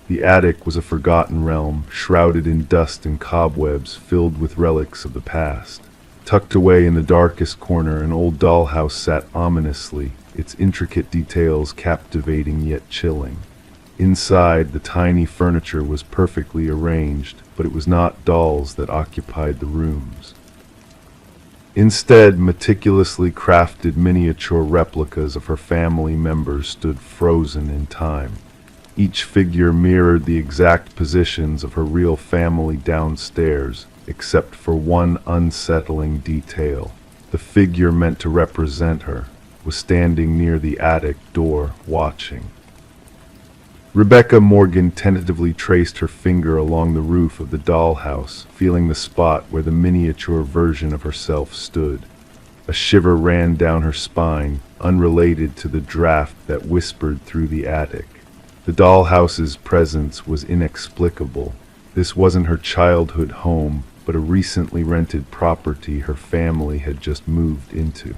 The attic was a forgotten realm, shrouded in dust and cobwebs, filled with relics of the past. Tucked away in the darkest corner, an old dollhouse sat ominously, its intricate details captivating yet chilling. Inside, the tiny furniture was perfectly arranged, but it was not dolls that occupied the rooms. Instead, meticulously crafted miniature replicas of her family members stood frozen in time. Each figure mirrored the exact positions of her real family downstairs, except for one unsettling detail. The figure meant to represent her was standing near the attic door, watching. Rebecca Morgan tentatively traced her finger along the roof of the dollhouse, feeling the spot where the miniature version of herself stood. A shiver ran down her spine, unrelated to the draft that whispered through the attic. The dollhouse's presence was inexplicable. This wasn't her childhood home, but a recently rented property her family had just moved into.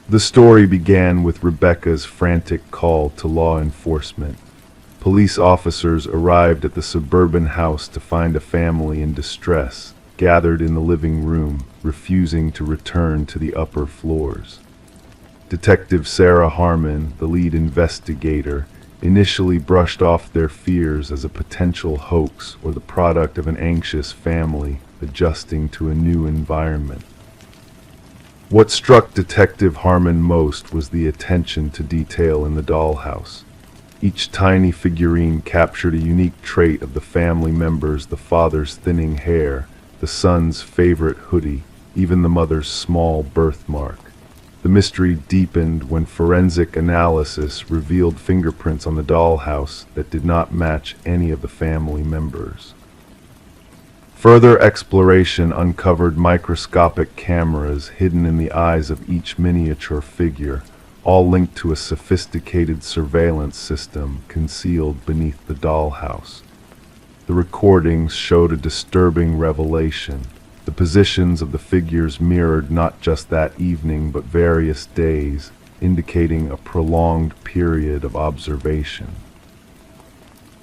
The story began with Rebecca's frantic call to law enforcement. Police officers arrived at the suburban house to find a family in distress, gathered in the living room, refusing to return to the upper floors. Detective Sarah Harmon, the lead investigator, initially brushed off their fears as a potential hoax or the product of an anxious family adjusting to a new environment. What struck Detective Harmon most was the attention to detail in the dollhouse. Each tiny figurine captured a unique trait of the family members: the father's thinning hair, the son's favorite hoodie, even the mother's small birthmark. The mystery deepened when forensic analysis revealed fingerprints on the dollhouse that did not match any of the family members. Further exploration uncovered microscopic cameras hidden in the eyes of each miniature figure, all linked to a sophisticated surveillance system concealed beneath the dollhouse. The recordings showed a disturbing revelation. The positions of the figures mirrored not just that evening but various days, indicating a prolonged period of observation.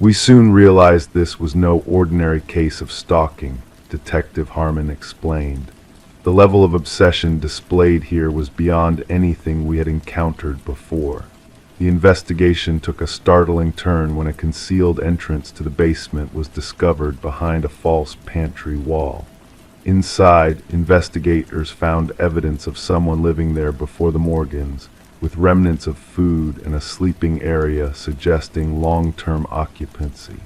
We soon realized this was no ordinary case of stalking, Detective Harmon explained. The level of obsession displayed here was beyond anything we had encountered before. The investigation took a startling turn when a concealed entrance to the basement was discovered behind a false pantry wall. Inside, investigators found evidence of someone living there before the Morgans, with remnants of food and a sleeping area suggesting long-term occupancy.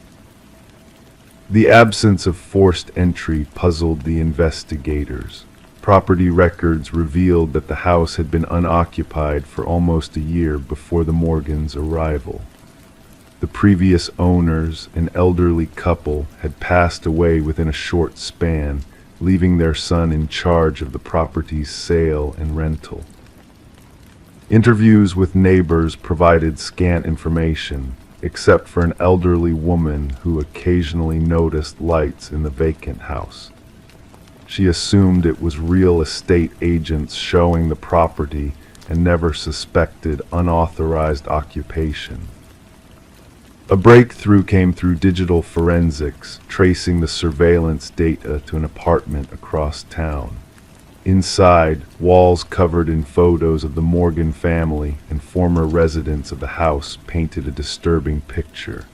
The absence of forced entry puzzled the investigators. Property records revealed that the house had been unoccupied for almost a year before the Morgans' arrival. The previous owners, an elderly couple, had passed away within a short span, leaving their son in charge of the property's sale and rental. Interviews with neighbors provided scant information, except for an elderly woman who occasionally noticed lights in the vacant house. She assumed it was real estate agents showing the property and never suspected unauthorized occupation. A breakthrough came through digital forensics, tracing the surveillance data to an apartment across town. Inside, walls covered in photos of the Morgan family and former residents of the house painted a disturbing picture.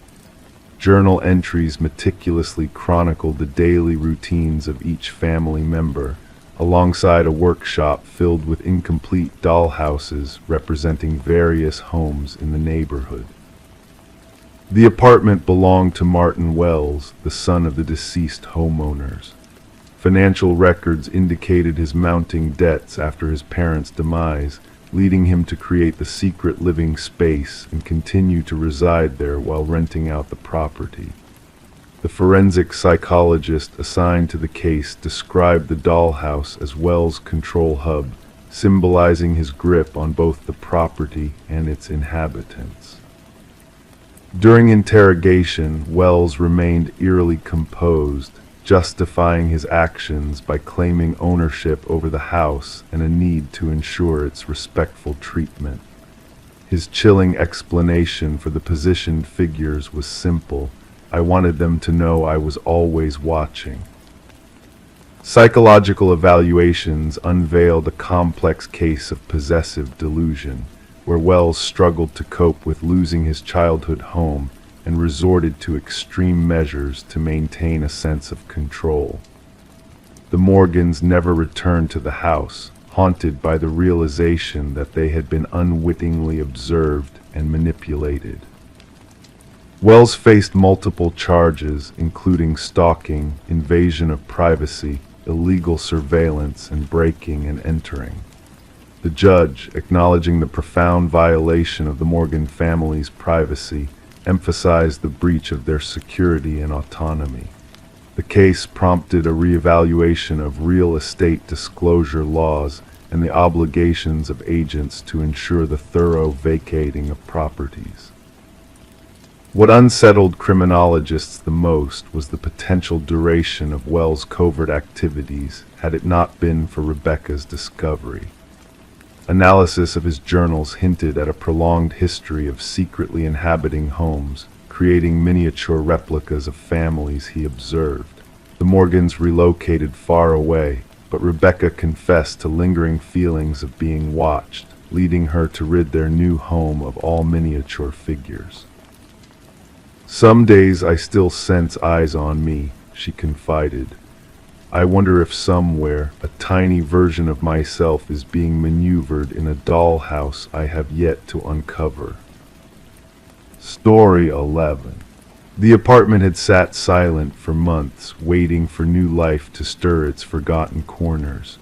Journal entries meticulously chronicled the daily routines of each family member, alongside a workshop filled with incomplete dollhouses representing various homes in the neighborhood. The apartment belonged to Martin Wells, the son of the deceased homeowners. Financial records indicated his mounting debts after his parents' demise, leading him to create the secret living space and continue to reside there while renting out the property. The forensic psychologist assigned to the case described the dollhouse as Wells' control hub, symbolizing his grip on both the property and its inhabitants. During interrogation, Wells remained eerily composed, justifying his actions by claiming ownership over the house and a need to ensure its respectful treatment. His chilling explanation for the positioned figures was simple: I wanted them to know I was always watching. Psychological evaluations unveiled a complex case of possessive delusion, where Wells struggled to cope with losing his childhood home and resorted to extreme measures to maintain a sense of control. The Morgans never returned to the house, haunted by the realization that they had been unwittingly observed and manipulated. Wells faced multiple charges, including stalking, invasion of privacy, illegal surveillance, and breaking and entering. The judge, acknowledging the profound violation of the Morgan family's privacy, emphasized the breach of their security and autonomy. The case prompted a reevaluation of real estate disclosure laws and the obligations of agents to ensure the thorough vacating of properties. What unsettled criminologists the most was the potential duration of Wells' covert activities had it not been for Rebecca's discovery. Analysis of his journals hinted at a prolonged history of secretly inhabiting homes, creating miniature replicas of families he observed. The Morgans relocated far away, but Rebecca confessed to lingering feelings of being watched, leading her to rid their new home of all miniature figures. "Some days I still sense eyes on me," she confided. "I wonder if somewhere a tiny version of myself is being maneuvered in a dollhouse I have yet to uncover." Story 11. The apartment had sat silent for months, waiting for new life to stir its forgotten corners.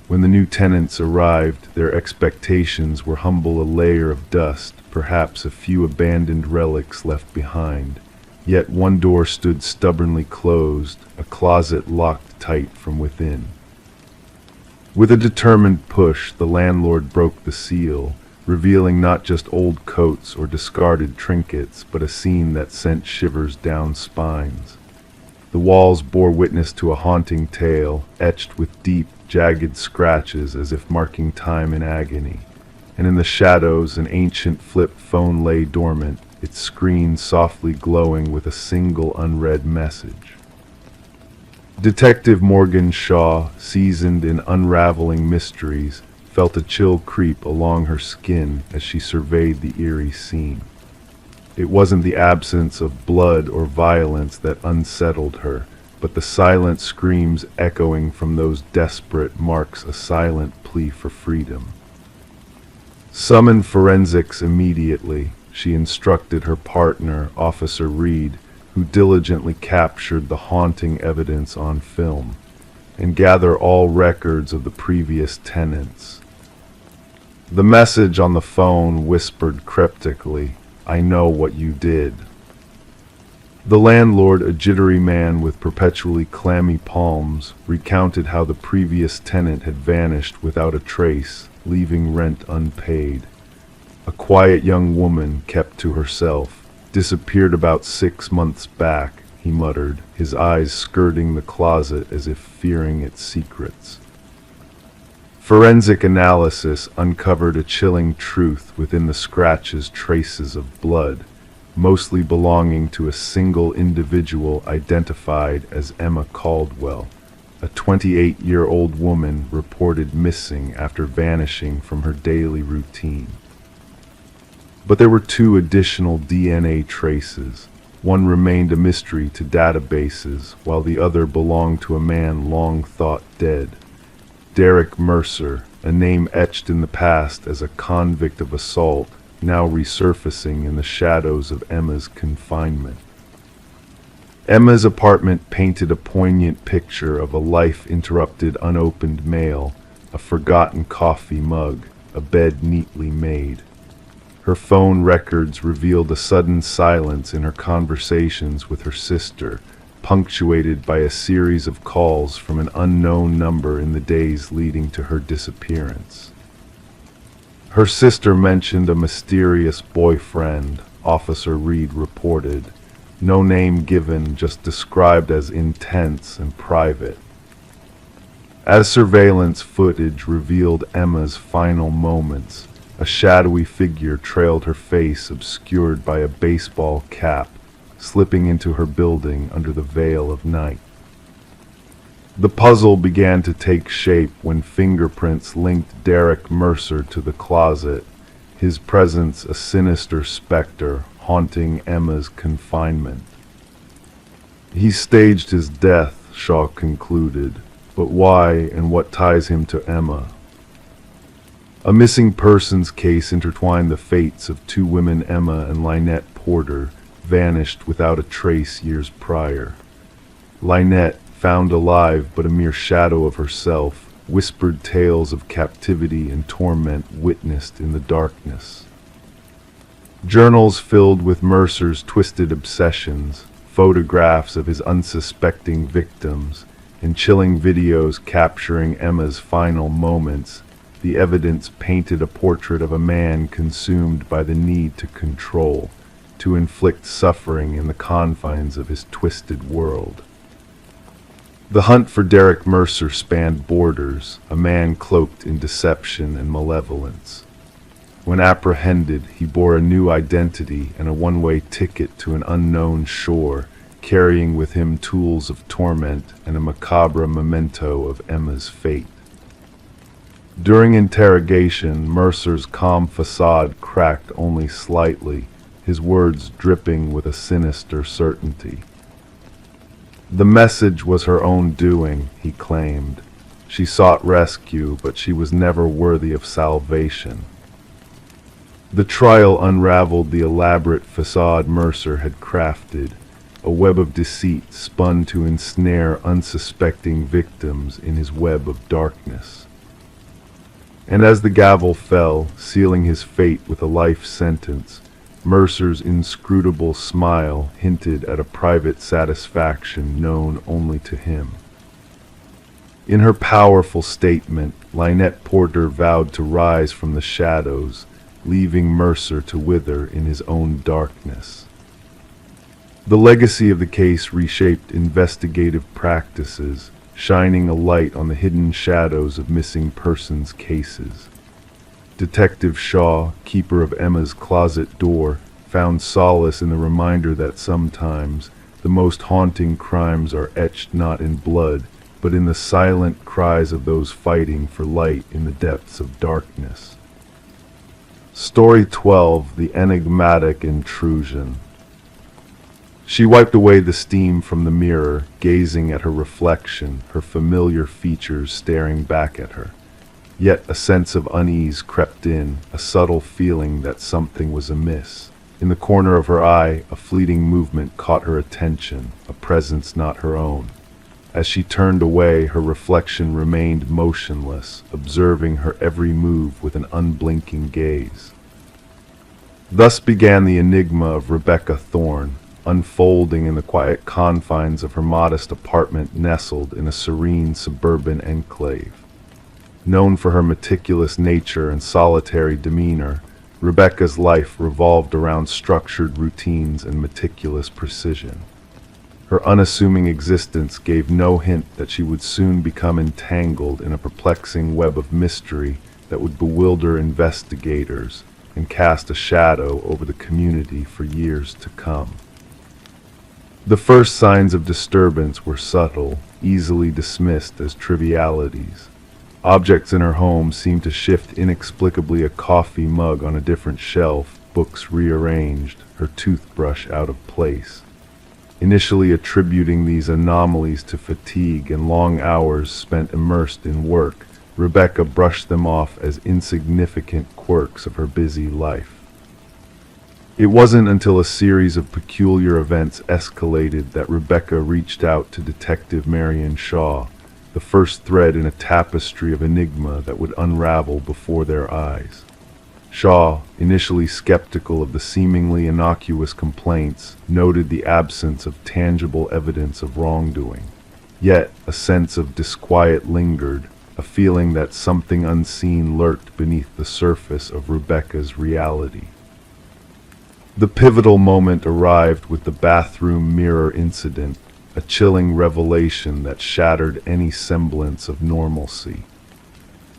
When the new tenants arrived, their expectations were humble: a layer of dust, perhaps a few abandoned relics left behind. Yet one door stood stubbornly closed, a closet locked tight from within. With a determined push, the landlord broke the seal, revealing not just old coats or discarded trinkets, but a scene that sent shivers down spines. The walls bore witness to a haunting tale, etched with deep, jagged scratches as if marking time in agony. And in the shadows, an ancient flip phone lay dormant, its screen softly glowing with a single unread message. Detective Morgan Shaw, seasoned in unraveling mysteries, felt a chill creep along her skin as she surveyed the eerie scene. It wasn't the absence of blood or violence that unsettled her, but the silent screams echoing from those desperate marks, a silent plea for freedom. "Summon forensics immediately," she instructed her partner, Officer Reed, who diligently captured the haunting evidence on film, "and gather all records of the previous tenants." The message on the phone whispered cryptically, I know what you did." The landlord, a jittery man with perpetually clammy palms, recounted how the previous tenant had vanished without a trace, leaving rent unpaid. A quiet young woman, kept to herself, disappeared about 6 months back, he muttered, his eyes skirting the closet as if fearing its secrets. Forensic analysis uncovered a chilling truth within the scratches, traces of blood, mostly belonging to a single individual identified as Emma Caldwell, a 28-year-old woman reported missing after vanishing from her daily routine. But there were 2 additional DNA traces. One remained a mystery to databases, while the other belonged to a man long thought dead. Derek Mercer, a name etched in the past as a convict of assault, now resurfacing in the shadows of Emma's confinement. Emma's apartment painted a poignant picture of a life-interrupted unopened mail, a forgotten coffee mug, a bed neatly made. Her phone records revealed a sudden silence in her conversations with her sister, punctuated by a series of calls from an unknown number in the days leading to her disappearance. Her sister mentioned a mysterious boyfriend, Officer Reed reported. No name given, just described as intense and private. As surveillance footage revealed Emma's final moments, a shadowy figure trailed her face obscured by a baseball cap, slipping into her building under the veil of night. The puzzle began to take shape when fingerprints linked Derek Mercer to the closet, his presence a sinister specter haunting Emma's confinement. He staged his death, Shaw concluded, but why and what ties him to Emma? A missing persons case intertwined the fates of 2 women, Emma and Lynette Porter, vanished without a trace years prior. Lynette, found alive but a mere shadow of herself, whispered tales of captivity and torment witnessed in the darkness. Journals filled with Mercer's twisted obsessions, photographs of his unsuspecting victims, and chilling videos capturing Emma's final moments, the evidence painted a portrait of a man consumed by the need to control, to inflict suffering in the confines of his twisted world. The hunt for Derek Mercer spanned borders, a man cloaked in deception and malevolence. When apprehended, he bore a new identity and a one-way ticket to an unknown shore, carrying with him tools of torment and a macabre memento of Emma's fate. During interrogation, Mercer's calm facade cracked only slightly, his words dripping with a sinister certainty. The message was her own doing, he claimed. She sought rescue, but she was never worthy of salvation. The trial unraveled the elaborate facade Mercer had crafted, a web of deceit spun to ensnare unsuspecting victims in his web of darkness. And as the gavel fell, sealing his fate with a life sentence, Mercer's inscrutable smile hinted at a private satisfaction known only to him. In her powerful statement, Lynette Porter vowed to rise from the shadows, leaving Mercer to wither in his own darkness. The legacy of the case reshaped investigative practices, shining a light on the hidden shadows of missing persons cases. Detective Shaw, keeper of Emma's closet door, found solace in the reminder that sometimes the most haunting crimes are etched not in blood, but in the silent cries of those fighting for light in the depths of darkness. Story 12: The Enigmatic Intrusion. She wiped away the steam from the mirror, gazing at her reflection, her familiar features staring back at her. Yet a sense of unease crept in, a subtle feeling that something was amiss. In the corner of her eye, a fleeting movement caught her attention, a presence not her own. As she turned away, her reflection remained motionless, observing her every move with an unblinking gaze. Thus began the enigma of Rebecca Thorne, unfolding in the quiet confines of her modest apartment nestled in a serene suburban enclave. Known for her meticulous nature and solitary demeanor, Rebecca's life revolved around structured routines and meticulous precision. Her unassuming existence gave no hint that she would soon become entangled in a perplexing web of mystery that would bewilder investigators and cast a shadow over the community for years to come. The first signs of disturbance were subtle, easily dismissed as trivialities. Objects in her home seemed to shift inexplicably, a coffee mug on a different shelf, books rearranged, her toothbrush out of place. Initially attributing these anomalies to fatigue and long hours spent immersed in work, Rebecca brushed them off as insignificant quirks of her busy life. It wasn't until a series of peculiar events escalated that Rebecca reached out to Detective Marion Shaw, the first thread in a tapestry of enigma that would unravel before their eyes. Shaw, initially skeptical of the seemingly innocuous complaints, noted the absence of tangible evidence of wrongdoing. Yet a sense of disquiet lingered, a feeling that something unseen lurked beneath the surface of Rebecca's reality. The pivotal moment arrived with the bathroom mirror incident, a chilling revelation that shattered any semblance of normalcy.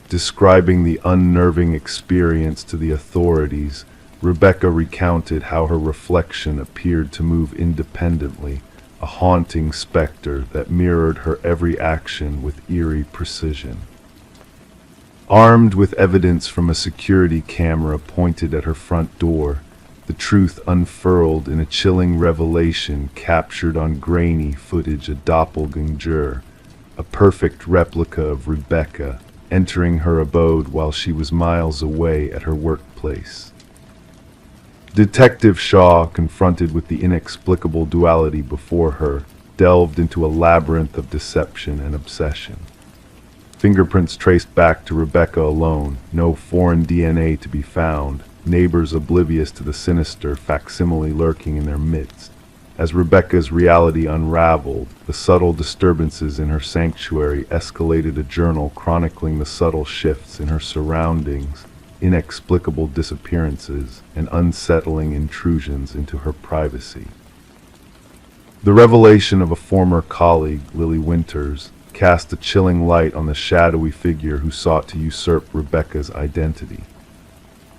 Describing the unnerving experience to the authorities, Rebecca recounted how her reflection appeared to move independently, a haunting specter that mirrored her every action with eerie precision. Armed with evidence from a security camera pointed at her front door, the truth unfurled in a chilling revelation captured on grainy footage a doppelganger, a perfect replica of Rebecca, entering her abode while she was miles away at her workplace. Detective Shaw, confronted with the inexplicable duality before her, delved into a labyrinth of deception and obsession. Fingerprints traced back to Rebecca alone, no foreign DNA to be found, neighbors oblivious to the sinister facsimile lurking in their midst. As Rebecca's reality unraveled, the subtle disturbances in her sanctuary escalated, a journal chronicling the subtle shifts in her surroundings, inexplicable disappearances, and unsettling intrusions into her privacy. The revelation of a former colleague, Lily Winters, cast a chilling light on the shadowy figure who sought to usurp Rebecca's identity.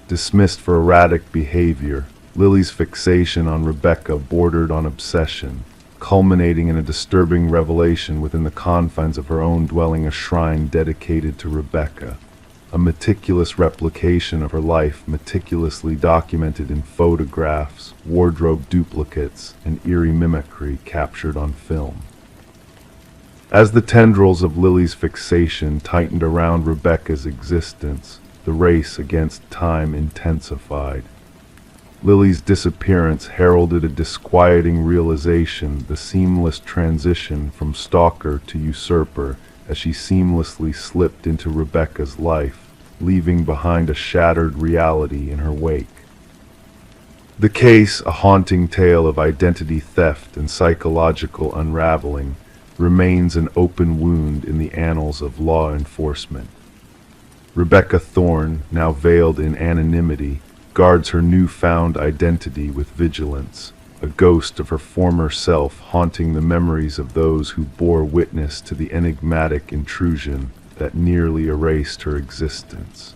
Dismissed for erratic behavior, Lily's fixation on Rebecca bordered on obsession, culminating in a disturbing revelation within the confines of her own dwelling, a shrine dedicated to Rebecca, a meticulous replication of her life meticulously documented in photographs, wardrobe duplicates, and eerie mimicry captured on film. As the tendrils of Lily's fixation tightened around Rebecca's existence, the race against time intensified. Lily's disappearance heralded a disquieting realization, the seamless transition from stalker to usurper, as she seamlessly slipped into Rebecca's life, leaving behind a shattered reality in her wake. The case, a haunting tale of identity theft and psychological unraveling, remains an open wound in the annals of law enforcement. Rebecca Thorne, now veiled in anonymity, guards her newfound identity with vigilance, a ghost of her former self haunting the memories of those who bore witness to the enigmatic intrusion that nearly erased her existence.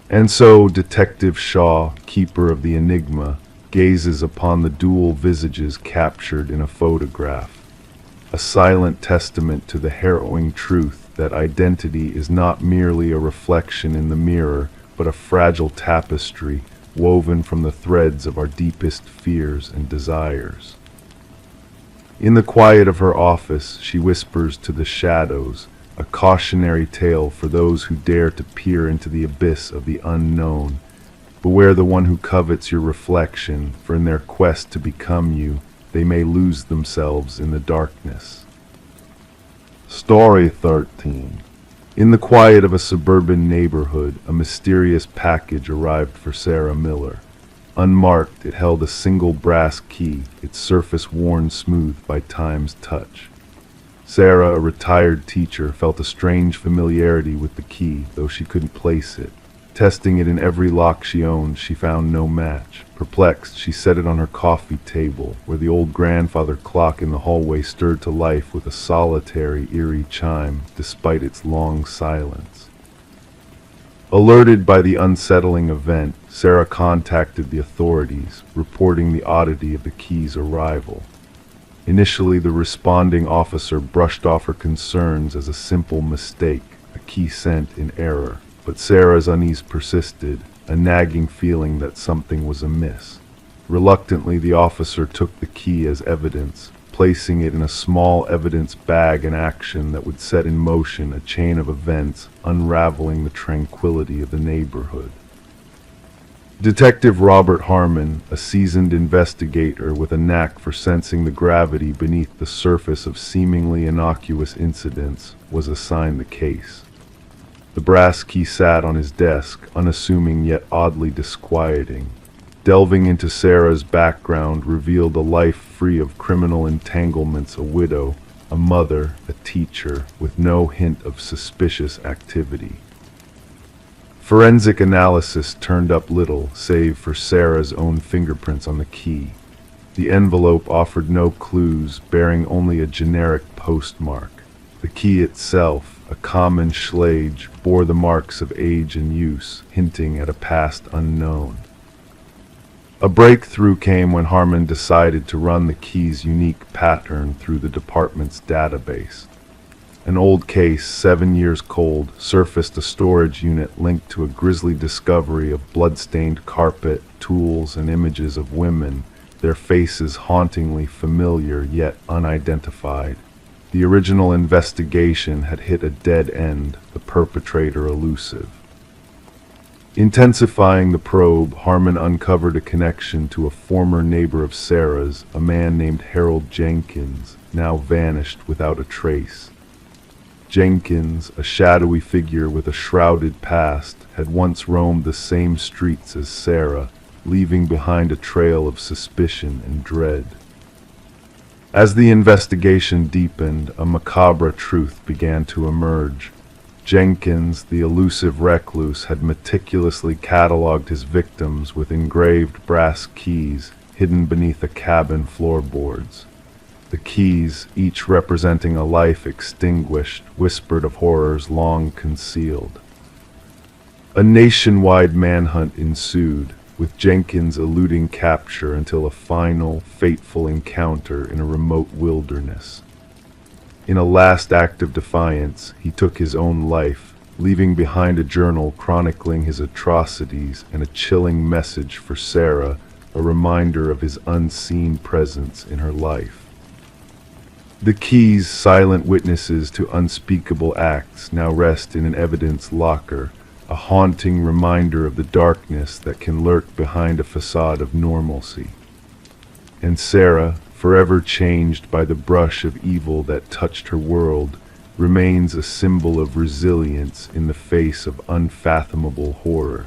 And so Detective Shaw, keeper of the enigma, gazes upon the dual visages captured in a photograph, a silent testament to the harrowing truth that identity is not merely a reflection in the mirror, but a fragile tapestry woven from the threads of our deepest fears and desires. In the quiet of her office, she whispers to the shadows, a cautionary tale for those who dare to peer into the abyss of the unknown. Beware the one who covets your reflection, for in their quest to become you, they may lose themselves in the darkness. Story 13. In the quiet of a suburban neighborhood, a mysterious package arrived for Sarah Miller. Unmarked, it held a single brass key, its surface worn smooth by time's touch. Sarah, a retired teacher, felt a strange familiarity with the key, though she couldn't place it. Testing it in every lock she owned, she found no match. Perplexed, she set it on her coffee table, where the old grandfather clock in the hallway stirred to life with a solitary, eerie chime, despite its long silence. Alerted by the unsettling event, Sarah contacted the authorities, reporting the oddity of the key's arrival. Initially, the responding officer brushed off her concerns as a simple mistake, a key sent in error. But Sarah's unease persisted, a nagging feeling that something was amiss. Reluctantly, the officer took the key as evidence, placing it in a small evidence bag, an action that would set in motion a chain of events unraveling the tranquility of the neighborhood. Detective Robert Harmon, a seasoned investigator with a knack for sensing the gravity beneath the surface of seemingly innocuous incidents, was assigned the case. The brass key sat on his desk, unassuming yet oddly disquieting. Delving into Sarah's background revealed a life free of criminal entanglements, a widow, a mother, a teacher, with no hint of suspicious activity. Forensic analysis turned up little, save for Sarah's own fingerprints on the key. The envelope offered no clues, bearing only a generic postmark. The key itself, a common schlage, bore the marks of age and use, hinting at a past unknown. A breakthrough came when Harmon decided to run the key's unique pattern through the department's database. An old case, 7 years cold, surfaced a storage unit linked to a grisly discovery of blood-stained carpet, tools, and images of women, their faces hauntingly familiar yet unidentified. The original investigation had hit a dead end, the perpetrator elusive. Intensifying the probe, Harmon uncovered a connection to a former neighbor of Sarah's, a man named Harold Jenkins, now vanished without a trace. Jenkins, a shadowy figure with a shrouded past, had once roamed the same streets as Sarah, leaving behind a trail of suspicion and dread. As the investigation deepened, a macabre truth began to emerge. Jenkins, the elusive recluse, had meticulously catalogued his victims with engraved brass keys hidden beneath the cabin floorboards. The keys, each representing a life extinguished, whispered of horrors long concealed. A nationwide manhunt ensued, with Jenkins eluding capture until a final, fateful encounter in a remote wilderness. In a last act of defiance, he took his own life, leaving behind a journal chronicling his atrocities and a chilling message for Sarah, a reminder of his unseen presence in her life. The keys, silent witnesses to unspeakable acts, now rest in an evidence locker, a haunting reminder of the darkness that can lurk behind a facade of normalcy. And Sarah, forever changed by the brush of evil that touched her world, remains a symbol of resilience in the face of unfathomable horror.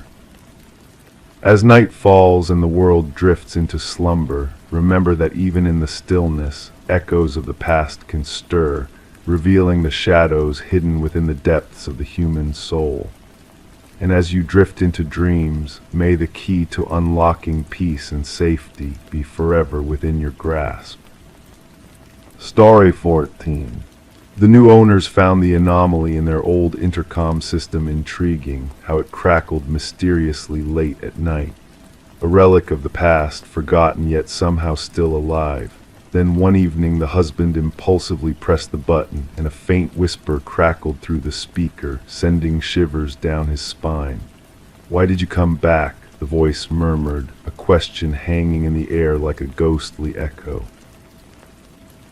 As night falls and the world drifts into slumber, remember that even in the stillness, echoes of the past can stir, revealing the shadows hidden within the depths of the human soul. And as you drift into dreams, may the key to unlocking peace and safety be forever within your grasp. Story 14. The new owners found the anomaly in their old intercom system intriguing, how it crackled mysteriously late at night. A relic of the past, forgotten yet somehow still alive. Then one evening the husband impulsively pressed the button, and a faint whisper crackled through the speaker, sending shivers down his spine. "Why did you come back?" the voice murmured, a question hanging in the air like a ghostly echo.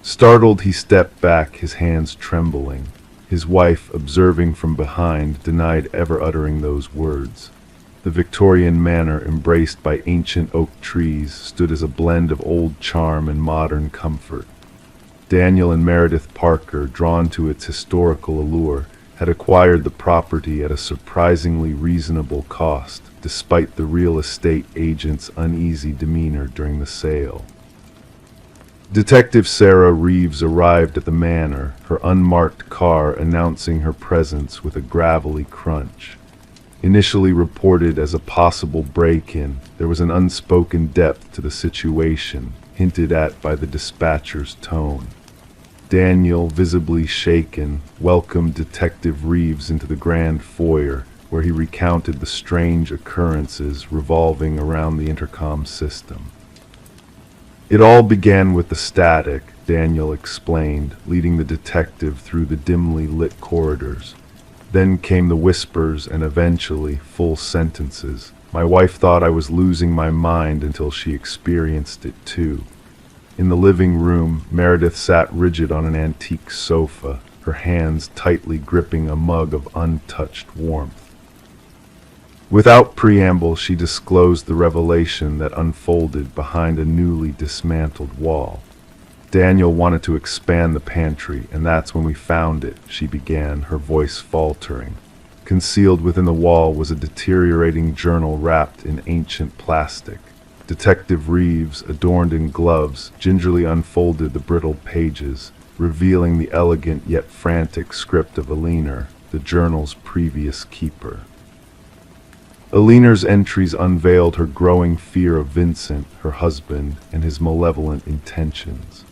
Startled, he stepped back, his hands trembling. His wife, observing from behind, denied ever uttering those words. The Victorian manor, embraced by ancient oak trees, stood as a blend of old charm and modern comfort. Daniel and Meredith Parker, drawn to its historical allure, had acquired the property at a surprisingly reasonable cost, despite the real estate agent's uneasy demeanor during the sale. Detective Sarah Reeves arrived at the manor, her unmarked car announcing her presence with a gravelly crunch. Initially reported as a possible break-in, there was an unspoken depth to the situation, hinted at by the dispatcher's tone. Daniel, visibly shaken, welcomed Detective Reeves into the grand foyer, where he recounted the strange occurrences revolving around the intercom system. It all began with the static, Daniel explained, leading the detective through the dimly lit corridors. Then came the whispers and eventually full sentences. My wife thought I was losing my mind until she experienced it too. In the living room, Meredith sat rigid on an antique sofa, her hands tightly gripping a mug of untouched warmth. Without preamble, she disclosed the revelation that unfolded behind a newly dismantled wall. Daniel wanted to expand the pantry, and that's when we found it, she began, her voice faltering. Concealed within the wall was a deteriorating journal wrapped in ancient plastic. Detective Reeves, adorned in gloves, gingerly unfolded the brittle pages, revealing the elegant yet frantic script of Alina, the journal's previous keeper. Alina's entries unveiled her growing fear of Vincent, her husband, and his malevolent intentions.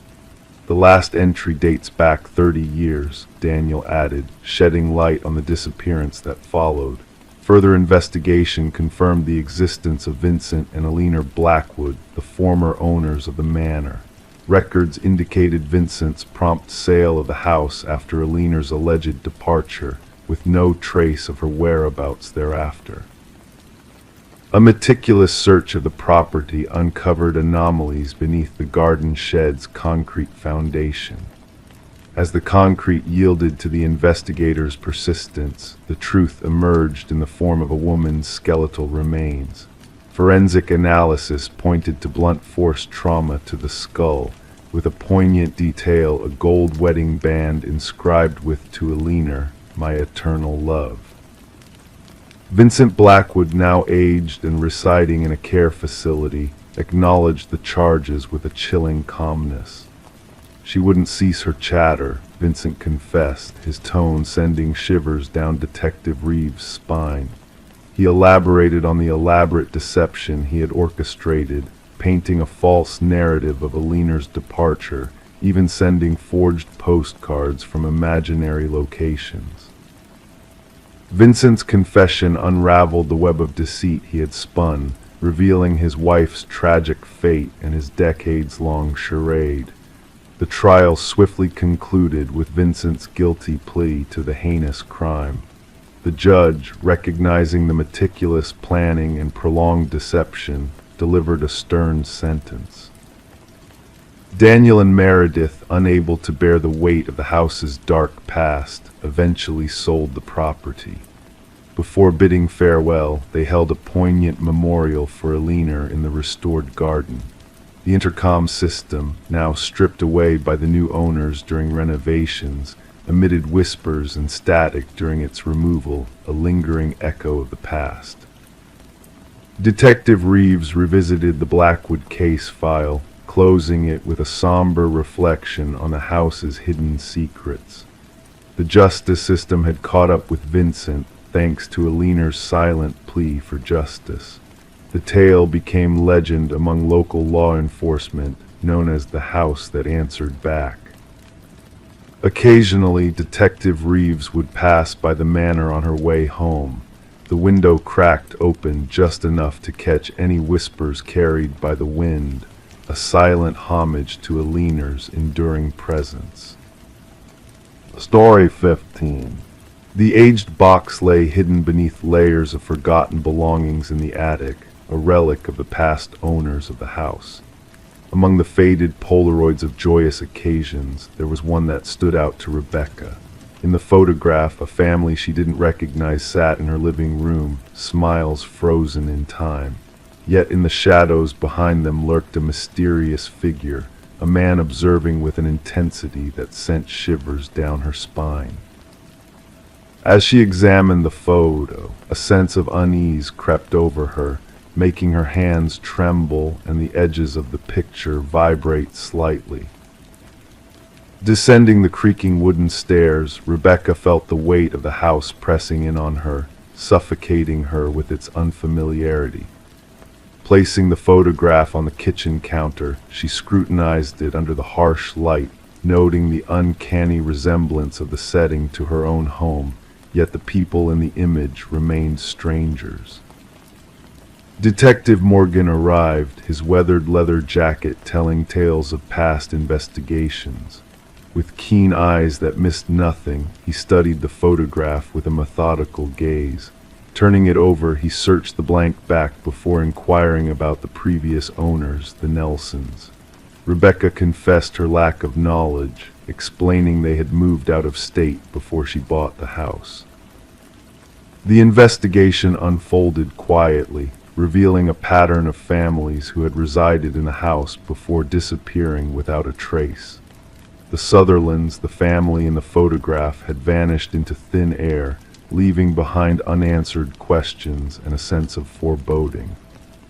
The last entry dates back 30 years, Daniel added, shedding light on the disappearance that followed. Further investigation confirmed the existence of Vincent and Alina Blackwood, the former owners of the manor. Records indicated Vincent's prompt sale of the house after Alina's alleged departure, with no trace of her whereabouts thereafter. A meticulous search of the property uncovered anomalies beneath the garden shed's concrete foundation. As the concrete yielded to the investigators' persistence, the truth emerged in the form of a woman's skeletal remains. Forensic analysis pointed to blunt force trauma to the skull, with a poignant detail a gold wedding band inscribed with "To Alina, my eternal love." Vincent Blackwood, now aged and residing in a care facility, acknowledged the charges with a chilling calmness. She wouldn't cease her chatter, Vincent confessed, his tone sending shivers down Detective Reeves' spine. He elaborated on the elaborate deception he had orchestrated, painting a false narrative of Alina's departure, even sending forged postcards from imaginary locations. Vincent's confession unraveled the web of deceit he had spun, revealing his wife's tragic fate and his decades-long charade. The trial swiftly concluded with Vincent's guilty plea to the heinous crime. The judge, recognizing the meticulous planning and prolonged deception, delivered a stern sentence. Daniel and Meredith, unable to bear the weight of the house's dark past, eventually sold the property. Before bidding farewell, they held a poignant memorial for Alina in the restored garden. The intercom system, now stripped away by the new owners during renovations, emitted whispers and static during its removal, a lingering echo of the past. Detective Reeves revisited the Blackwood case file, closing it with a somber reflection on the house's hidden secrets. The justice system had caught up with Vincent, thanks to Alina's silent plea for justice. The tale became legend among local law enforcement, known as the house that answered back. Occasionally, Detective Reeves would pass by the manor on her way home, the window cracked open just enough to catch any whispers carried by the wind, a silent homage to Alina's enduring presence. Story 15. The aged box lay hidden beneath layers of forgotten belongings in the attic, a relic of the past owners of the house. Among the faded Polaroids of joyous occasions, there was one that stood out to Rebecca. In the photograph, a family she didn't recognize sat in her living room, smiles frozen in time. Yet in the shadows behind them lurked a mysterious figure, a man observing with an intensity that sent shivers down her spine. As she examined the photo, a sense of unease crept over her, making her hands tremble and the edges of the picture vibrate slightly. Descending the creaking wooden stairs, Rebecca felt the weight of the house pressing in on her, suffocating her with its unfamiliarity. Placing the photograph on the kitchen counter, she scrutinized it under the harsh light, noting the uncanny resemblance of the setting to her own home, yet the people in the image remained strangers. Detective Morgan arrived, his weathered leather jacket telling tales of past investigations. With keen eyes that missed nothing, he studied the photograph with a methodical gaze. Turning it over, he searched the blank back before inquiring about the previous owners, the Nelsons. Rebecca confessed her lack of knowledge, explaining they had moved out of state before she bought the house. The investigation unfolded quietly, revealing a pattern of families who had resided in the house before disappearing without a trace. The Sutherlands, the family in the photograph, had vanished into thin air, leaving behind unanswered questions and a sense of foreboding.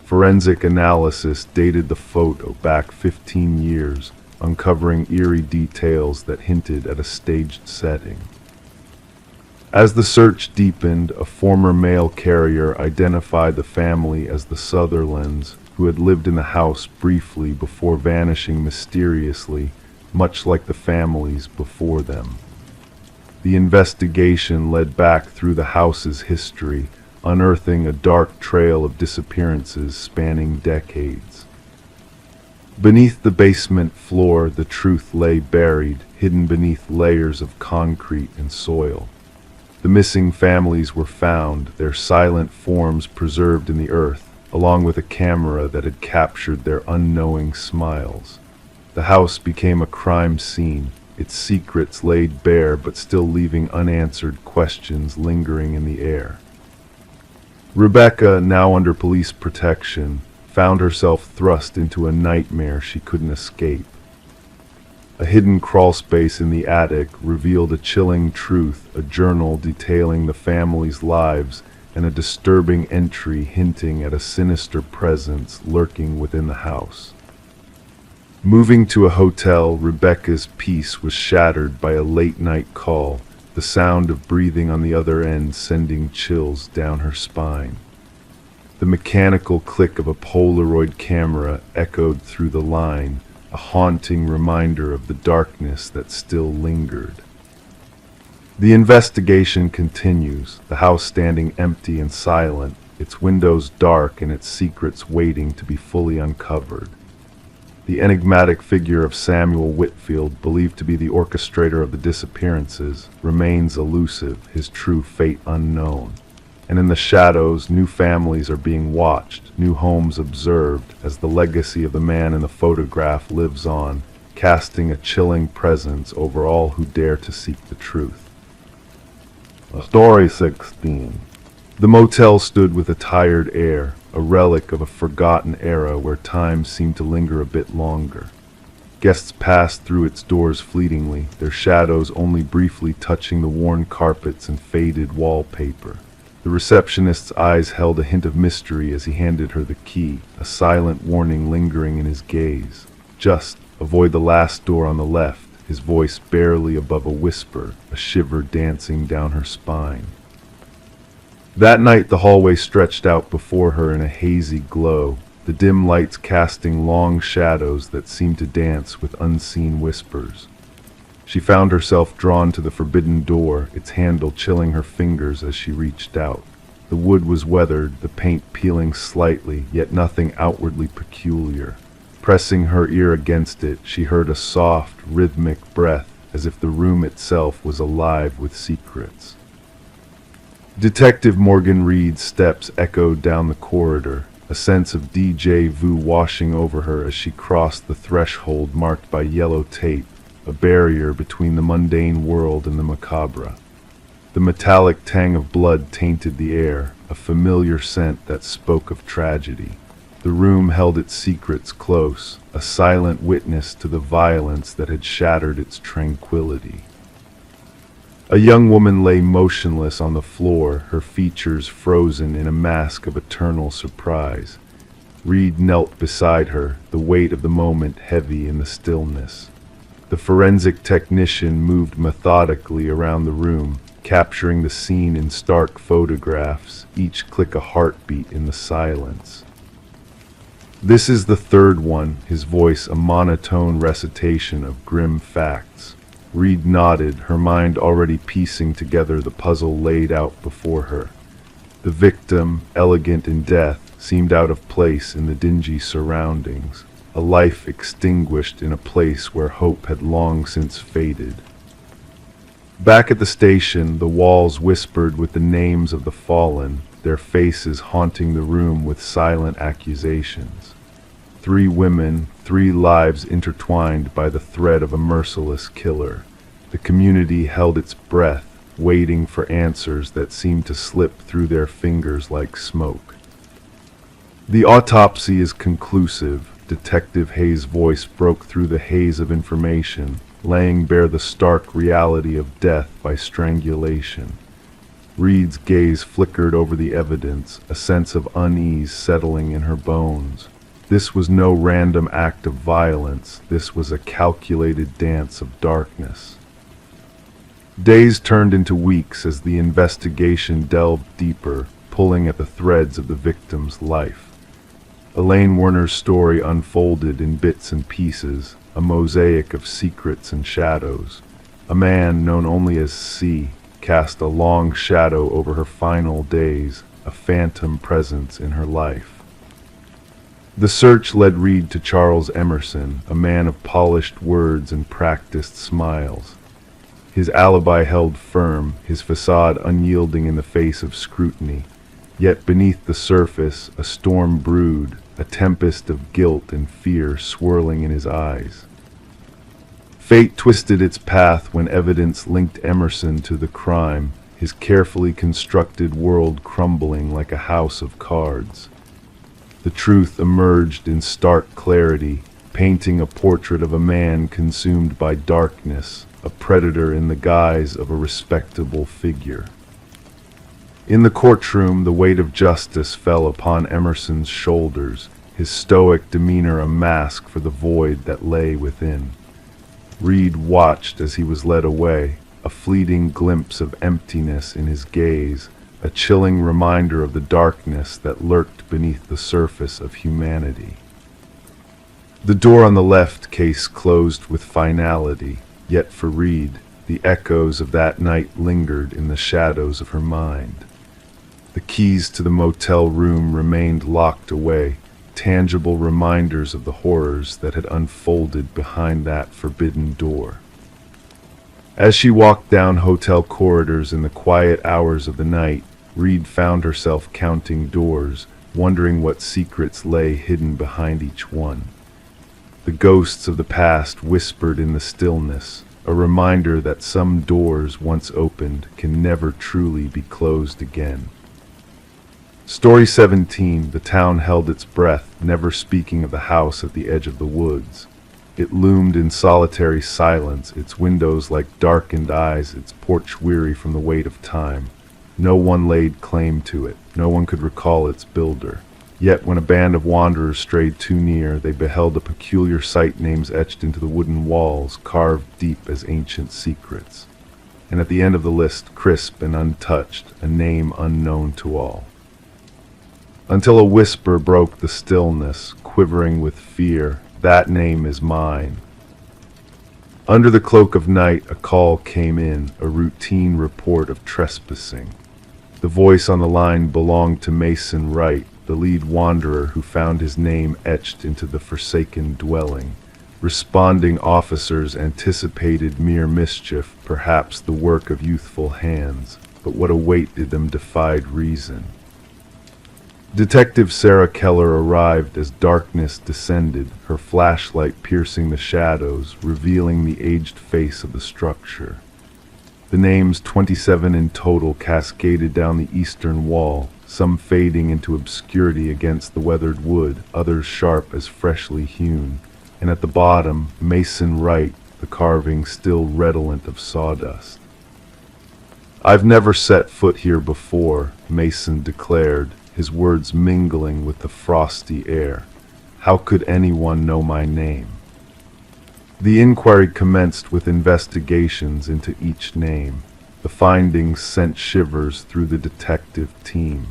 Forensic analysis dated the photo back 15 years, uncovering eerie details that hinted at a staged setting. As the search deepened, a former mail carrier identified the family as the Sutherlands, who had lived in the house briefly before vanishing mysteriously, much like the families before them. The investigation led back through the house's history, unearthing a dark trail of disappearances spanning decades. Beneath the basement floor, the truth lay buried, hidden beneath layers of concrete and soil. The missing families were found, their silent forms preserved in the earth, along with a camera that had captured their unknowing smiles. The house became a crime scene, its secrets laid bare but still leaving unanswered questions lingering in the air. Rebecca, now under police protection, found herself thrust into a nightmare she couldn't escape. A hidden crawlspace in the attic revealed a chilling truth, a journal detailing the family's lives and a disturbing entry hinting at a sinister presence lurking within the house. Moving to a hotel, Rebecca's peace was shattered by a late-night call, the sound of breathing on the other end sending chills down her spine. The mechanical click of a Polaroid camera echoed through the line, a haunting reminder of the darkness that still lingered. The investigation continues, the house standing empty and silent, its windows dark and its secrets waiting to be fully uncovered. The enigmatic figure of Samuel Whitfield, believed to be the orchestrator of the disappearances, remains elusive, his true fate unknown. And in the shadows, new families are being watched, new homes observed, as the legacy of the man in the photograph lives on, casting a chilling presence over all who dare to seek the truth. Story 16. The motel stood with a tired air, a relic of a forgotten era where time seemed to linger a bit longer. Guests passed through its doors fleetingly, their shadows only briefly touching the worn carpets and faded wallpaper. The receptionist's eyes held a hint of mystery as he handed her the key, a silent warning lingering in his gaze. Just avoid the last door on the left, his voice barely above a whisper, a shiver dancing down her spine. That night the hallway stretched out before her in a hazy glow, the dim lights casting long shadows that seemed to dance with unseen whispers. She found herself drawn to the forbidden door, its handle chilling her fingers as she reached out. The wood was weathered, the paint peeling slightly, yet nothing outwardly peculiar. Pressing her ear against it, she heard a soft, rhythmic breath, as if the room itself was alive with secrets. Detective Morgan Reed's steps echoed down the corridor, a sense of déjà vu washing over her as she crossed the threshold marked by yellow tape, a barrier between the mundane world and the macabre. The metallic tang of blood tainted the air, a familiar scent that spoke of tragedy. The room held its secrets close, a silent witness to the violence that had shattered its tranquility. A young woman lay motionless on the floor, her features frozen in a mask of eternal surprise. Reed knelt beside her, the weight of the moment heavy in the stillness. The forensic technician moved methodically around the room, capturing the scene in stark photographs, each click a heartbeat in the silence. "This is the third one," his voice a monotone recitation of grim facts. Reed nodded, her mind already piecing together the puzzle laid out before her. The victim, elegant in death, seemed out of place in the dingy surroundings, a life extinguished in a place where hope had long since faded. Back at the station, the walls whispered with the names of the fallen, their faces haunting the room with silent accusations. 3 women, 3 lives intertwined by the thread of a merciless killer. The community held its breath, waiting for answers that seemed to slip through their fingers like smoke. "The autopsy is conclusive," Detective Hayes' voice broke through the haze of information, laying bare the stark reality of death by strangulation. Reed's gaze flickered over the evidence, a sense of unease settling in her bones. This was no random act of violence, this was a calculated dance of darkness. Days turned into weeks as the investigation delved deeper, pulling at the threads of the victim's life. Elaine Werner's story unfolded in bits and pieces, a mosaic of secrets and shadows. A man known only as C cast a long shadow over her final days, a phantom presence in her life. The search led Reed to Charles Emerson, a man of polished words and practiced smiles. His alibi held firm, his facade unyielding in the face of scrutiny. Yet beneath the surface, a storm brewed, a tempest of guilt and fear swirling in his eyes. Fate twisted its path when evidence linked Emerson to the crime, his carefully constructed world crumbling like a house of cards. The truth emerged in stark clarity, painting a portrait of a man consumed by darkness, a predator in the guise of a respectable figure. In the courtroom, the weight of justice fell upon Emerson's shoulders, his stoic demeanor a mask for the void that lay within. Reed watched as he was led away, a fleeting glimpse of emptiness in his gaze, a chilling reminder of the darkness that lurked beneath the surface of humanity. The door on the left case closed with finality, yet for Reed, the echoes of that night lingered in the shadows of her mind. The keys to the motel room remained locked away, tangible reminders of the horrors that had unfolded behind that forbidden door. As she walked down hotel corridors in the quiet hours of the night, Reed found herself counting doors, wondering what secrets lay hidden behind each one. The ghosts of the past whispered in the stillness, a reminder that some doors once opened can never truly be closed again. Story 17, the town held its breath, never speaking of the house at the edge of the woods. It loomed in solitary silence, its windows like darkened eyes, its porch weary from the weight of time. No one laid claim to it, no one could recall its builder. Yet when a band of wanderers strayed too near, they beheld a peculiar sight, names etched into the wooden walls, carved deep as ancient secrets. And at the end of the list, crisp and untouched, a name unknown to all. Until a whisper broke the stillness, quivering with fear, "That name is mine." Under the cloak of night, a call came in, a routine report of trespassing. The voice on the line belonged to Mason Wright, the lead wanderer who found his name etched into the forsaken dwelling. Responding officers anticipated mere mischief, perhaps the work of youthful hands, but what awaited them defied reason. Detective Sarah Keller arrived as darkness descended, her flashlight piercing the shadows, revealing the aged face of the structure. The names 27 in total cascaded down the eastern wall, some fading into obscurity against the weathered wood, others sharp as freshly hewn. And at the bottom, Mason Wright, the carving still redolent of sawdust. "I've never set foot here before," Mason declared, his words mingling with the frosty air. "How could anyone know my name?" The inquiry commenced with investigations into each name. The findings sent shivers through the detective team.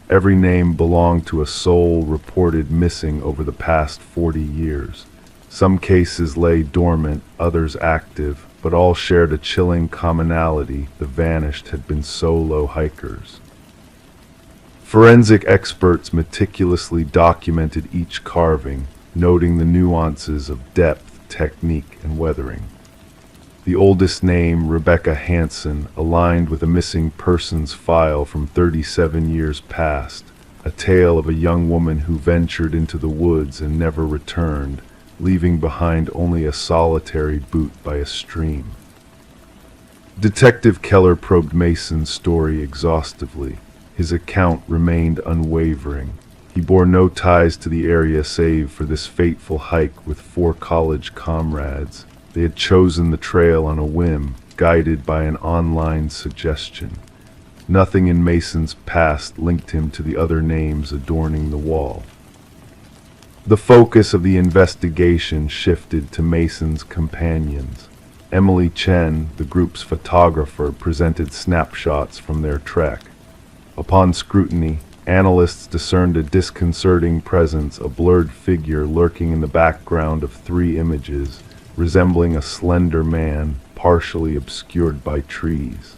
Every name belonged to a soul reported missing over the past 40 years. Some cases lay dormant, others active, but all shared a chilling commonality: the vanished had been solo hikers. Forensic experts meticulously documented each carving, noting the nuances of depth, technique, and weathering. The oldest name, Rebecca Hansen, aligned with a missing persons file from 37 years past, a tale of a young woman who ventured into the woods and never returned, leaving behind only a solitary boot by a stream. Detective Keller probed Mason's story exhaustively. His account remained unwavering. He bore no ties to the area save for this fateful hike with 4 college comrades. They had chosen the trail on a whim, guided by an online suggestion. Nothing in Mason's past linked him to the other names adorning the wall. The focus of the investigation shifted to Mason's companions. Emily Chen, the group's photographer, presented snapshots from their trek. Upon scrutiny, analysts discerned a disconcerting presence, a blurred figure lurking in the background of 3 images, resembling a slender man, partially obscured by trees.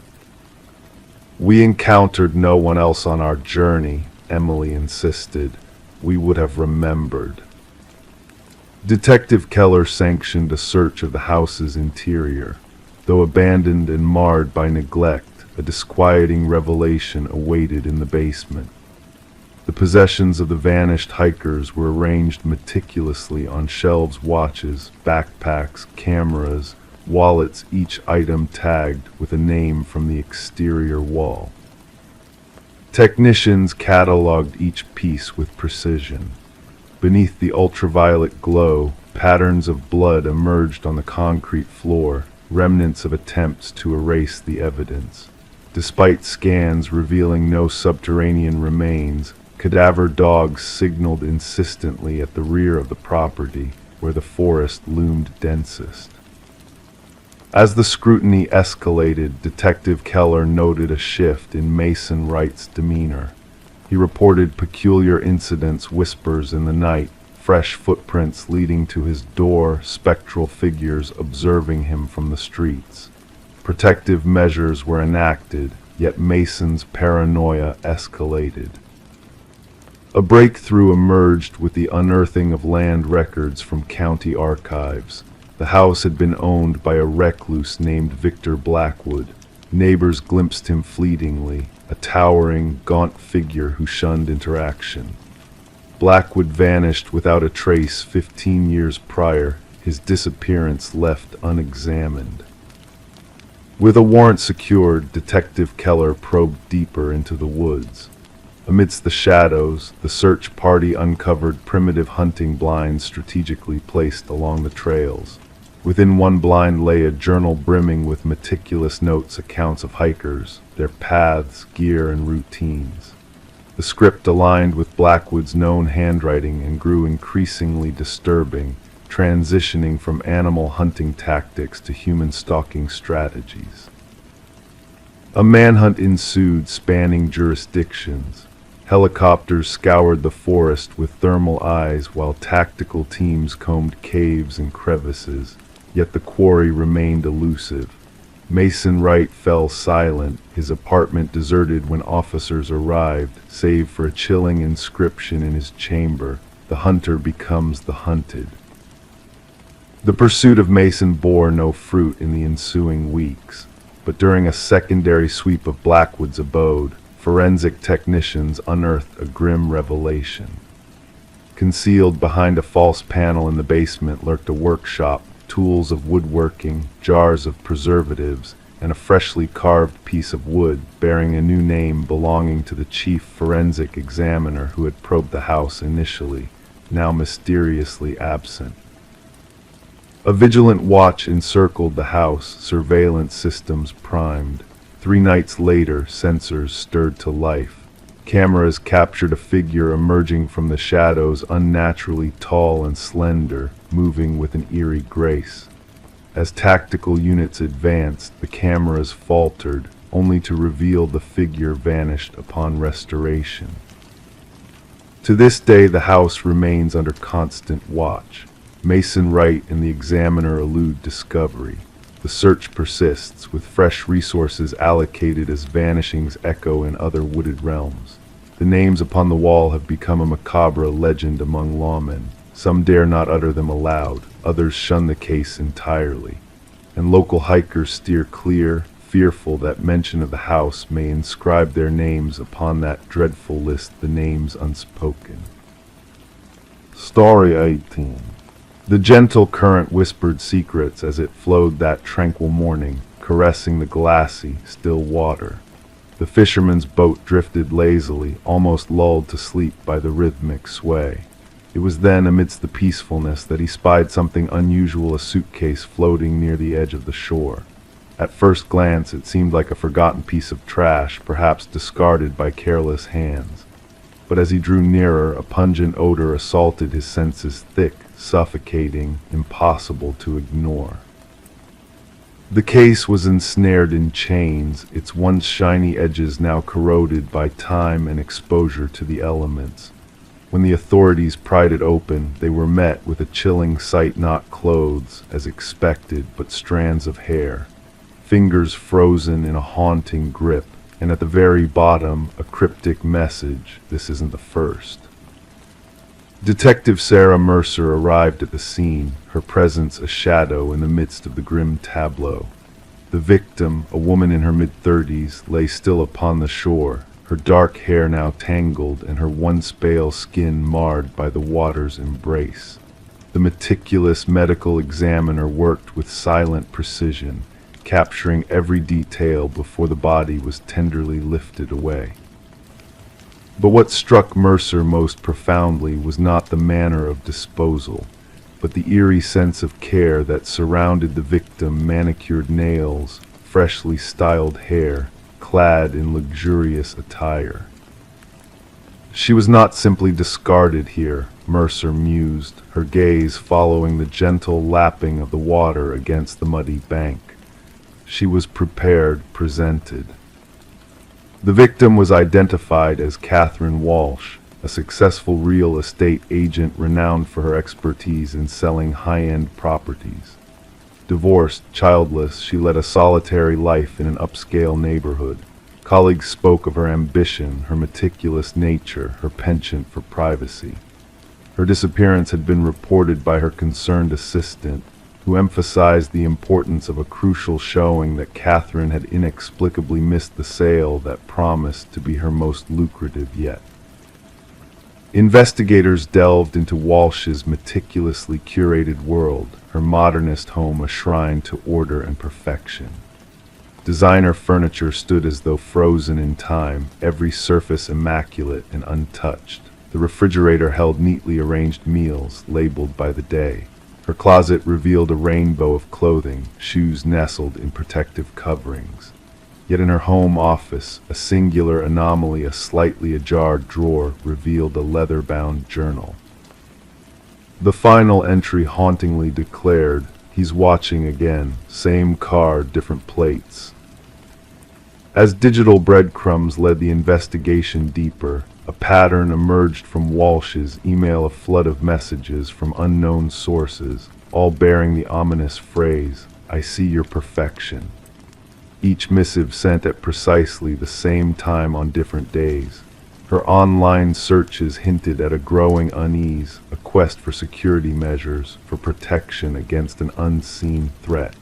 "We encountered no one else on our journey," Emily insisted. "We would have remembered." Detective Keller sanctioned a search of the house's interior. Though abandoned and marred by neglect, a disquieting revelation awaited in the basement. The possessions of the vanished hikers were arranged meticulously on shelves: watches, backpacks, cameras, wallets, each item tagged with a name from the exterior wall. Technicians cataloged each piece with precision. Beneath the ultraviolet glow, patterns of blood emerged on the concrete floor, remnants of attempts to erase the evidence. Despite scans revealing no subterranean remains, cadaver dogs signaled insistently at the rear of the property, where the forest loomed densest. As the scrutiny escalated, Detective Keller noted a shift in Mason Wright's demeanor. He reported peculiar incidents, whispers in the night, fresh footprints leading to his door, spectral figures observing him from the streets. Protective measures were enacted, yet Mason's paranoia escalated. A breakthrough emerged with the unearthing of land records from county archives. The house had been owned by a recluse named Victor Blackwood. Neighbors glimpsed him fleetingly, a towering, gaunt figure who shunned interaction. Blackwood vanished without a trace 15 years prior, his disappearance left unexamined. With a warrant secured, Detective Keller probed deeper into the woods. Amidst the shadows, the search party uncovered primitive hunting blinds strategically placed along the trails. Within one blind lay a journal brimming with meticulous notes, accounts of hikers, their paths, gear, and routines. The script aligned with Blackwood's known handwriting and grew increasingly disturbing, transitioning from animal hunting tactics to human stalking strategies. A manhunt ensued, spanning jurisdictions. Helicopters scoured the forest with thermal eyes while tactical teams combed caves and crevices, yet the quarry remained elusive. Mason Wright fell silent, his apartment deserted when officers arrived, save for a chilling inscription in his chamber: "The hunter becomes the hunted." The pursuit of Mason bore no fruit in the ensuing weeks, but during a secondary sweep of Blackwood's abode, forensic technicians unearthed a grim revelation. Concealed behind a false panel in the basement lurked a workshop, tools of woodworking, jars of preservatives, and a freshly carved piece of wood bearing a new name belonging to the chief forensic examiner who had probed the house initially, now mysteriously absent. A vigilant watch encircled the house, surveillance systems primed. 3 nights later, sensors stirred to life. Cameras captured a figure emerging from the shadows, unnaturally tall and slender, moving with an eerie grace. As tactical units advanced, the cameras faltered, only to reveal the figure vanished upon restoration. To this day, the house remains under constant watch. Mason Wright and the Examiner elude discovery. The search persists, with fresh resources allocated as vanishings echo in other wooded realms. The names upon the wall have become a macabre legend among lawmen. Some dare not utter them aloud, others shun the case entirely. And local hikers steer clear, fearful that mention of the house may inscribe their names upon that dreadful list, the names unspoken. Story 18. The gentle current whispered secrets as it flowed that tranquil morning, caressing the glassy, still water. The fisherman's boat drifted lazily, almost lulled to sleep by the rhythmic sway. It was then, amidst the peacefulness, that he spied something unusual, a suitcase floating near the edge of the shore. At first glance, it seemed like a forgotten piece of trash, perhaps discarded by careless hands. But as he drew nearer, a pungent odor assaulted his senses, thick, suffocating, impossible to ignore. The case was ensnared in chains, its once shiny edges now corroded by time and exposure to the elements. When the authorities pried it open, they were met with a chilling sight: not clothes, as expected, but strands of hair. Fingers frozen in a haunting grip, and at the very bottom, a cryptic message: "This isn't the first." Detective Sarah Mercer arrived at the scene, her presence a shadow in the midst of the grim tableau. The victim, a woman in her mid-30s, lay still upon the shore, her dark hair now tangled and her once pale skin marred by the water's embrace. The meticulous medical examiner worked with silent precision, capturing every detail before the body was tenderly lifted away. But what struck Mercer most profoundly was not the manner of disposal, but the eerie sense of care that surrounded the victim: manicured nails, freshly styled hair, clad in luxurious attire. She was not simply discarded here, Mercer mused, her gaze following the gentle lapping of the water against the muddy bank. She was prepared, presented. The victim was identified as Catherine Walsh, a successful real estate agent renowned for her expertise in selling high-end properties. Divorced, childless, she led a solitary life in an upscale neighborhood. Colleagues spoke of her ambition, her meticulous nature, her penchant for privacy. Her disappearance had been reported by her concerned assistant, who emphasized the importance of a crucial showing that Catherine had inexplicably missed the sale that promised to be her most lucrative yet. Investigators delved into Walsh's meticulously curated world, her modernist home a shrine to order and perfection. Designer furniture stood as though frozen in time, every surface immaculate and untouched. The refrigerator held neatly arranged meals, labeled by the day. Her closet revealed a rainbow of clothing, shoes nestled in protective coverings. Yet in her home office, a singular anomaly, a slightly ajar drawer, revealed a leather-bound journal. The final entry hauntingly declared, "He's watching again, same car, different plates." As digital breadcrumbs led the investigation deeper, a pattern emerged from Walsh's email: a flood of messages from unknown sources, all bearing the ominous phrase, "I see your perfection." Each missive sent at precisely the same time on different days. Her online searches hinted at a growing unease, a quest for security measures, for protection against an unseen threat.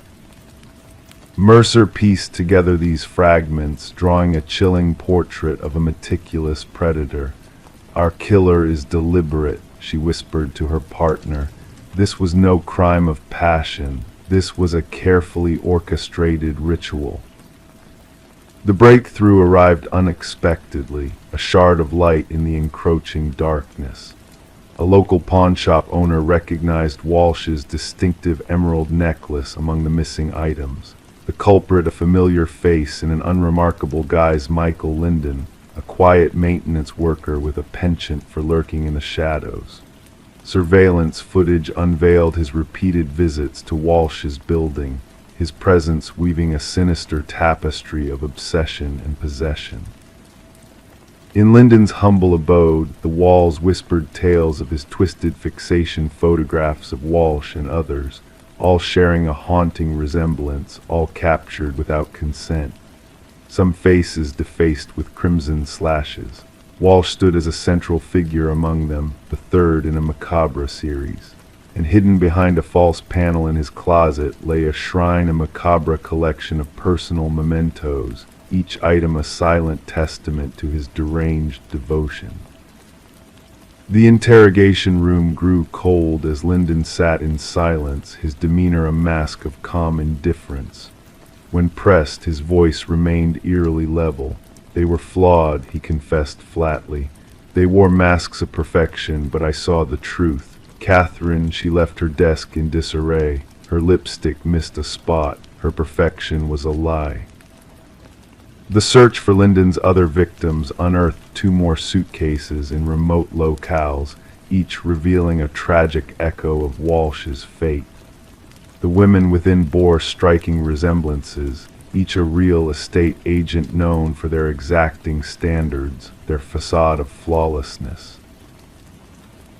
Mercer pieced together these fragments, drawing a chilling portrait of a meticulous predator. "Our killer is deliberate," she whispered to her partner. "This was no crime of passion. This was a carefully orchestrated ritual." The breakthrough arrived unexpectedly, a shard of light in the encroaching darkness. A local pawnshop owner recognized Walsh's distinctive emerald necklace among the missing items. The culprit a familiar face in an unremarkable guise, Michael Linden, a quiet maintenance worker with a penchant for lurking in the shadows. Surveillance footage unveiled his repeated visits to Walsh's building, his presence weaving a sinister tapestry of obsession and possession. In Linden's humble abode, the walls whispered tales of his twisted fixation, photographs of Walsh and others, all sharing a haunting resemblance, all captured without consent. Some faces defaced with crimson slashes. Walsh stood as a central figure among them, the third in a macabre series. And hidden behind a false panel in his closet lay a shrine, a macabre collection of personal mementos, each item a silent testament to his deranged devotion. The interrogation room grew cold as Linden sat in silence, his demeanor a mask of calm indifference. When pressed, his voice remained eerily level. They were flawed, he confessed flatly. They wore masks of perfection, but I saw the truth. Catherine, she left her desk in disarray. Her lipstick missed a spot. Her perfection was a lie. The search for Linden's other victims unearthed 2 more suitcases in remote locales, each revealing a tragic echo of Walsh's fate. The women within bore striking resemblances, each a real estate agent known for their exacting standards, their facade of flawlessness.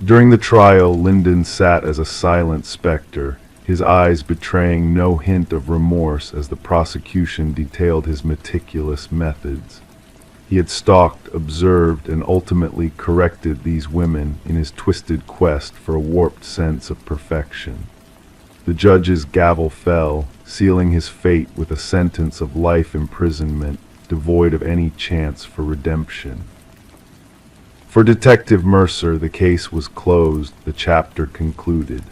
During the trial, Linden sat as a silent specter, his eyes betraying no hint of remorse as the prosecution detailed his meticulous methods. He had stalked, observed, and ultimately corrected these women in his twisted quest for a warped sense of perfection. The judge's gavel fell, sealing his fate with a sentence of life imprisonment, devoid of any chance for redemption. For Detective Mercer, the case was closed, the chapter concluded.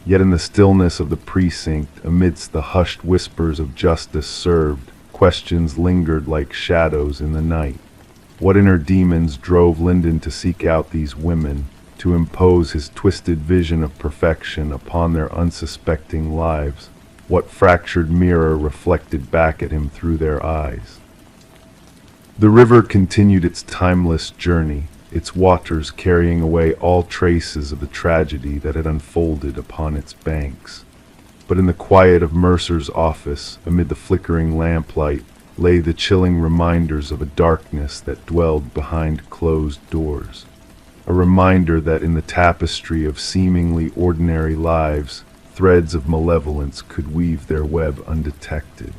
Yet in the stillness of the precinct, amidst the hushed whispers of justice served, questions lingered like shadows in the night. What inner demons drove Linden to seek out these women, to impose his twisted vision of perfection upon their unsuspecting lives? What fractured mirror reflected back at him through their eyes? The river continued its timeless journey, its waters carrying away all traces of the tragedy that had unfolded upon its banks. But in the quiet of Mercer's office, amid the flickering lamplight, lay the chilling reminders of a darkness that dwelled behind closed doors. A reminder that in the tapestry of seemingly ordinary lives, threads of malevolence could weave their web undetected.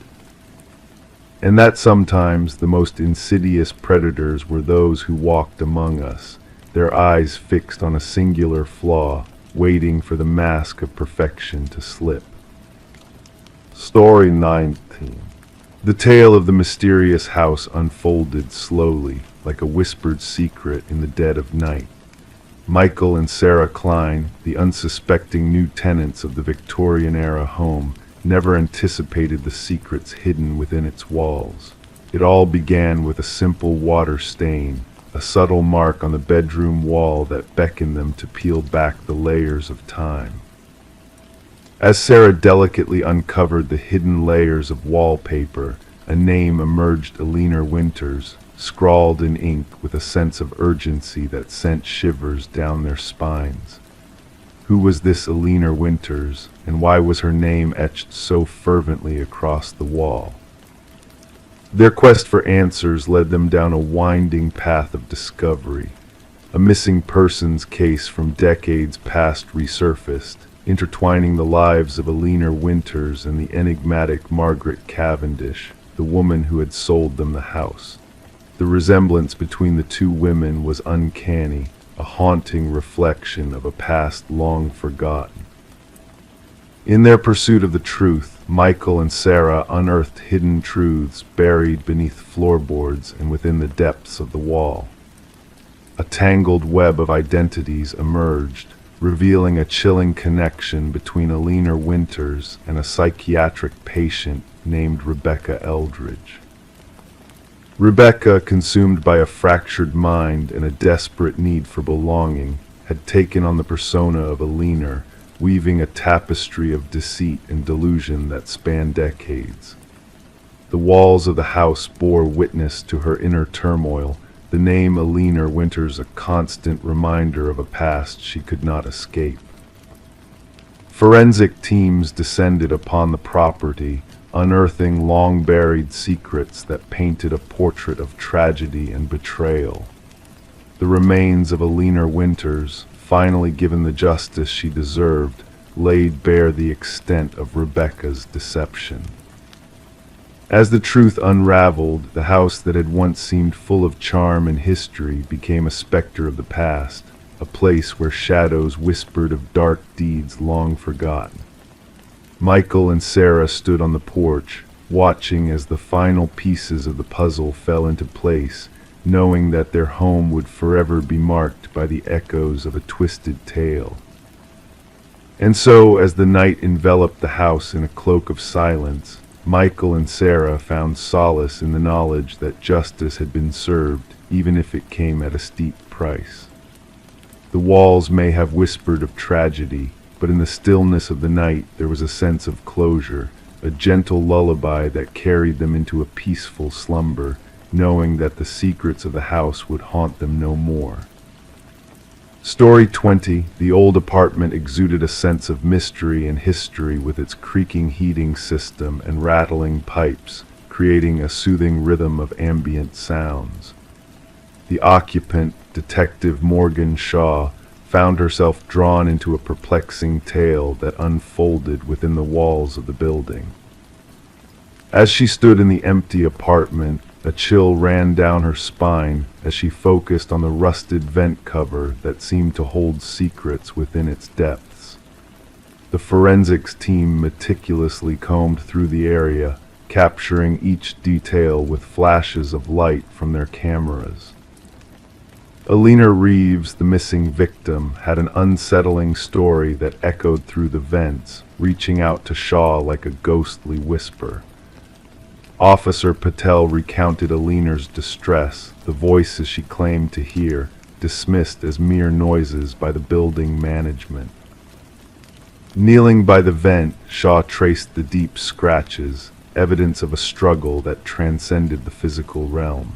And that sometimes the most insidious predators were those who walked among us, their eyes fixed on a singular flaw, waiting for the mask of perfection to slip. Story 19. The tale of the mysterious house unfolded slowly, like a whispered secret in the dead of night. Michael and Sarah Klein, the unsuspecting new tenants of the Victorian-era home, never anticipated the secrets hidden within its walls. It all began with a simple water stain, a subtle mark on the bedroom wall that beckoned them to peel back the layers of time. As Sarah delicately uncovered the hidden layers of wallpaper, a name emerged: Alina Winters, scrawled in ink with a sense of urgency that sent shivers down their spines. Who was this Alina Winters, and why was her name etched so fervently across the wall? Their quest for answers led them down a winding path of discovery. A missing persons case from decades past resurfaced, intertwining the lives of Alina Winters and the enigmatic Margaret Cavendish, the woman who had sold them the house. The resemblance between the 2 women was uncanny, a haunting reflection of a past long forgotten. In their pursuit of the truth, Michael and Sarah unearthed hidden truths buried beneath floorboards and within the depths of the wall. A tangled web of identities emerged, revealing a chilling connection between Alina Winters and a psychiatric patient named Rebecca Eldridge. Rebecca, consumed by a fractured mind and a desperate need for belonging, had taken on the persona of Alina, weaving a tapestry of deceit and delusion that spanned decades. The walls of the house bore witness to her inner turmoil, the name Alina Winters a constant reminder of a past she could not escape. Forensic teams descended upon the property, unearthing long-buried secrets that painted a portrait of tragedy and betrayal. The remains of Alina Winters, finally given the justice she deserved, laid bare the extent of Rebecca's deception. As the truth unraveled, the house that had once seemed full of charm and history became a specter of the past, a place where shadows whispered of dark deeds long forgotten. Michael and Sarah stood on the porch, watching as the final pieces of the puzzle fell into place, knowing that their home would forever be marked by the echoes of a twisted tale. And so, as the night enveloped the house in a cloak of silence, Michael and Sarah found solace in the knowledge that justice had been served, even if it came at a steep price. The walls may have whispered of tragedy, but in the stillness of the night there was a sense of closure, a gentle lullaby that carried them into a peaceful slumber, knowing that the secrets of the house would haunt them no more. Story 20. The old apartment exuded a sense of mystery and history with its creaking heating system and rattling pipes, creating a soothing rhythm of ambient sounds. The occupant, Detective Morgan Shaw, found herself drawn into a perplexing tale that unfolded within the walls of the building. As she stood in the empty apartment, a chill ran down her spine as she focused on the rusted vent cover that seemed to hold secrets within its depths. The forensics team meticulously combed through the area, capturing each detail with flashes of light from their cameras. Alina Reeves, the missing victim, had an unsettling story that echoed through the vents, reaching out to Shaw like a ghostly whisper. Officer Patel recounted Alina's distress, the voices she claimed to hear, dismissed as mere noises by the building management. Kneeling by the vent, Shaw traced the deep scratches, evidence of a struggle that transcended the physical realm.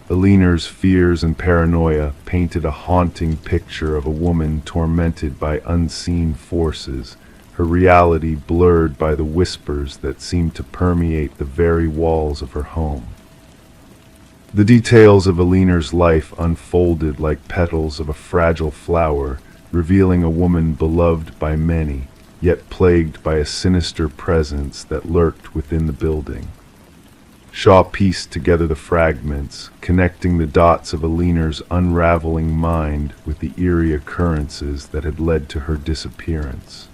Alina's fears and paranoia painted a haunting picture of a woman tormented by unseen forces, her reality blurred by the whispers that seemed to permeate the very walls of her home. The details of Alina's life unfolded like petals of a fragile flower, revealing a woman beloved by many, yet plagued by a sinister presence that lurked within the building. Shaw pieced together the fragments, connecting the dots of Alina's unraveling mind with the eerie occurrences that had led to her disappearance.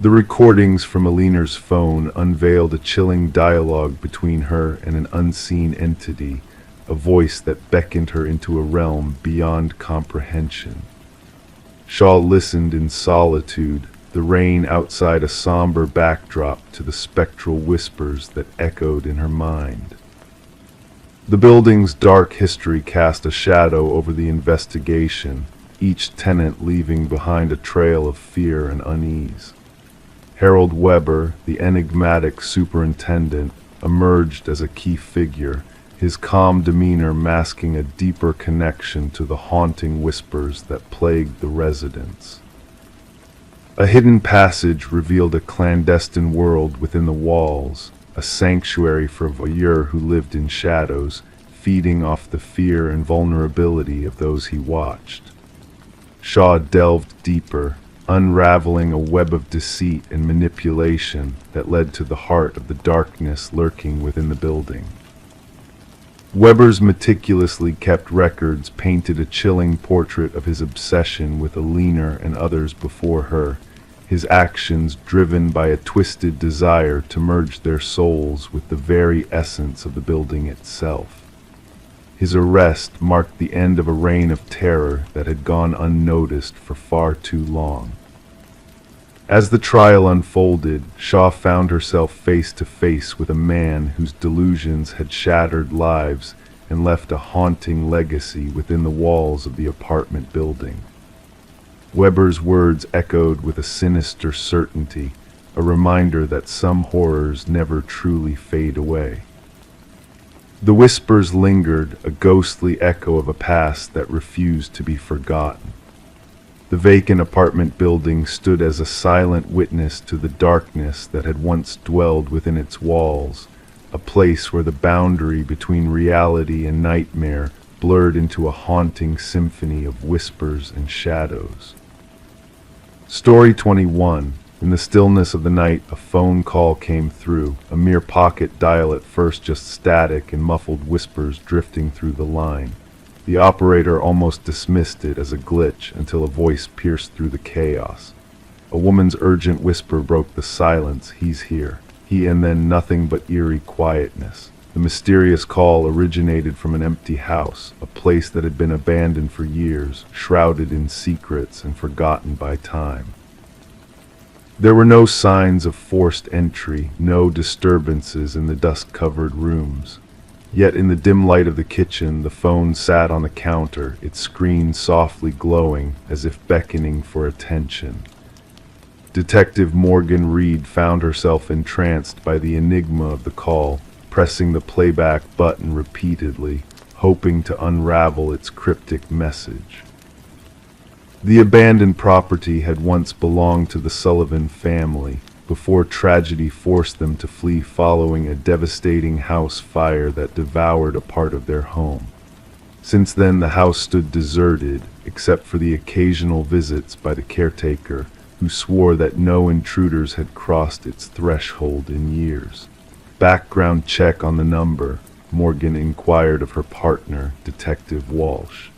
The recordings from Alina's phone unveiled a chilling dialogue between her and an unseen entity, a voice that beckoned her into a realm beyond comprehension. Shaw listened in solitude, the rain outside a somber backdrop to the spectral whispers that echoed in her mind. The building's dark history cast a shadow over the investigation, each tenant leaving behind a trail of fear and unease. Harold Weber, the enigmatic superintendent, emerged as a key figure, his calm demeanor masking a deeper connection to the haunting whispers that plagued the residents. A hidden passage revealed a clandestine world within the walls, a sanctuary for voyeurs who lived in shadows, feeding off the fear and vulnerability of those he watched. Shaw delved deeper, unraveling a web of deceit and manipulation that led to the heart of the darkness lurking within the building. Weber's meticulously kept records painted a chilling portrait of his obsession with Alina and others before her, his actions driven by a twisted desire to merge their souls with the very essence of the building itself. His arrest marked the end of a reign of terror that had gone unnoticed for far too long. As the trial unfolded, Shaw found herself face to face with a man whose delusions had shattered lives and left a haunting legacy within the walls of the apartment building. Weber's words echoed with a sinister certainty, a reminder that some horrors never truly fade away. The whispers lingered, a ghostly echo of a past that refused to be forgotten. The vacant apartment building stood as a silent witness to the darkness that had once dwelled within its walls, a place where the boundary between reality and nightmare blurred into a haunting symphony of whispers and shadows. Story 21. In the stillness of the night, a phone call came through, a mere pocket dial at first, just static and muffled whispers drifting through the line. The operator almost dismissed it as a glitch until a voice pierced through the chaos. A woman's urgent whisper broke the silence. "He's here." He, and then nothing but eerie quietness. The mysterious call originated from an empty house, a place that had been abandoned for years, shrouded in secrets and forgotten by time. There were no signs of forced entry, no disturbances in the dust-covered rooms. Yet in the dim light of the kitchen, the phone sat on the counter, its screen softly glowing, as if beckoning for attention. Detective Morgan Reed found herself entranced by the enigma of the call, pressing the playback button repeatedly, hoping to unravel its cryptic message. The abandoned property had once belonged to the Sullivan family, before tragedy forced them to flee following a devastating house fire that devoured a part of their home. Since then, the house stood deserted, except for the occasional visits by the caretaker, who swore that no intruders had crossed its threshold in years. "Background check on the number," Morgan inquired of her partner, Detective Walsh.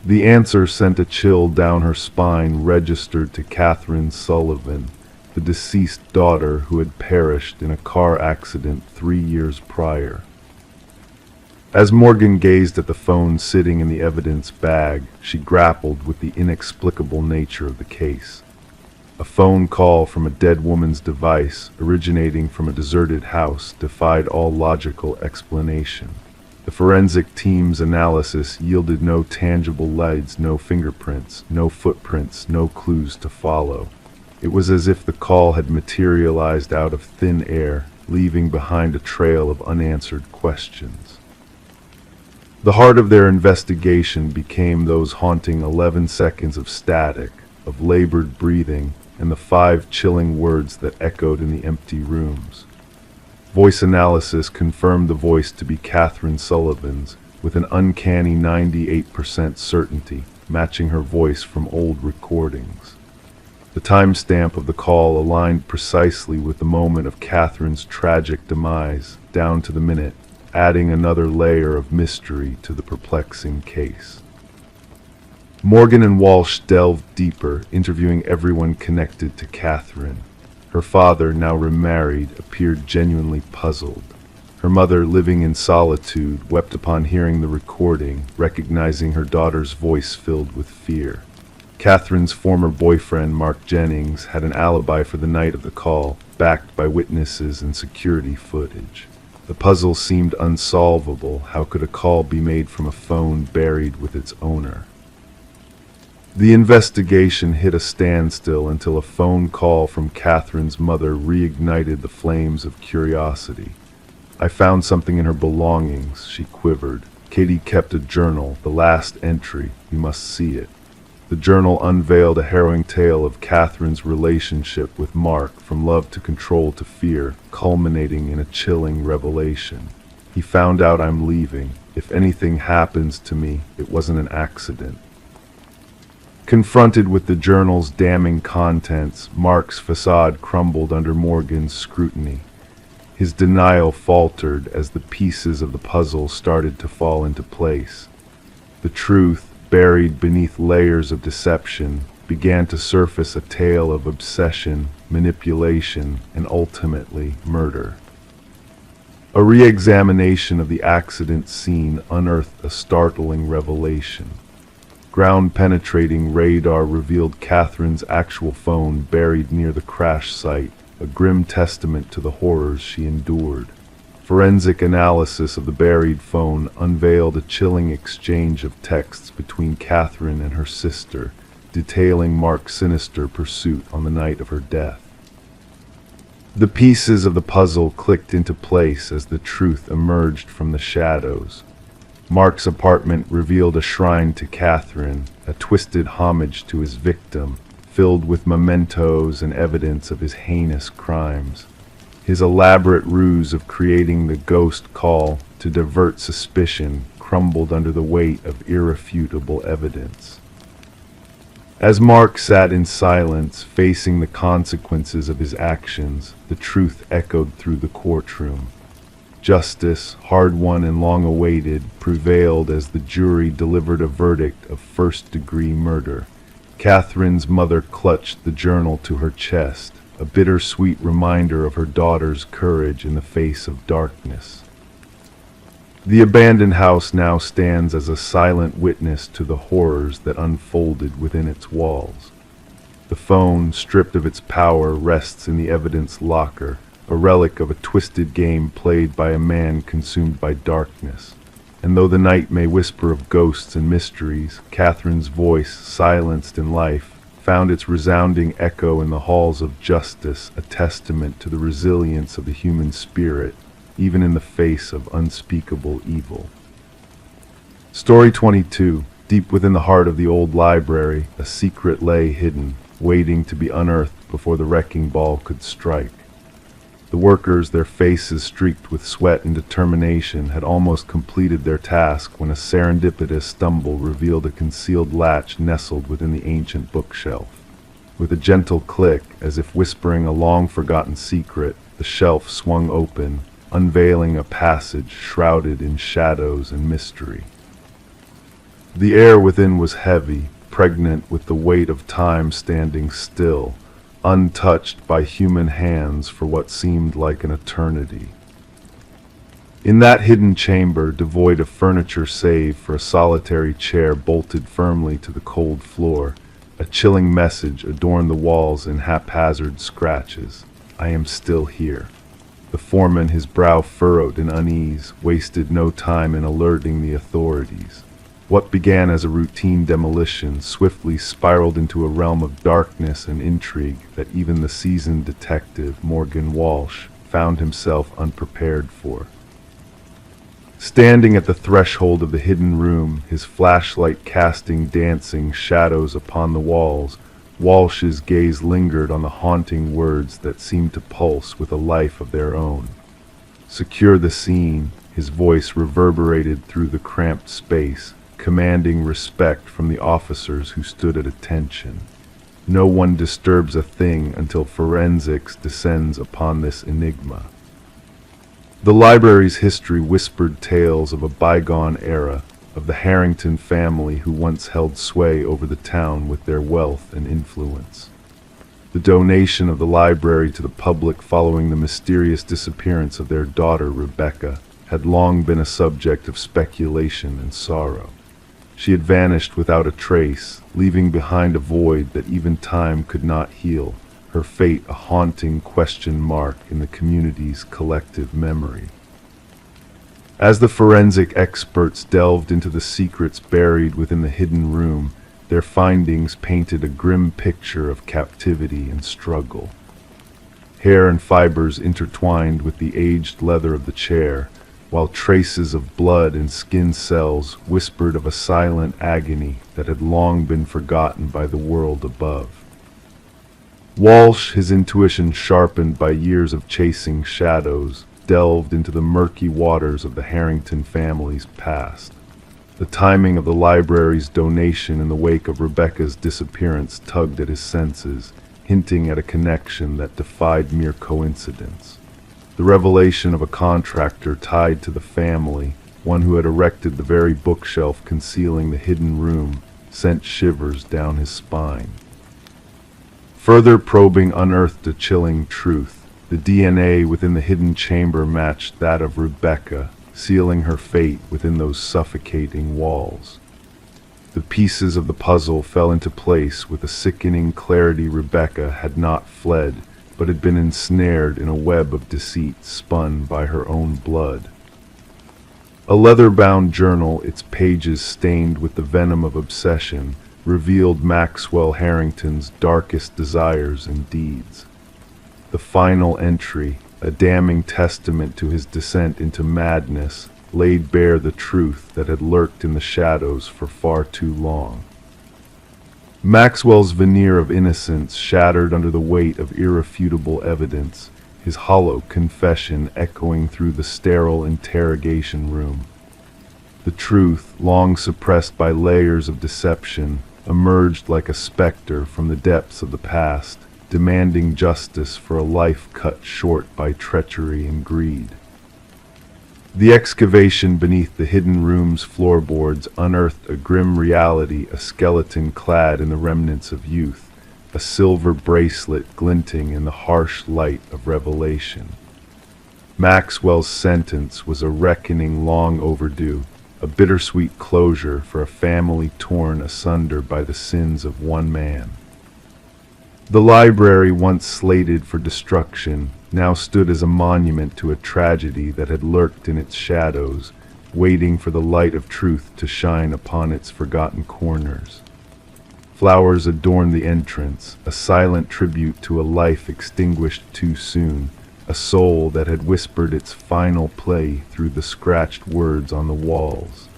The answer sent a chill down her spine, registered to Catherine Sullivan, the deceased daughter who had perished in a car accident 3 years prior. As Morgan gazed at the phone sitting in the evidence bag, she grappled with the inexplicable nature of the case. A phone call from a dead woman's device, originating from a deserted house, defied all logical explanation. The forensic team's analysis yielded no tangible leads, no fingerprints, no footprints, no clues to follow. It was as if the call had materialized out of thin air, leaving behind a trail of unanswered questions. The heart of their investigation became those haunting 11 seconds of static, of labored breathing, and the 5 chilling words that echoed in the empty rooms. Voice analysis confirmed the voice to be Catherine Sullivan's, with an uncanny 98% certainty, matching her voice from old recordings. The timestamp of the call aligned precisely with the moment of Catherine's tragic demise, down to the minute, adding another layer of mystery to the perplexing case. Morgan and Walsh delved deeper, interviewing everyone connected to Catherine. Her father, now remarried, appeared genuinely puzzled. Her mother, living in solitude, wept upon hearing the recording, recognizing her daughter's voice filled with fear. Catherine's former boyfriend, Mark Jennings, had an alibi for the night of the call, backed by witnesses and security footage. The puzzle seemed unsolvable. How could a call be made from a phone buried with its owner? The investigation hit a standstill until a phone call from Catherine's mother reignited the flames of curiosity. "I found something in her belongings," she quivered. "Katie kept a journal, the last entry. You must see it." The journal unveiled a harrowing tale of Catherine's relationship with Mark, from love to control to fear, culminating in a chilling revelation. "He found out I'm leaving. If anything happens to me, it wasn't an accident." Confronted with the journal's damning contents, Mark's facade crumbled under Morgan's scrutiny. His denial faltered as the pieces of the puzzle started to fall into place. The truth, buried beneath layers of deception, began to surface, a tale of obsession, manipulation, and ultimately murder. A re-examination of the accident scene unearthed a startling revelation. Ground-penetrating radar revealed Catherine's actual phone buried near the crash site, a grim testament to the horrors she endured. Forensic analysis of the buried phone unveiled a chilling exchange of texts between Catherine and her sister, detailing Mark's sinister pursuit on the night of her death. The pieces of the puzzle clicked into place as the truth emerged from the shadows. Mark's apartment revealed a shrine to Catherine, a twisted homage to his victim, filled with mementos and evidence of his heinous crimes. His elaborate ruse of creating the ghost call to divert suspicion crumbled under the weight of irrefutable evidence. As Mark sat in silence, facing the consequences of his actions, the truth echoed through the courtroom. Justice, hard-won and long-awaited, prevailed as the jury delivered a verdict of first-degree murder. Catherine's mother clutched the journal to her chest, a bittersweet reminder of her daughter's courage in the face of darkness. The abandoned house now stands as a silent witness to the horrors that unfolded within its walls. The phone, stripped of its power, rests in the evidence locker, a relic of a twisted game played by a man consumed by darkness. And though the night may whisper of ghosts and mysteries, Catherine's voice, silenced in life, found its resounding echo in the halls of justice, a testament to the resilience of the human spirit, even in the face of unspeakable evil. Story 22. Deep within the heart of the old library, a secret lay hidden, waiting to be unearthed before the wrecking ball could strike. The workers, their faces streaked with sweat and determination, had almost completed their task when a serendipitous stumble revealed a concealed latch nestled within the ancient bookshelf. With a gentle click, as if whispering a long-forgotten secret, the shelf swung open, unveiling a passage shrouded in shadows and mystery. The air within was heavy, pregnant with the weight of time standing still, untouched by human hands for what seemed like an eternity. In that hidden chamber, devoid of furniture save for a solitary chair bolted firmly to the cold floor, a chilling message adorned the walls in haphazard scratches. I am still here. The foreman, his brow furrowed in unease, wasted no time in alerting the authorities. What began as a routine demolition swiftly spiraled into a realm of darkness and intrigue that even the seasoned detective, Morgan Walsh, found himself unprepared for. Standing at the threshold of the hidden room, his flashlight casting dancing shadows upon the walls, Walsh's gaze lingered on the haunting words that seemed to pulse with a life of their own. Secure the scene, his voice reverberated through the cramped space, commanding respect from the officers who stood at attention. No one disturbs a thing until forensics descends upon this enigma. The library's history whispered tales of a bygone era, of the Harrington family who once held sway over the town with their wealth and influence. The donation of the library to the public following the mysterious disappearance of their daughter Rebecca had long been a subject of speculation and sorrow. She had vanished without a trace, leaving behind a void that even time could not heal, her fate a haunting question mark in the community's collective memory. As the forensic experts delved into the secrets buried within the hidden room, their findings painted a grim picture of captivity and struggle. Hair and fibers intertwined with the aged leather of the chair, while traces of blood and skin cells whispered of a silent agony that had long been forgotten by the world above. Walsh, his intuition sharpened by years of chasing shadows, delved into the murky waters of the Harrington family's past. The timing of the library's donation in the wake of Rebecca's disappearance tugged at his senses, hinting at a connection that defied mere coincidence. The revelation of a contractor tied to the family, one who had erected the very bookshelf concealing the hidden room, sent shivers down his spine. Further probing unearthed a chilling truth. The DNA within the hidden chamber matched that of Rebecca, sealing her fate within those suffocating walls. The pieces of the puzzle fell into place with a sickening clarity. Rebecca had not fled, but had been ensnared in a web of deceit spun by her own blood. A leather-bound journal, its pages stained with the venom of obsession, revealed Maxwell Harrington's darkest desires and deeds. The final entry, a damning testament to his descent into madness, laid bare the truth that had lurked in the shadows for far too long. Maxwell's veneer of innocence shattered under the weight of irrefutable evidence, his hollow confession echoing through the sterile interrogation room. The truth, long suppressed by layers of deception, emerged like a specter from the depths of the past, demanding justice for a life cut short by treachery and greed. The excavation beneath the hidden room's floorboards unearthed a grim reality, a skeleton clad in the remnants of youth, a silver bracelet glinting in the harsh light of revelation. Maxwell's sentence was a reckoning long overdue, a bittersweet closure for a family torn asunder by the sins of one man. The library, once slated for destruction, now stood as a monument to a tragedy that had lurked in its shadows, waiting for the light of truth to shine upon its forgotten corners. Flowers adorned the entrance, a silent tribute to a life extinguished too soon, a soul that had whispered its final play through the scratched words on the walls.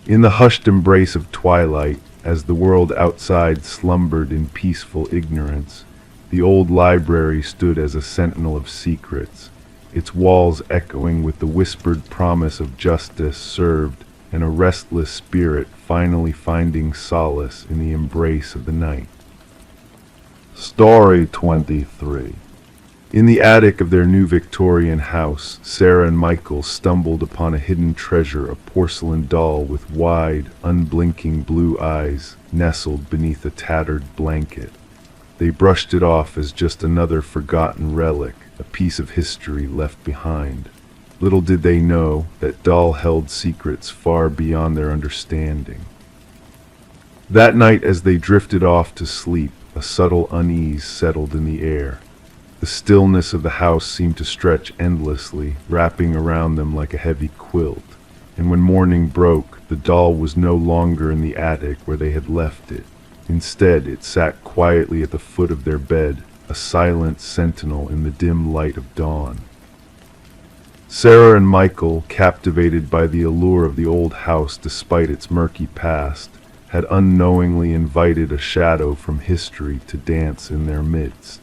In the hushed embrace of twilight, as the world outside slumbered in peaceful ignorance, the old library stood as a sentinel of secrets, its walls echoing with the whispered promise of justice served, and a restless spirit finally finding solace in the embrace of the night. Story 23. In the attic of their new Victorian house, Sarah and Michael stumbled upon a hidden treasure, a porcelain doll with wide, unblinking blue eyes nestled beneath a tattered blanket. They brushed it off as just another forgotten relic, a piece of history left behind. Little did they know that doll held secrets far beyond their understanding. That night, as they drifted off to sleep, a subtle unease settled in the air. The stillness of the house seemed to stretch endlessly, wrapping around them like a heavy quilt, and when morning broke, the doll was no longer in the attic where they had left it. Instead, it sat quietly at the foot of their bed, a silent sentinel in the dim light of dawn. Sarah and Michael, captivated by the allure of the old house despite its murky past, had unknowingly invited a shadow from history to dance in their midst.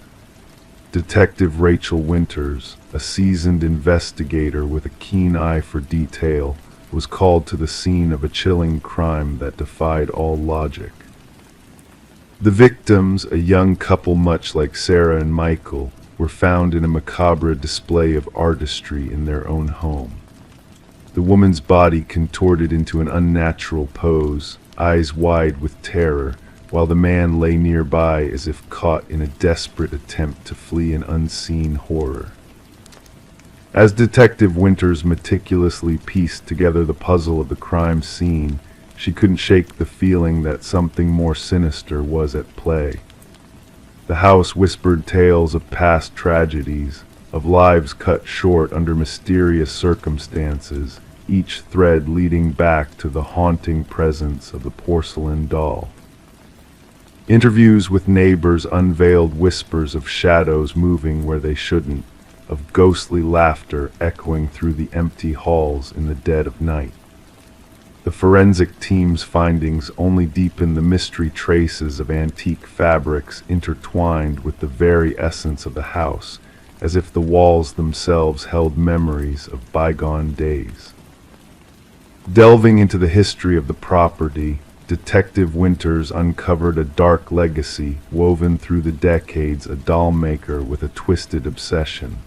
Detective Rachel Winters, a seasoned investigator with a keen eye for detail, was called to the scene of a chilling crime that defied all logic. The victims, a young couple much like Sarah and Michael, were found in a macabre display of artistry in their own home. The woman's body contorted into an unnatural pose, eyes wide with terror, while the man lay nearby as if caught in a desperate attempt to flee an unseen horror. As Detective Winters meticulously pieced together the puzzle of the crime scene, she couldn't shake the feeling that something more sinister was at play. The house whispered tales of past tragedies, of lives cut short under mysterious circumstances, each thread leading back to the haunting presence of the porcelain doll. Interviews with neighbors unveiled whispers of shadows moving where they shouldn't, of ghostly laughter echoing through the empty halls in the dead of night. The forensic team's findings only deepened the mystery, traces of antique fabrics intertwined with the very essence of the house, as if the walls themselves held memories of bygone days. Delving into the history of the property, Detective Winters uncovered a dark legacy woven through the decades, a doll maker with a twisted obsession,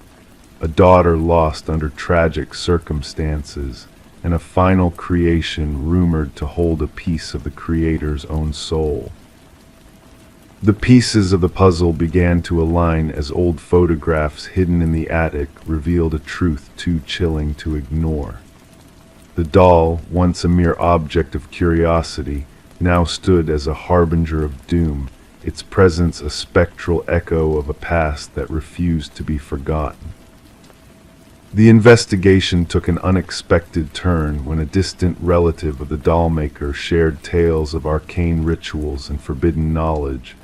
a daughter lost under tragic circumstances, and a final creation rumored to hold a piece of the creator's own soul. The pieces of the puzzle began to align as old photographs hidden in the attic revealed a truth too chilling to ignore. The doll, once a mere object of curiosity, now stood as a harbinger of doom, its presence a spectral echo of a past that refused to be forgotten. The investigation took an unexpected turn when a distant relative of the doll maker shared tales of arcane rituals and forbidden knowledge,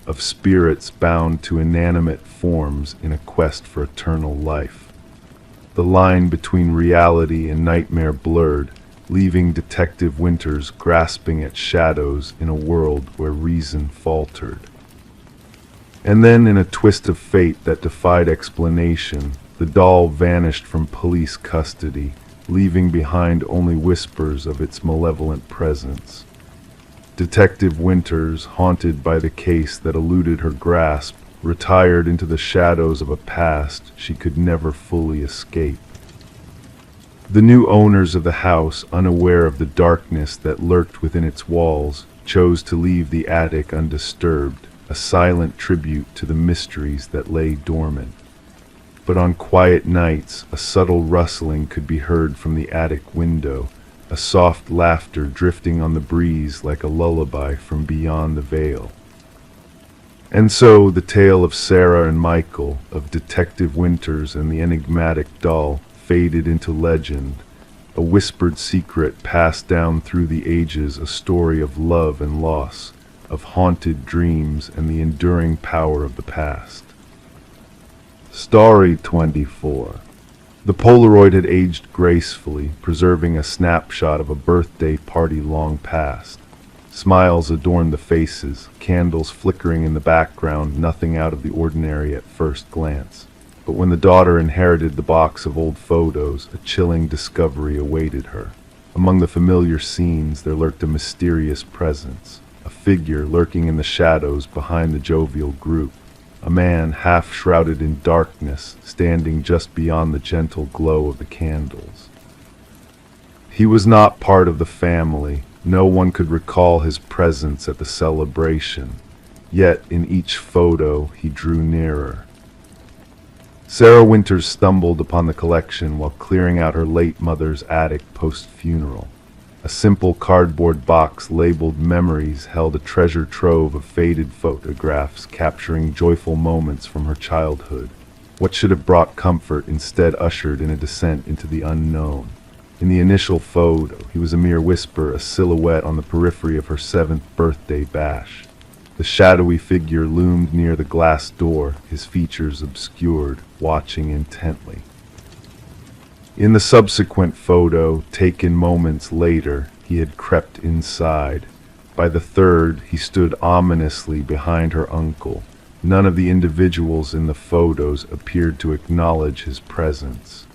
of spirits bound to inanimate forms in a quest for eternal life. The line between reality and nightmare blurred, leaving Detective Winters grasping at shadows in a world where reason faltered. And then, in a twist of fate that defied explanation, the doll vanished from police custody, leaving behind only whispers of its malevolent presence. Detective Winters, haunted by the case that eluded her grasp, retired into the shadows of a past she could never fully escape. The new owners of the house, unaware of the darkness that lurked within its walls, chose to leave the attic undisturbed, a silent tribute to the mysteries that lay dormant. But on quiet nights, a subtle rustling could be heard from the attic window, a soft laughter drifting on the breeze like a lullaby from beyond the veil. And so the tale of Sarah and Michael, of Detective Winters and the enigmatic doll, faded into legend, a whispered secret passed down through the ages, a story of love and loss, of haunted dreams and the enduring power of the past. Story 24. The Polaroid had aged gracefully, preserving a snapshot of a birthday party long past. Smiles adorned the faces, candles flickering in the background, nothing out of the ordinary at first glance. But when the daughter inherited the box of old photos, a chilling discovery awaited her. Among the familiar scenes there lurked a mysterious presence, a figure lurking in the shadows behind the jovial group. A man half shrouded in darkness, standing just beyond the gentle glow of the candles. He was not part of the family. No one could recall his presence at the celebration. Yet in each photo he drew nearer. Sarah Winters stumbled upon the collection while clearing out her late mother's attic post-funeral. A simple cardboard box labeled Memories held a treasure trove of faded photographs capturing joyful moments from her childhood. What should have brought comfort instead ushered in a descent into the unknown. In the initial photo, he was a mere whisper, a silhouette on the periphery of her 7th birthday bash. The shadowy figure loomed near the glass door, his features obscured, watching intently. In the subsequent photo, taken moments later, he had crept inside. By the third, he stood ominously behind her uncle. None of the individuals in the photos appeared to acknowledge his presence.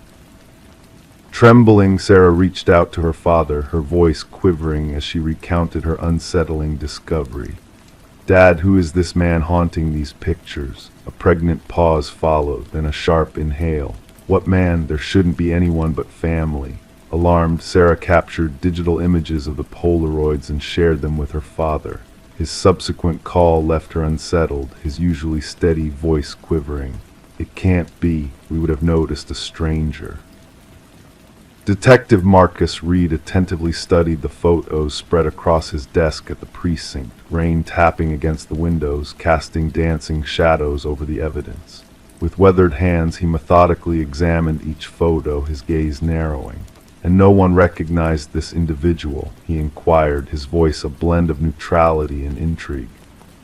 Trembling, Sarah reached out to her father, her voice quivering as she recounted her unsettling discovery. "Dad, who is this man haunting these pictures?" A pregnant pause followed, then a sharp inhale. "What man? There shouldn't be anyone but family." Alarmed, Sarah captured digital images of the Polaroids and shared them with her father. His subsequent call left her unsettled, his usually steady voice quivering. "It can't be. We would have noticed a stranger." Detective Marcus Reed attentively studied the photos spread across his desk at the precinct, rain tapping against the windows, casting dancing shadows over the evidence. With weathered hands, he methodically examined each photo, his gaze narrowing. "And no one recognized this individual?" he inquired, his voice a blend of neutrality and intrigue.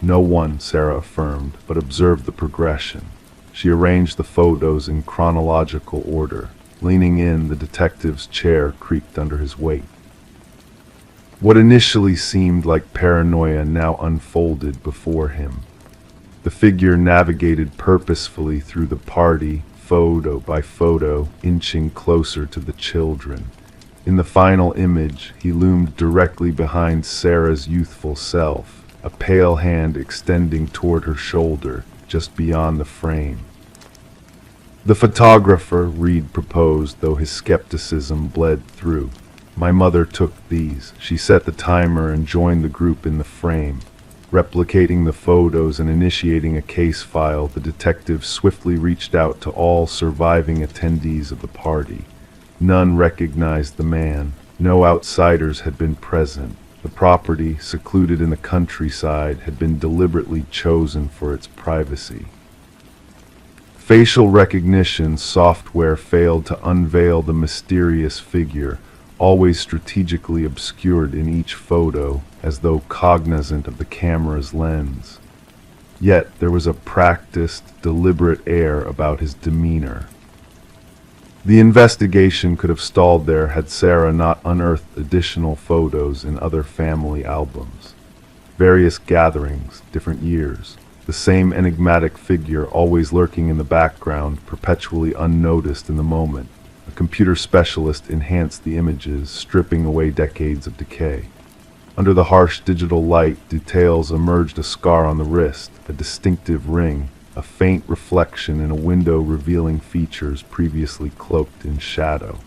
"No one," Sarah affirmed, but observed the progression. She arranged the photos in chronological order. Leaning in, the detective's chair creaked under his weight. What initially seemed like paranoia now unfolded before him. The figure navigated purposefully through the party, photo by photo, inching closer to the children. In the final image, he loomed directly behind Sarah's youthful self, a pale hand extending toward her shoulder, just beyond the frame. "The photographer," Reed proposed, though his skepticism bled through. "My mother took these." She set the timer and joined the group in the frame. Replicating the photos and initiating a case file, the detective swiftly reached out to all surviving attendees of the party. None recognized the man. No outsiders had been present. The property, secluded in the countryside, had been deliberately chosen for its privacy. Facial recognition software failed to unveil the mysterious figure, always strategically obscured in each photo, as though cognizant of the camera's lens. Yet there was a practiced, deliberate air about his demeanor. The investigation could have stalled there had Sarah not unearthed additional photos in other family albums. Various gatherings, different years, the same enigmatic figure always lurking in the background, perpetually unnoticed in the moment. A computer specialist enhanced the images, stripping away decades of decay. Under the harsh digital light, details emerged: a scar on the wrist, a distinctive ring, a faint reflection in a window revealing features previously cloaked in shadow.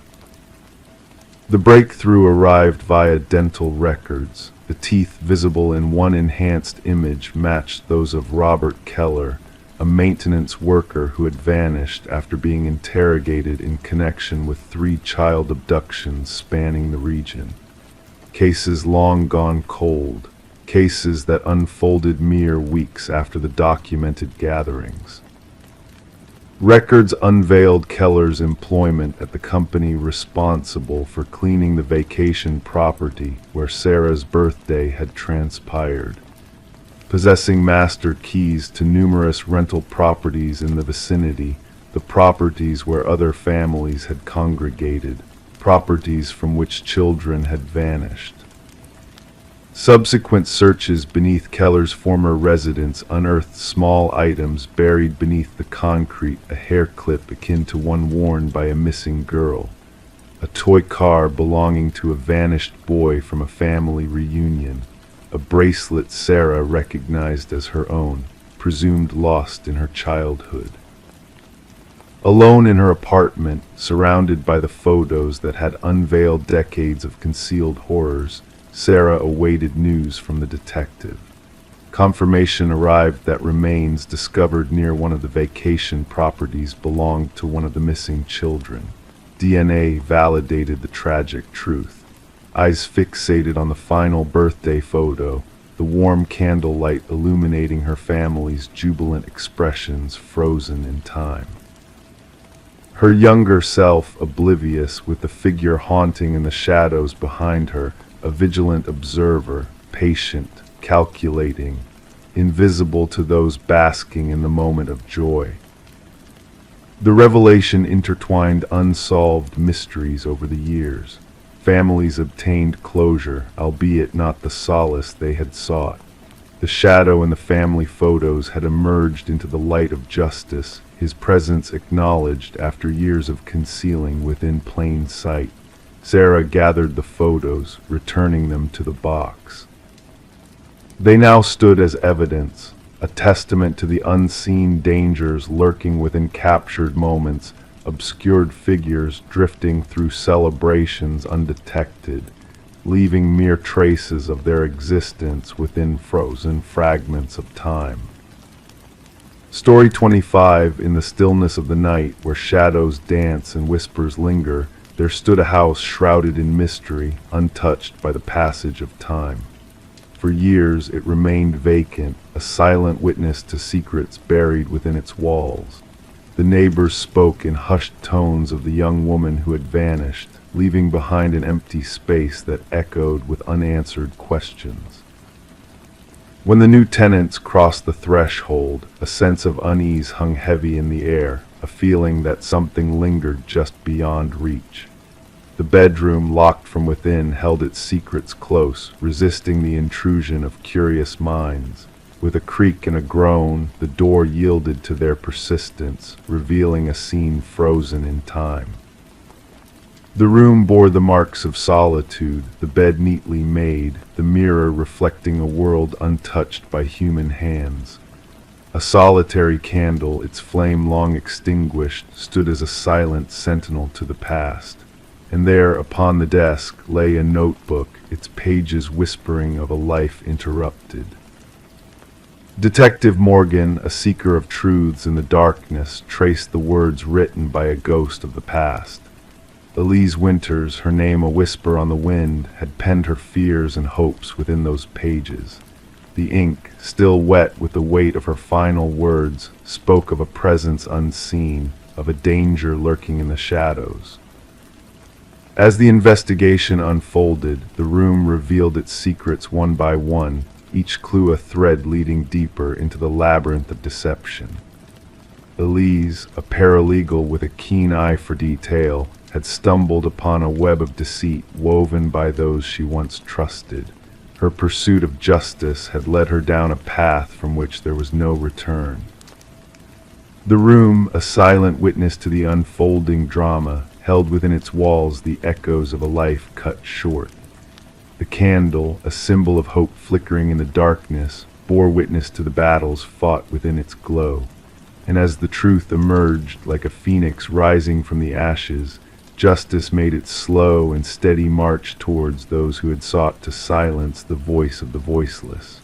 The breakthrough arrived via dental records. The teeth visible in one enhanced image matched those of Robert Keller, a maintenance worker who had vanished after being interrogated in connection with 3 child abductions spanning the region. Cases long gone cold, cases that unfolded mere weeks after the documented gatherings. Records unveiled Keller's employment at the company responsible for cleaning the vacation property where Sarah's birthday had transpired. Possessing master keys to numerous rental properties in the vicinity, the properties where other families had congregated, properties from which children had vanished. Subsequent searches beneath Keller's former residence unearthed small items buried beneath the concrete: a hair clip akin to one worn by a missing girl, a toy car belonging to a vanished boy from a family reunion, a bracelet Sarah recognized as her own, presumed lost in her childhood. Alone in her apartment, surrounded by the photos that had unveiled decades of concealed horrors, Sarah awaited news from the detective. Confirmation arrived that remains discovered near one of the vacation properties belonged to one of the missing children. DNA validated the tragic truth. Eyes fixated on the final birthday photo, the warm candlelight illuminating her family's jubilant expressions frozen in time. Her younger self oblivious, with the figure haunting in the shadows behind her, a vigilant observer, patient, calculating, invisible to those basking in the moment of joy. The revelation intertwined unsolved mysteries over the years. Families obtained closure, albeit not the solace they had sought. The shadow in the family photos had emerged into the light of justice, his presence acknowledged after years of concealing within plain sight. Sarah gathered the photos, returning them to the box. They now stood as evidence, a testament to the unseen dangers lurking within captured moments, obscured figures drifting through celebrations undetected, leaving mere traces of their existence within frozen fragments of time. Story 25. In the stillness of the night, where shadows dance and whispers linger, there stood a house shrouded in mystery, untouched by the passage of time. For years it remained vacant, a silent witness to secrets buried within its walls. The neighbors spoke in hushed tones of the young woman who had vanished, leaving behind an empty space that echoed with unanswered questions. When the new tenants crossed the threshold, a sense of unease hung heavy in the air, a feeling that something lingered just beyond reach. The bedroom, locked from within, held its secrets close, resisting the intrusion of curious minds. With a creak and a groan, the door yielded to their persistence, revealing a scene frozen in time. The room bore the marks of solitude, the bed neatly made, the mirror reflecting a world untouched by human hands. A solitary candle, its flame long extinguished, stood as a silent sentinel to the past. And there, upon the desk, lay a notebook, its pages whispering of a life interrupted. Detective Morgan, a seeker of truths in the darkness, traced the words written by a ghost of the past. Elise Winters, her name a whisper on the wind, had penned her fears and hopes within those pages. The ink, still wet with the weight of her final words, spoke of a presence unseen, of a danger lurking in the shadows. As the investigation unfolded, the room revealed its secrets one by one, each clue a thread leading deeper into the labyrinth of deception. Elise, a paralegal with a keen eye for detail, had stumbled upon a web of deceit woven by those she once trusted. Her pursuit of justice had led her down a path from which there was no return. The room, a silent witness to the unfolding drama, held within its walls the echoes of a life cut short. The candle, a symbol of hope flickering in the darkness, bore witness to the battles fought within its glow. And as the truth emerged like a phoenix rising from the ashes, justice made its slow and steady march towards those who had sought to silence the voice of the voiceless.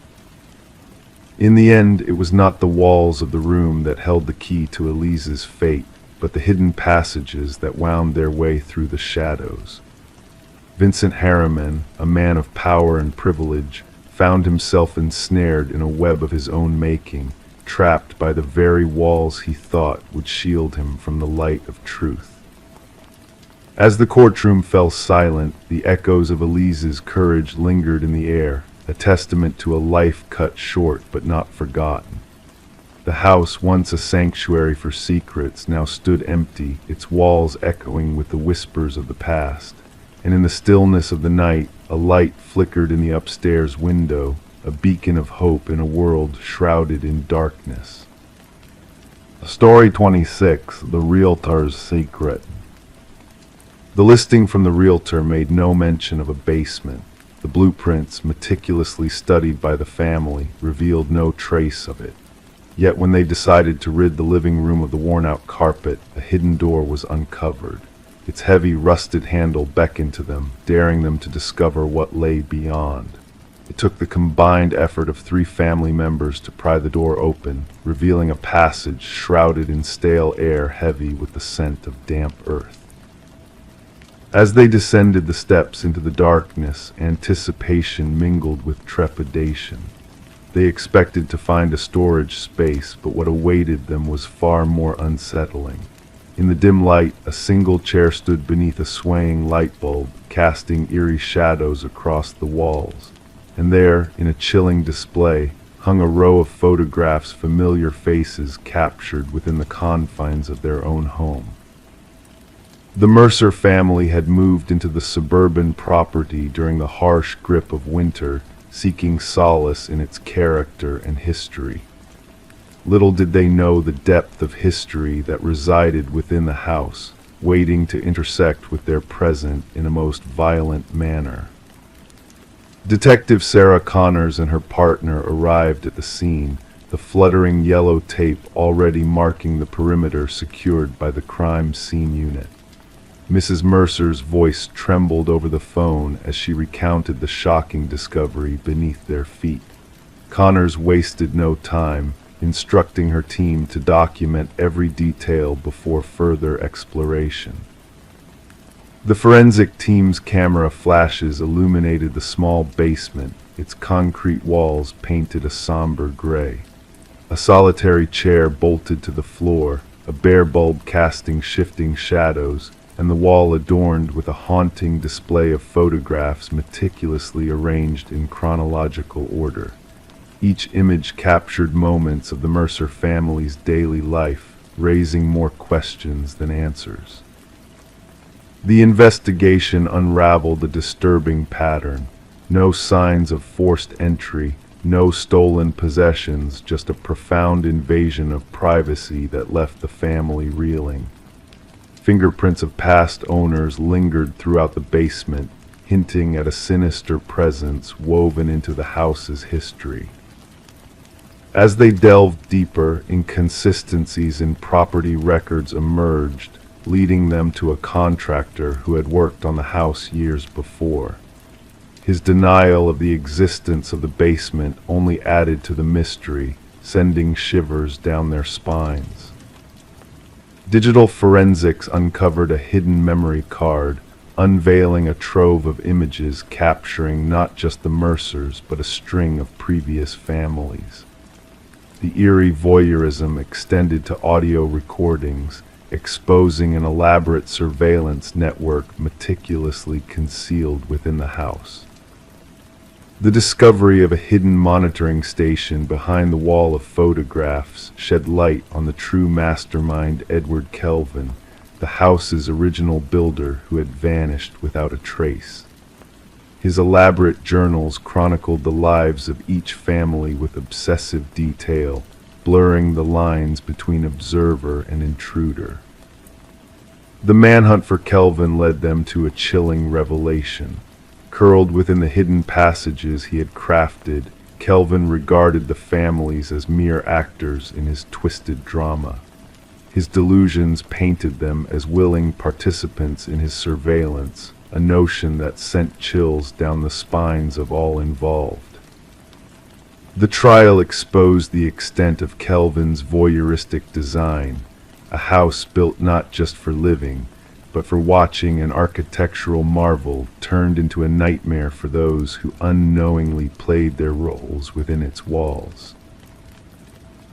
In the end, it was not the walls of the room that held the key to Elise's fate, but the hidden passages that wound their way through the shadows. Vincent Harriman, a man of power and privilege, found himself ensnared in a web of his own making, trapped by the very walls he thought would shield him from the light of truth. As the courtroom fell silent, the echoes of Elise's courage lingered in the air, a testament to a life cut short but not forgotten. The house, once a sanctuary for secrets, now stood empty, its walls echoing with the whispers of the past. And in the stillness of the night, a light flickered in the upstairs window, a beacon of hope in a world shrouded in darkness. Story 26, The Realtor's Secret. The listing from the realtor made no mention of a basement. The blueprints, meticulously studied by the family, revealed no trace of it. Yet when they decided to rid the living room of the worn-out carpet, a hidden door was uncovered. Its heavy, rusted handle beckoned to them, daring them to discover what lay beyond. It took the combined effort of 3 family members to pry the door open, revealing a passage shrouded in stale air heavy with the scent of damp earth. As they descended the steps into the darkness, anticipation mingled with trepidation. They expected to find a storage space, but what awaited them was far more unsettling. In the dim light, a single chair stood beneath a swaying light bulb, casting eerie shadows across the walls. And there, in a chilling display, hung a row of photographs, familiar faces captured within the confines of their own home. The Mercer family had moved into the suburban property during the harsh grip of winter, seeking solace in its character and history. Little did they know the depth of history that resided within the house, waiting to intersect with their present in a most violent manner. Detective Sarah Connors and her partner arrived at the scene, the fluttering yellow tape already marking the perimeter secured by the crime scene unit. Mrs. Mercer's voice trembled over the phone as she recounted the shocking discovery beneath their feet. Connors wasted no time, instructing her team to document every detail before further exploration. The forensic team's camera flashes illuminated the small basement, its concrete walls painted a somber gray. A solitary chair bolted to the floor, a bare bulb casting shifting shadows, and the wall adorned with a haunting display of photographs meticulously arranged in chronological order. Each image captured moments of the Mercer family's daily life, raising more questions than answers. The investigation unraveled a disturbing pattern. No signs of forced entry, no stolen possessions, just a profound invasion of privacy that left the family reeling. Fingerprints of past owners lingered throughout the basement, hinting at a sinister presence woven into the house's history. As they delved deeper, inconsistencies in property records emerged, leading them to a contractor who had worked on the house years before. His denial of the existence of the basement only added to the mystery, sending shivers down their spines. Digital forensics uncovered a hidden memory card, unveiling a trove of images capturing not just the Mercers but a string of previous families. The eerie voyeurism extended to audio recordings, exposing an elaborate surveillance network meticulously concealed within the house. The discovery of a hidden monitoring station behind the wall of photographs shed light on the true mastermind Edward Kelvin, the house's original builder who had vanished without a trace. His elaborate journals chronicled the lives of each family with obsessive detail, blurring the lines between observer and intruder. The manhunt for Kelvin led them to a chilling revelation. Curled within the hidden passages he had crafted, Kelvin regarded the families as mere actors in his twisted drama. His delusions painted them as willing participants in his surveillance, a notion that sent chills down the spines of all involved. The trial exposed the extent of Kelvin's voyeuristic design, a house built not just for living, but for watching an architectural marvel turned into a nightmare for those who unknowingly played their roles within its walls.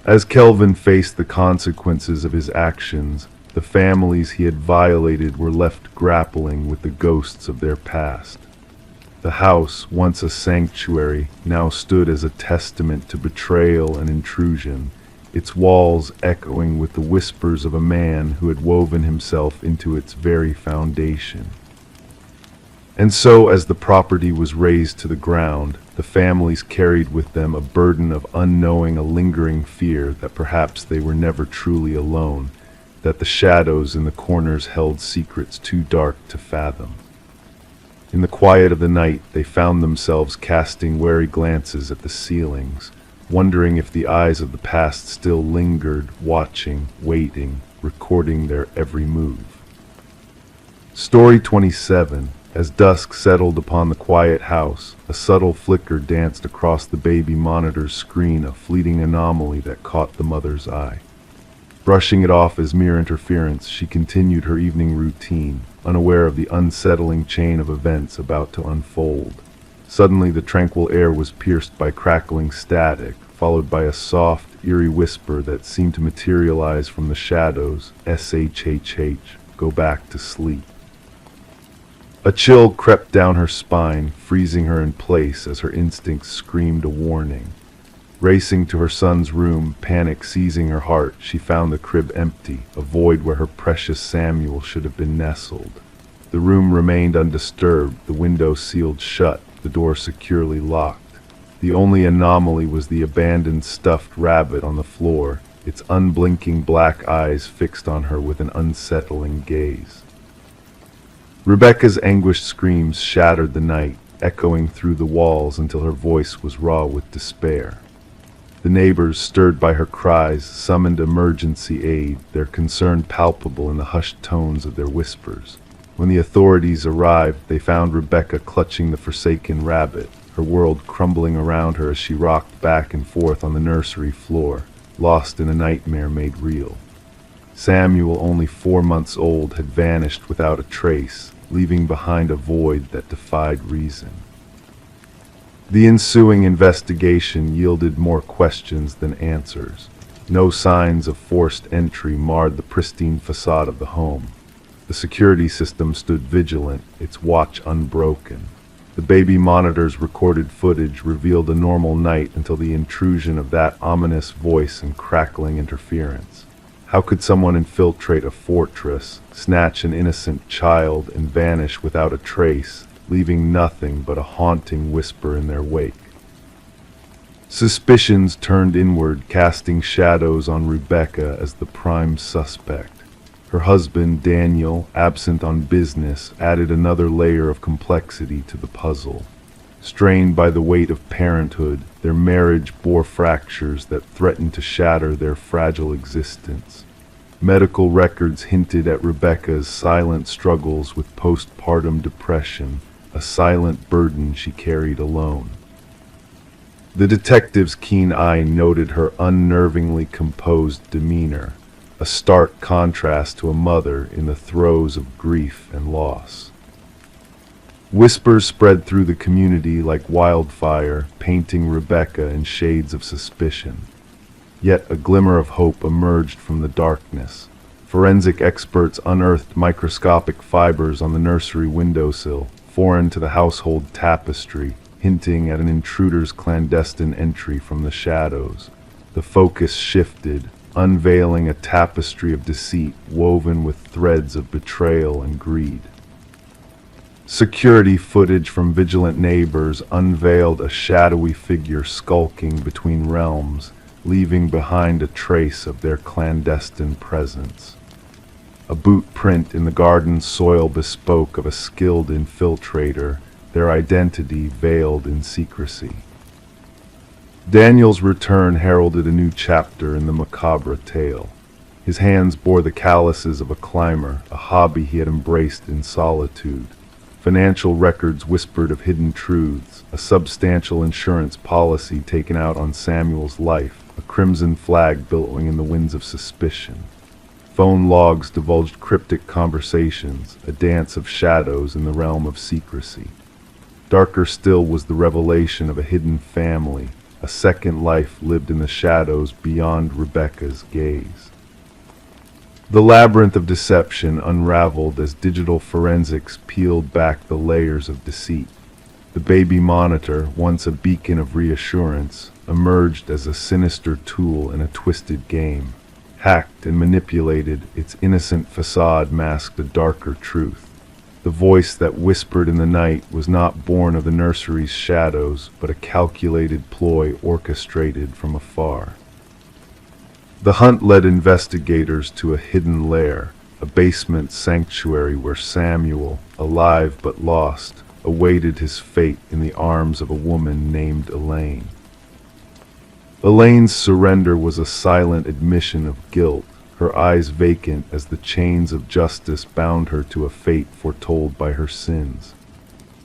As Kelvin faced the consequences of his actions, the families he had violated were left grappling with the ghosts of their past. The house, once a sanctuary, now stood as a testament to betrayal and intrusion, its walls echoing with the whispers of a man who had woven himself into its very foundation. And so, as the property was razed to the ground, the families carried with them a burden of unknowing, a lingering fear that perhaps they were never truly alone, that the shadows in the corners held secrets too dark to fathom. In the quiet of the night, they found themselves casting wary glances at the ceilings, wondering if the eyes of the past still lingered, watching, waiting, recording their every move. Story 27. As dusk settled upon the quiet house, a subtle flicker danced across the baby monitor's screen, a fleeting anomaly that caught the mother's eye. Brushing it off as mere interference, she continued her evening routine, unaware of the unsettling chain of events about to unfold. Suddenly, the tranquil air was pierced by crackling static, followed by a soft, eerie whisper that seemed to materialize from the shadows. "SHHH, go back to sleep." A chill crept down her spine, freezing her in place as her instincts screamed a warning. Racing to her son's room, panic seizing her heart, she found the crib empty, a void where her precious Samuel should have been nestled. The room remained undisturbed, the window sealed shut, the door securely locked. The only anomaly was the abandoned stuffed rabbit on the floor, its unblinking black eyes fixed on her with an unsettling gaze. Rebecca's anguished screams shattered the night, echoing through the walls until her voice was raw with despair. The neighbors, stirred by her cries, summoned emergency aid, their concern palpable in the hushed tones of their whispers. When the authorities arrived, they found Rebecca clutching the forsaken rabbit, her world crumbling around her as she rocked back and forth on the nursery floor, lost in a nightmare made real. Samuel, only 4 months old, had vanished without a trace, leaving behind a void that defied reason. The ensuing investigation yielded more questions than answers. No signs of forced entry marred the pristine facade of the home. The security system stood vigilant, its watch unbroken. The baby monitor's recorded footage revealed a normal night until the intrusion of that ominous voice and crackling interference. How could someone infiltrate a fortress, snatch an innocent child, and vanish without a trace, leaving nothing but a haunting whisper in their wake? Suspicions turned inward, casting shadows on Rebecca as the prime suspect. Her husband, Daniel, absent on business, added another layer of complexity to the puzzle. Strained by the weight of parenthood, their marriage bore fractures that threatened to shatter their fragile existence. Medical records hinted at Rebecca's silent struggles with postpartum depression, a silent burden she carried alone. The detective's keen eye noted her unnervingly composed demeanor, a stark contrast to a mother in the throes of grief and loss. Whispers spread through the community like wildfire, painting Rebecca in shades of suspicion. Yet a glimmer of hope emerged from the darkness. Forensic experts unearthed microscopic fibers on the nursery windowsill, foreign to the household tapestry, hinting at an intruder's clandestine entry from the shadows. The focus shifted, unveiling a tapestry of deceit woven with threads of betrayal and greed. Security footage from vigilant neighbors unveiled a shadowy figure skulking between realms, leaving behind a trace of their clandestine presence. A boot print in the garden soil bespoke of a skilled infiltrator, their identity veiled in secrecy. Daniel's return heralded a new chapter in the macabre tale. His hands bore the calluses of a climber, a hobby he had embraced in solitude. Financial records whispered of hidden truths, a substantial insurance policy taken out on Samuel's life, a crimson flag billowing in the winds of suspicion. Phone logs divulged cryptic conversations, a dance of shadows in the realm of secrecy. Darker still was the revelation of a hidden family, a second life lived in the shadows beyond Rebecca's gaze. The labyrinth of deception unraveled as digital forensics peeled back the layers of deceit. The baby monitor, once a beacon of reassurance, emerged as a sinister tool in a twisted game. Hacked and manipulated, its innocent facade masked a darker truth. The voice that whispered in the night was not born of the nursery's shadows, but a calculated ploy orchestrated from afar. The hunt led investigators to a hidden lair, a basement sanctuary where Samuel, alive but lost, awaited his fate in the arms of a woman named Elaine. Elaine's surrender was a silent admission of guilt, her eyes vacant as the chains of justice bound her to a fate foretold by her sins.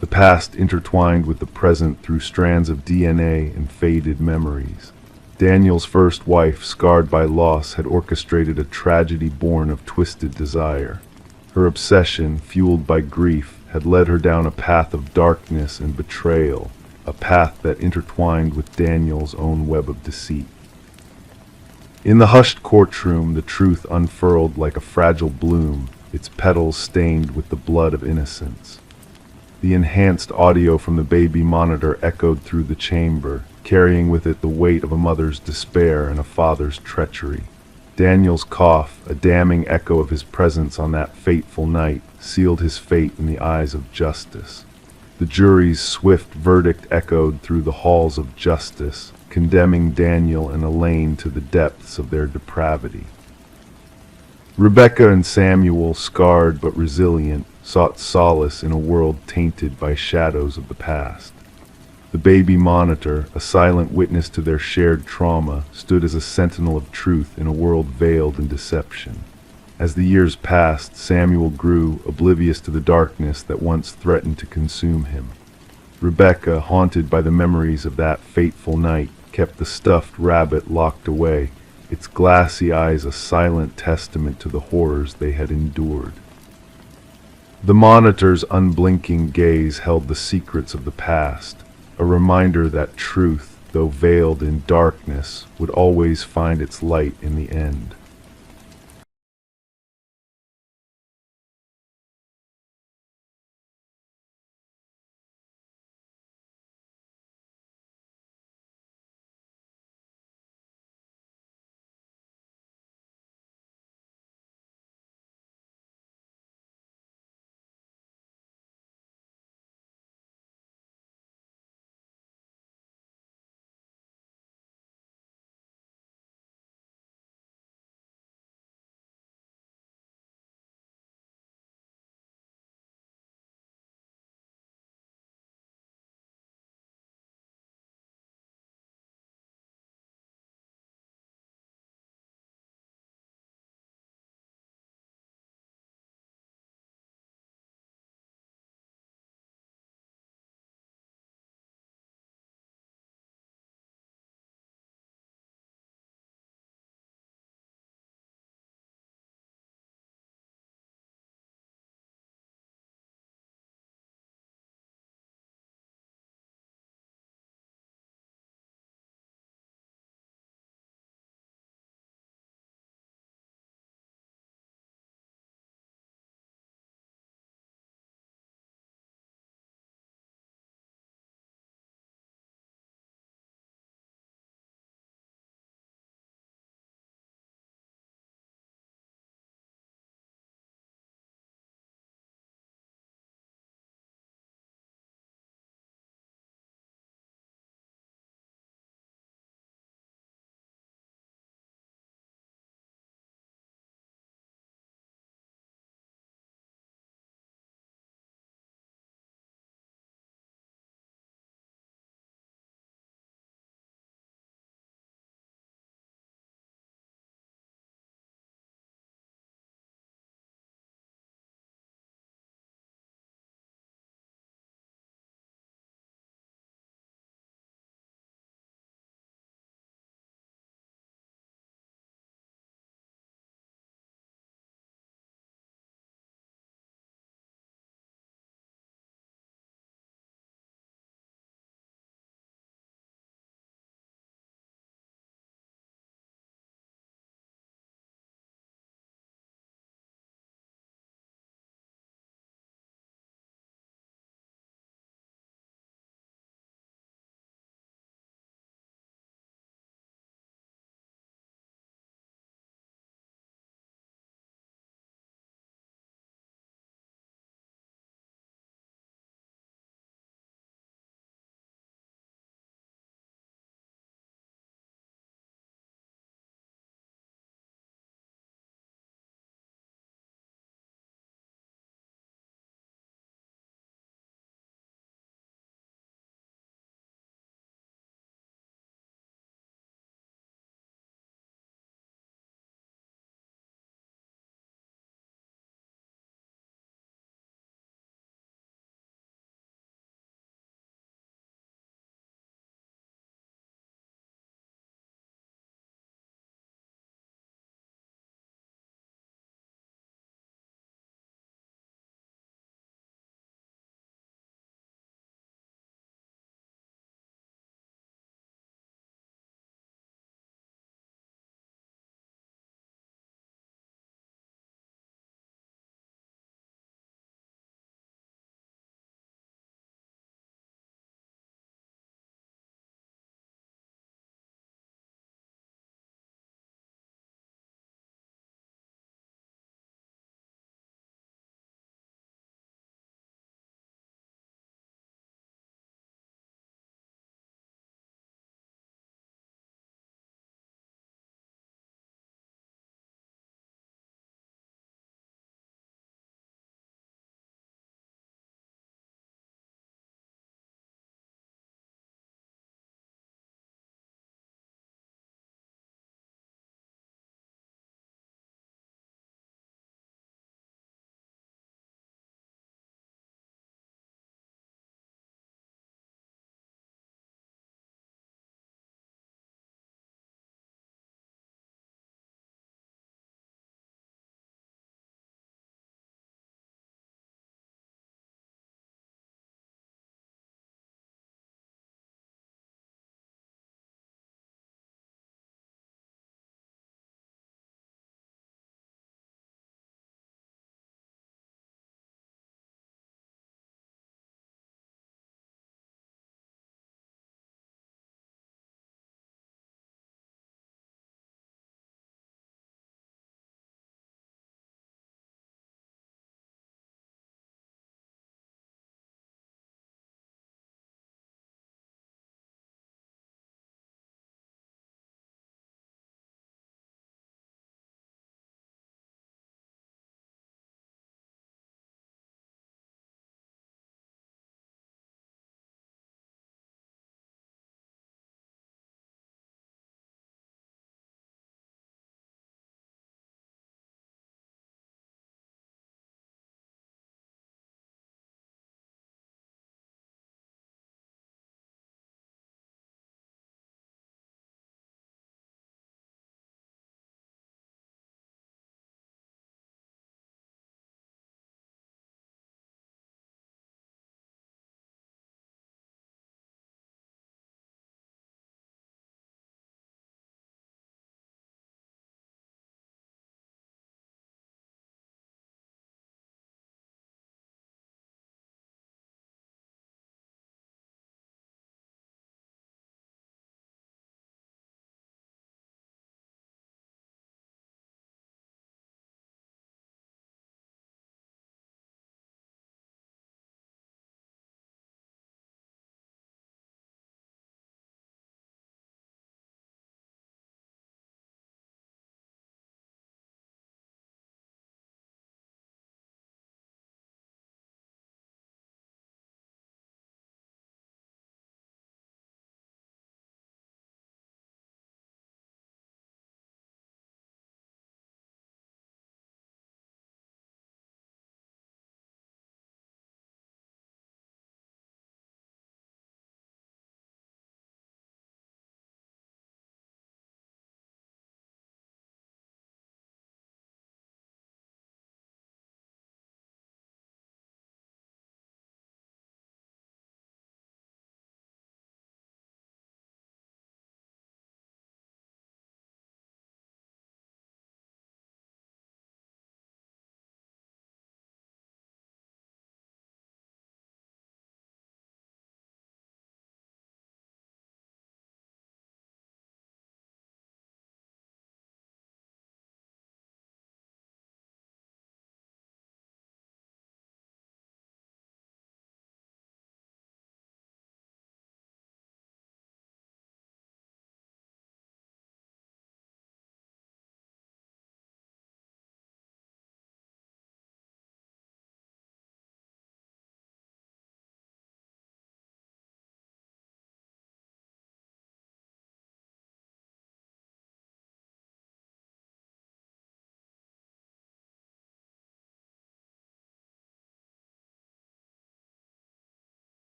The past intertwined with the present through strands of DNA and faded memories. Daniel's first wife, scarred by loss, had orchestrated a tragedy born of twisted desire. Her obsession, fueled by grief, had led her down a path of darkness and betrayal, a path that intertwined with Daniel's own web of deceit. In the hushed courtroom, the truth unfurled like a fragile bloom, its petals stained with the blood of innocence. The enhanced audio from the baby monitor echoed through the chamber, carrying with it the weight of a mother's despair and a father's treachery. Daniel's cough, a damning echo of his presence on that fateful night, sealed his fate in the eyes of justice. The jury's swift verdict echoed through the halls of justice, condemning Daniel and Elaine to the depths of their depravity. Rebecca and Samuel, scarred but resilient, sought solace in a world tainted by shadows of the past. The baby monitor, a silent witness to their shared trauma, stood as a sentinel of truth in a world veiled in deception. As the years passed, Samuel grew, oblivious to the darkness that once threatened to consume him. Rebecca, haunted by the memories of that fateful night, kept the stuffed rabbit locked away, its glassy eyes a silent testament to the horrors they had endured. The monitor's unblinking gaze held the secrets of the past, a reminder that truth, though veiled in darkness, would always find its light in the end.